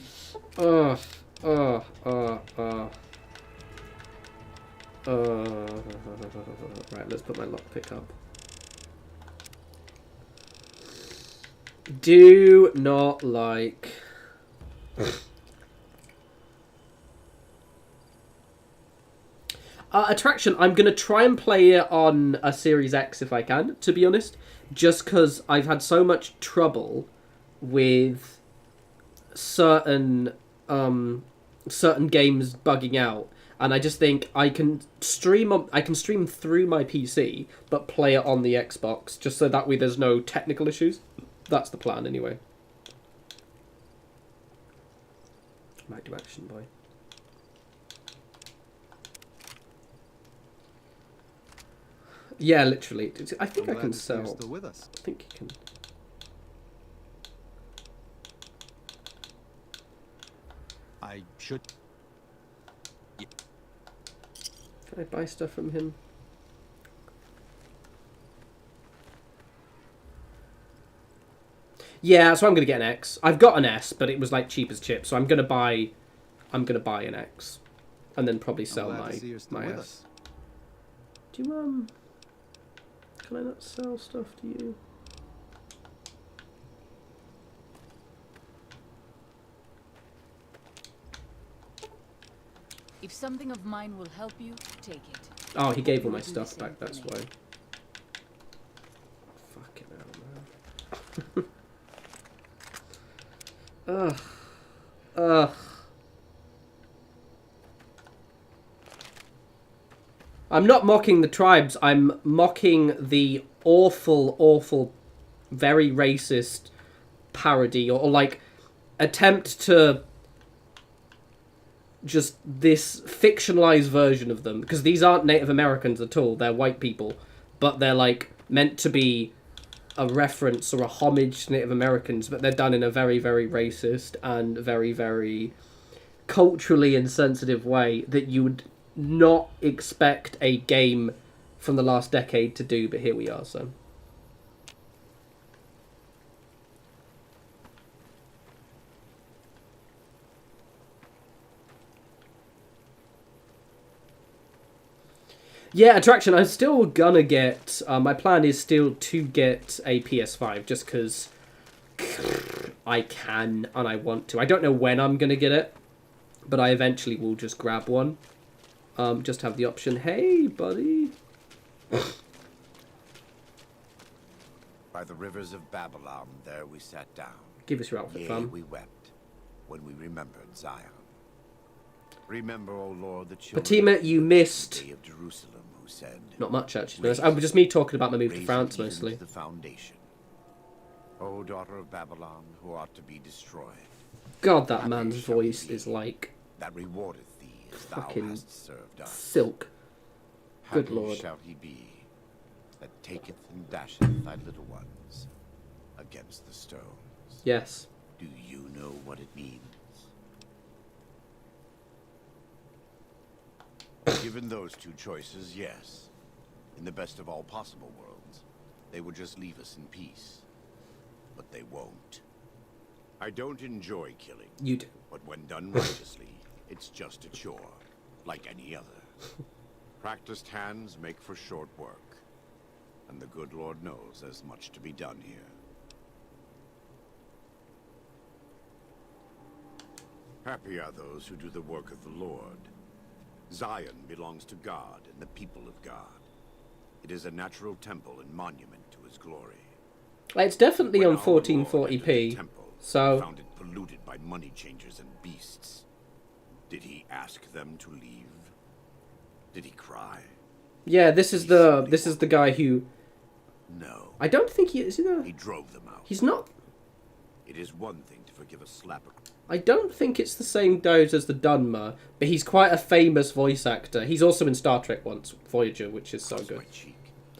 Right, let's put my lockpick up. Do not like... Attraction, I'm going to try and play it on a Series X if I can, to be honest. Just because I've had so much trouble with certain games bugging out. And I just think I can stream through my PC, but play it on the Xbox, just so that way there's no technical issues. That's the plan, anyway. Back to action, boy. Yeah, literally. I think I can sell. Still with us. I think you can. I should. Can I buy stuff from him? Yeah, so I'm gonna get an X. I've got an S, but it was like cheap as chips, so I'm gonna buy an X, and then probably sell my S. Us. Do you Can I not sell stuff to you? If something of mine will help you, take it. Oh, he gave all my Do the stuff same back. for That's me. why. Fucking hell, man. Ugh. Ugh. I'm not mocking the tribes. I'm mocking the awful, awful, very racist parody or like attempt to just this fictionalized version of them, because these aren't Native Americans at all. They're white people, but they're like meant to be a reference or a homage to Native Americans, but they're done in a very, very racist and very, very culturally insensitive way that you would not expect a game from the last decade to do, but here we are. So yeah, attraction. I'm still gonna get. My plan is still to get a PS5, just because I can and I want to. I don't know when I'm gonna get it, but I eventually will just grab one. Just have the option. Hey, buddy. By the rivers of Babylon, there we sat down. Give us your outfit, Yea, fam. we wept when we remembered Zion. Remember, O Lord, the children Fatima, you missed. of Jerusalem, who said, Not much, actually. Oh, just me talking about my move to "Raise France, it even mostly. to the foundation. O daughter of Babylon, who ought to be destroyed, God, that happy man's shall he voice be is like that rewardeth thee as thou fucking hast served us. silk. Good Happy Lord. shall he be that taketh and dasheth thy little ones against the stones. Yes. Do you know what it means? Given those two choices, yes. In the best of all possible worlds, they would just leave us in peace. But they won't. I don't enjoy killing. You do. But when done righteously, it's just a chore, like any other. Practiced hands make for short work. And the good Lord knows there's much to be done here. Happy are those who do the work of the Lord. Zion belongs to God and the people of God. It is a natural temple and monument to his glory. It's definitely When on our Lord entered the 1440p, temple, so he found it polluted by money changers and beasts. Did he ask them to leave? Did he cry? yeah, this is the guy who No. I don't think he is. He drove them out. He's not. It is one thing to forgive a slap. I don't think it's the same dude as the Dunmer, but he's quite a famous voice actor. He's also in Star Trek once, Voyager, which is so across good. my cheek.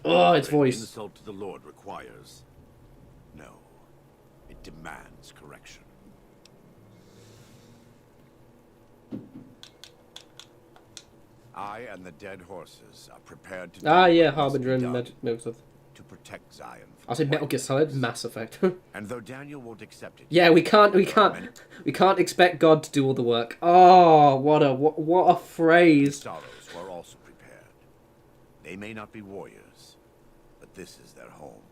Oh, its But an voice. insult to the Lord requires. No. It demands correction. I and the dead horses are prepared to do Ah, what yeah, must be Harbinger and done Metal Gear. to protect Zion. from I said the Metal Gear white Solid, ones. Mass Effect. And though Daniel won't accept it, Yeah, we can't expect God to do all the work. Oh, what a the phrase. sorrows are also prepared. They may not be warriors, but this is their home.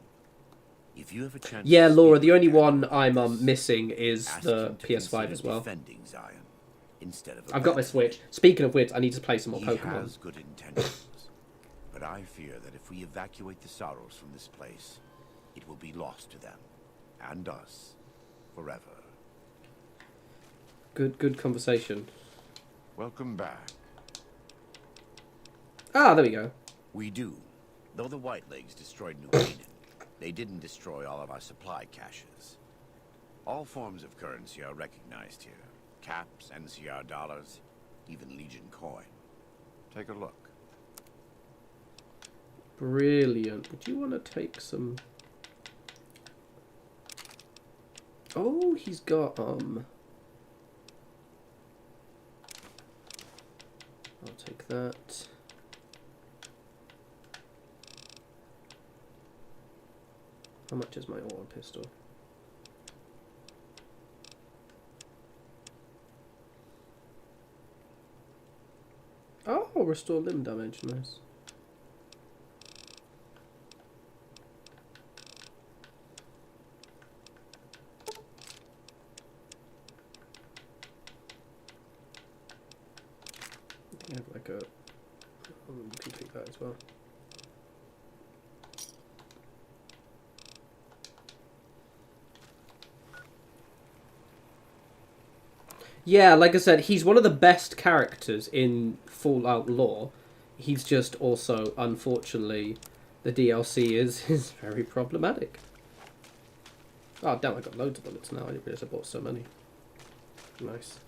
If you have a chance, Yeah, to Laura, speak the with only Daniel one about I'm this, missing is ask the him to PS5 consider as well. defending Zion instead of I've got my abandoning Switch. Speaking of which, I need to play some more He Pokemon. has good intentions, but I fear that if we evacuate the sorrows from this place, it will be lost to them and us forever. Good conversation. Welcome back. Ah, there we go. We do. Though the Whitelegs destroyed New Canaan, they didn't destroy all of our supply caches. All forms of currency are recognized here. Caps, NCR dollars, even Legion coin. Take a look. Brilliant. Would you want to take some... Oh, he's got, I'll take that. How much is my auto pistol? Oh, restore limb damage, nice. I have like a... you can take that as well. Yeah, like I said, he's one of the best characters in Fallout lore. He's just also, unfortunately, the DLC is very problematic. Oh, damn, I got loads of bullets now. I didn't realise I bought so many. Nice.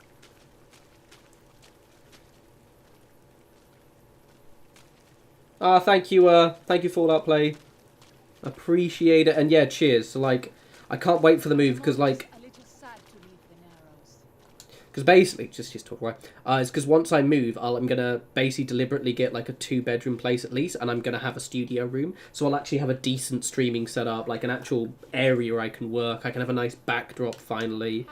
Thank you Fallout Play. Appreciate it, and yeah, cheers. So, like, I can't wait for the move, because, like... Because basically, just talk away. It's because once I move, I'm going to basically deliberately get like a 2-bedroom place at least, and I'm going to have a studio room. So I'll actually have a decent streaming setup, like an actual area where I can work. I can have a nice backdrop finally.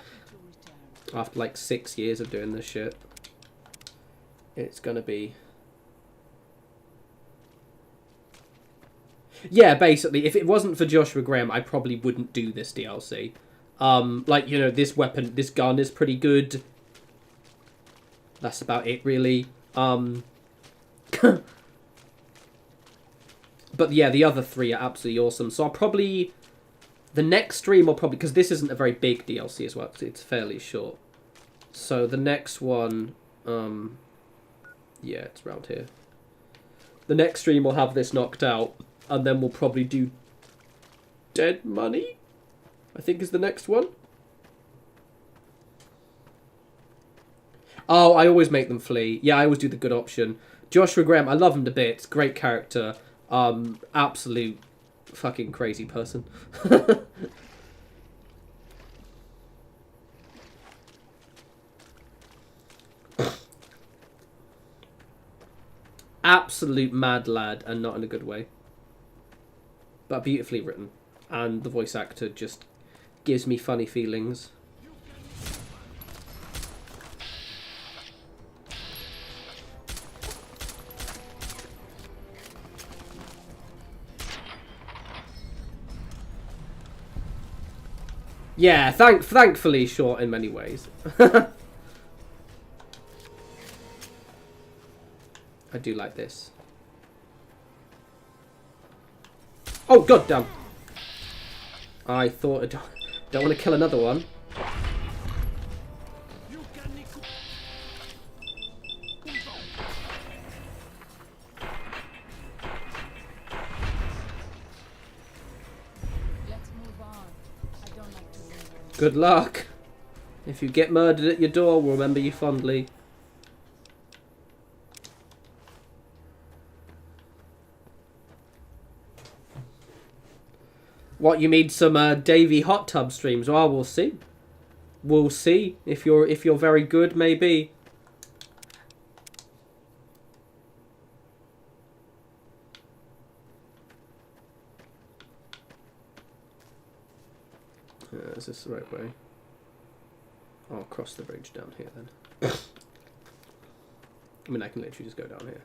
After like 6 years of doing this shit. It's going to be... Yeah, basically, if it wasn't for Joshua Graham, I probably wouldn't do this DLC. Like, you know, this gun is pretty good. That's about it, really. But yeah, the other 3 are absolutely awesome. So I'll probably... The next stream will probably... Because this isn't a very big DLC as well. It's fairly short. So the next one... yeah, it's around here. The next stream will have this knocked out. And then we'll probably do... Dead Money? I think is the next one. Oh, I always make them flee. Yeah, I always do the good option. Joshua Graham, I love him to bits. Great character. Absolute fucking crazy person. Absolute mad lad, and not in a good way. But beautifully written. And the voice actor just gives me funny feelings. Yeah, thankfully short in many ways. I do like this. Oh, goddamn! I thought I don't want to kill another one. Good luck. If you get murdered at your door, we'll remember you fondly. What, you mean some Davey hot tub streams? Well, we'll see. We'll see. If you're very good, maybe. Is this the right way? I'll cross the bridge down here then. I mean, I can literally just go down here.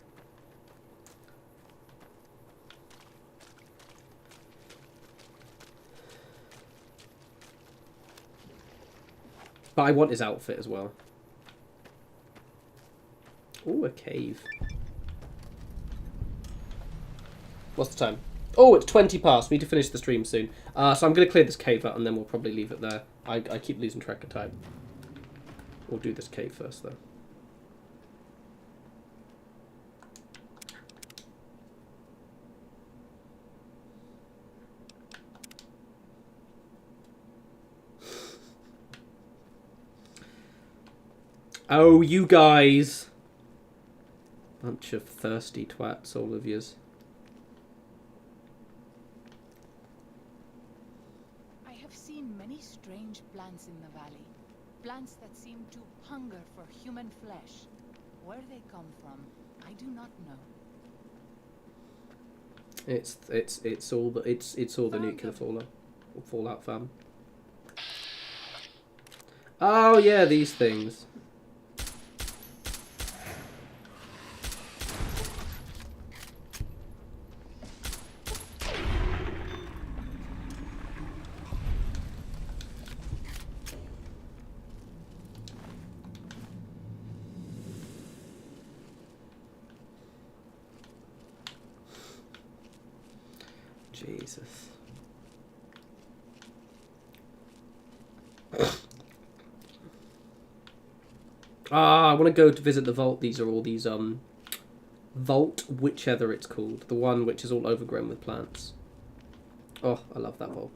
But I want his outfit as well. Ooh, a cave. What's the time? Oh, it's 20 past. We need to finish the stream soon. So I'm going to clear this cave out and then we'll probably leave it there. I keep losing track of time. We'll do this cave first, though. Oh, you guys. Bunch of thirsty twats, all of yous. I have seen many strange plants in the valley. Plants that seem to hunger for human flesh. Where they come from, I do not know. It's all the nuclear fallout fam. Oh yeah, these things. Jesus. I want to go to visit the vault. These are all these vault, whichever it's called, the one which is all overgrown with plants. Oh, I love that vault.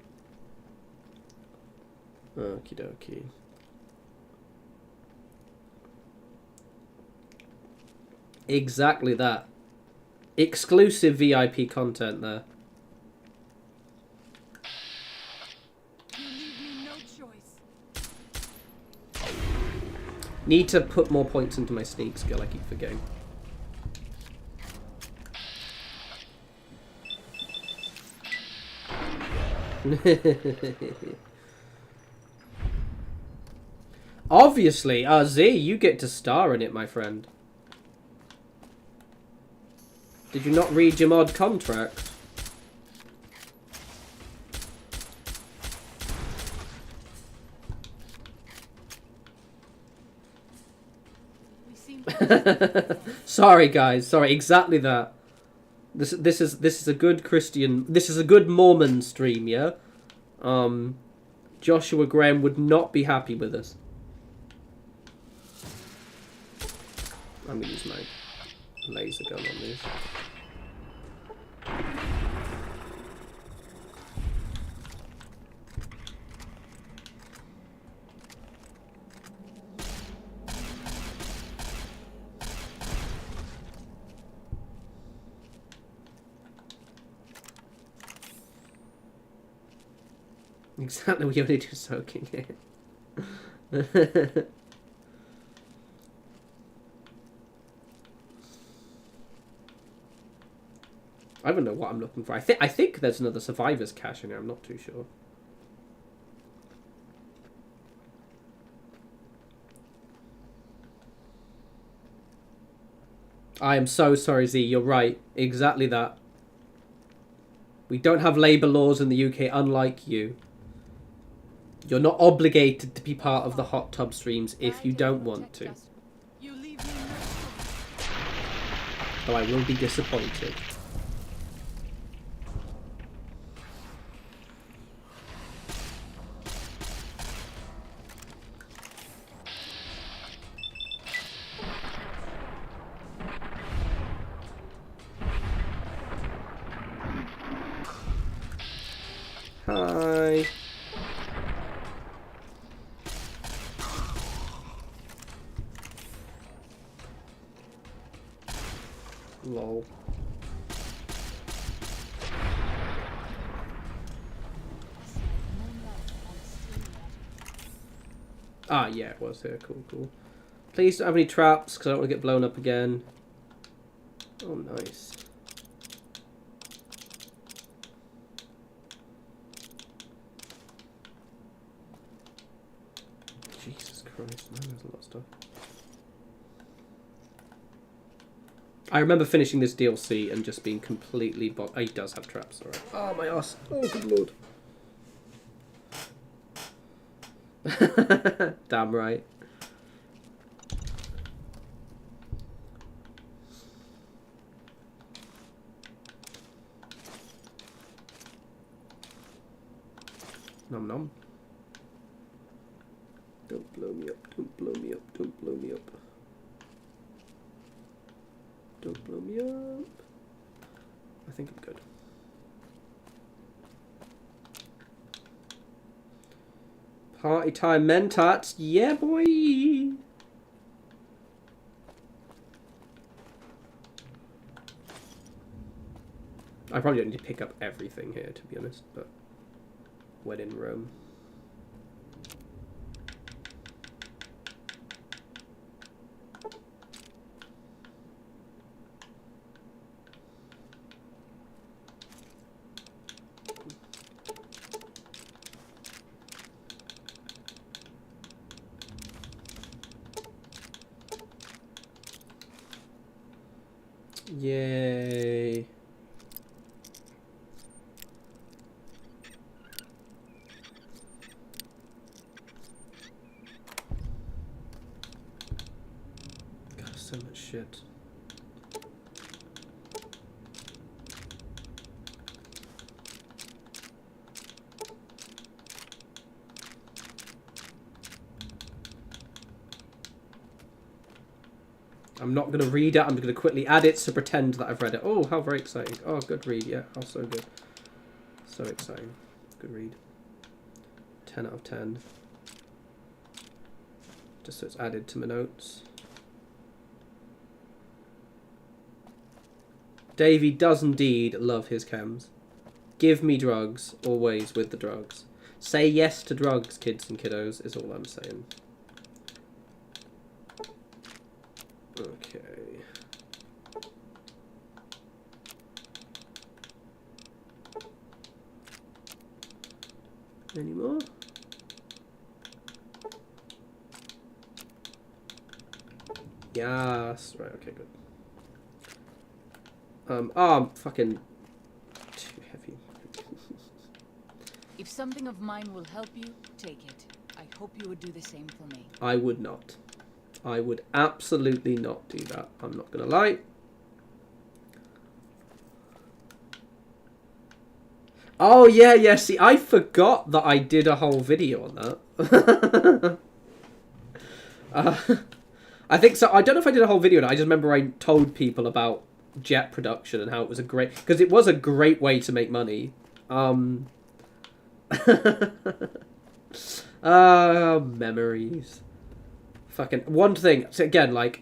Okie dokie. Exactly that. Exclusive VIP content there. Need to put more points into my sneak skill, I keep forgetting. Obviously, Z, you get to star in it, my friend. Did you not read your mod contract? Sorry guys, sorry, exactly that. This is a good Christian, this is a good Mormon stream, yeah? Joshua Graham would not be happy with us. I'm gonna use my laser gun on these. Exactly, we only do soaking here. I don't know what I'm looking for. I think there's another survivor's cache in here. I'm not too sure. I am so sorry, Z. You're right. Exactly that. We don't have labour laws in the UK, unlike you. You're not obligated to be part of the hot tub streams if you don't want to. Though I will be disappointed. Hi. Lol. Ah, yeah, it was here. Cool, cool. Please don't have any traps, because I don't want to get blown up again. Oh, nice. Jesus Christ, man, there's a lot of stuff. I remember finishing this DLC and just being completely oh, he does have traps, alright. Oh, my ass. Oh, good lord. Damn right. Nom nom. Don't blow me up, don't blow me up, don't blow me up. Don't blow me up. I think I'm good. Party time, Mentats. Yeah, boy. I probably don't need to pick up everything here, to be honest, but when in Rome. Yay. God, so much shit. I'm not going to read it. I'm going to quickly add it to pretend that I've read it. Oh, how very exciting. Oh, good read. Yeah, how so good. So exciting. Good read. 10 out of 10. Just so it's added to my notes. Davey does indeed love his chems. Give me drugs, always with the drugs. Say yes to drugs, kids and kiddos, is all I'm saying. Okay. Any more? Yes. Right, okay, good. I'm fucking too heavy. If something of mine will help you, take it. I hope you would do the same for me. I would not. I would absolutely not do that. I'm not gonna lie. Oh yeah, see, I forgot that I did a whole video on that. I think so. I don't know if I did a whole video on it. I just remember I told people about jet production and how it was a great... Because it was a great way to make money. Memories. Fucking... One thing, so again, like...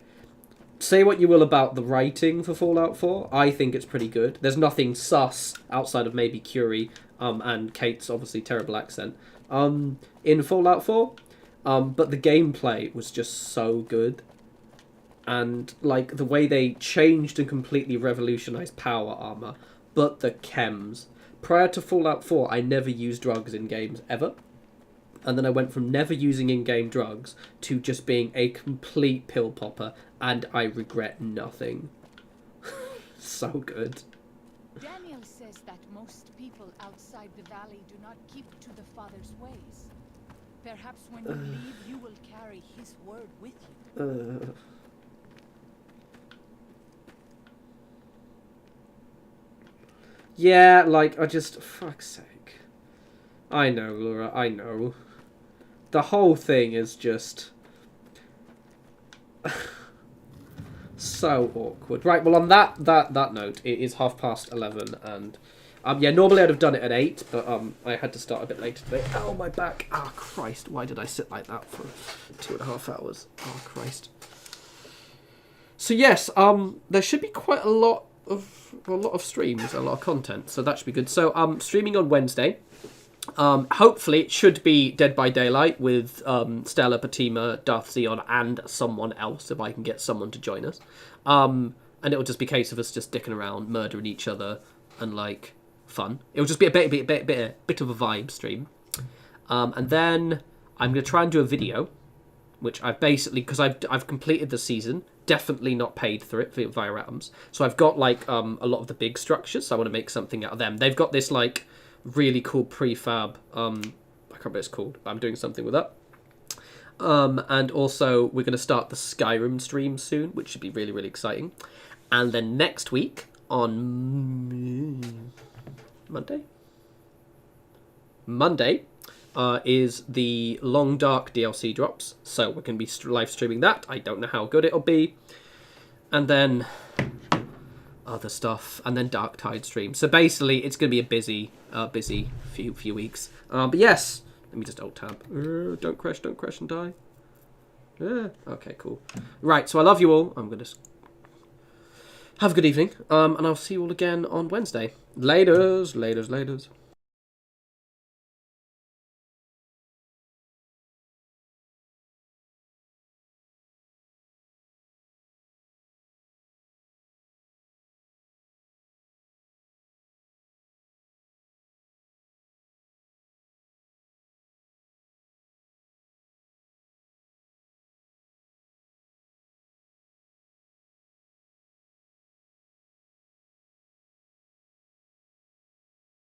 Say what you will about the writing for Fallout 4. I think it's pretty good. There's nothing sus outside of maybe Curie and Kate's obviously terrible accent in Fallout 4. But the gameplay was just so good. And like the way they changed and completely revolutionized power armor. But the chems. Prior to Fallout 4, I never used drugs in games ever. And then I went from never using in-game drugs to just being a complete pill popper, and I regret nothing. So good. Daniel says that most people outside the valley do not keep to the Father's ways. Perhaps when you leave, you will carry his word with you. Yeah, like, I just... Fuck's sake. I know, Laura, I know. The whole thing is just... so awkward. Right, well, on that note, it is 11:30, and... yeah, normally I'd have done it at 8, but I had to start a bit later today. Ow, my back. Ah, oh, Christ, why did I sit like that for 2.5 hours? Oh, Christ. So, yes, there should be quite a lot of streams, a lot of content, so that should be good. So, streaming on Wednesday. Hopefully it should be Dead by Daylight with Stella, Patima, Darth Zeon, and someone else, if I can get someone to join us. And it'll just be a case of us just dicking around, murdering each other, and like fun. It'll just be a bit of a vibe stream. And then I'm gonna try and do a video, which I've basically, because I've completed the season, definitely not paid through it via atoms. So I've got like a lot of the big structures. So I want to make something out of them. They've got this like really cool prefab. I can't remember what it's called, but I'm doing something with that. And also we're going to start the Skyrim stream soon, which should be really, really exciting. And then next week on Monday is the Long Dark DLC drops. So we're going to be live streaming that. I don't know how good it'll be. And then other stuff, and then Dark Tide stream. So basically, it's going to be a busy few weeks. But yes, let me just alt tab. Don't crash and die. Yeah. Okay, cool. Right, so I love you all. I'm going to have a good evening, and I'll see you all again on Wednesday. Laters, laters, laters.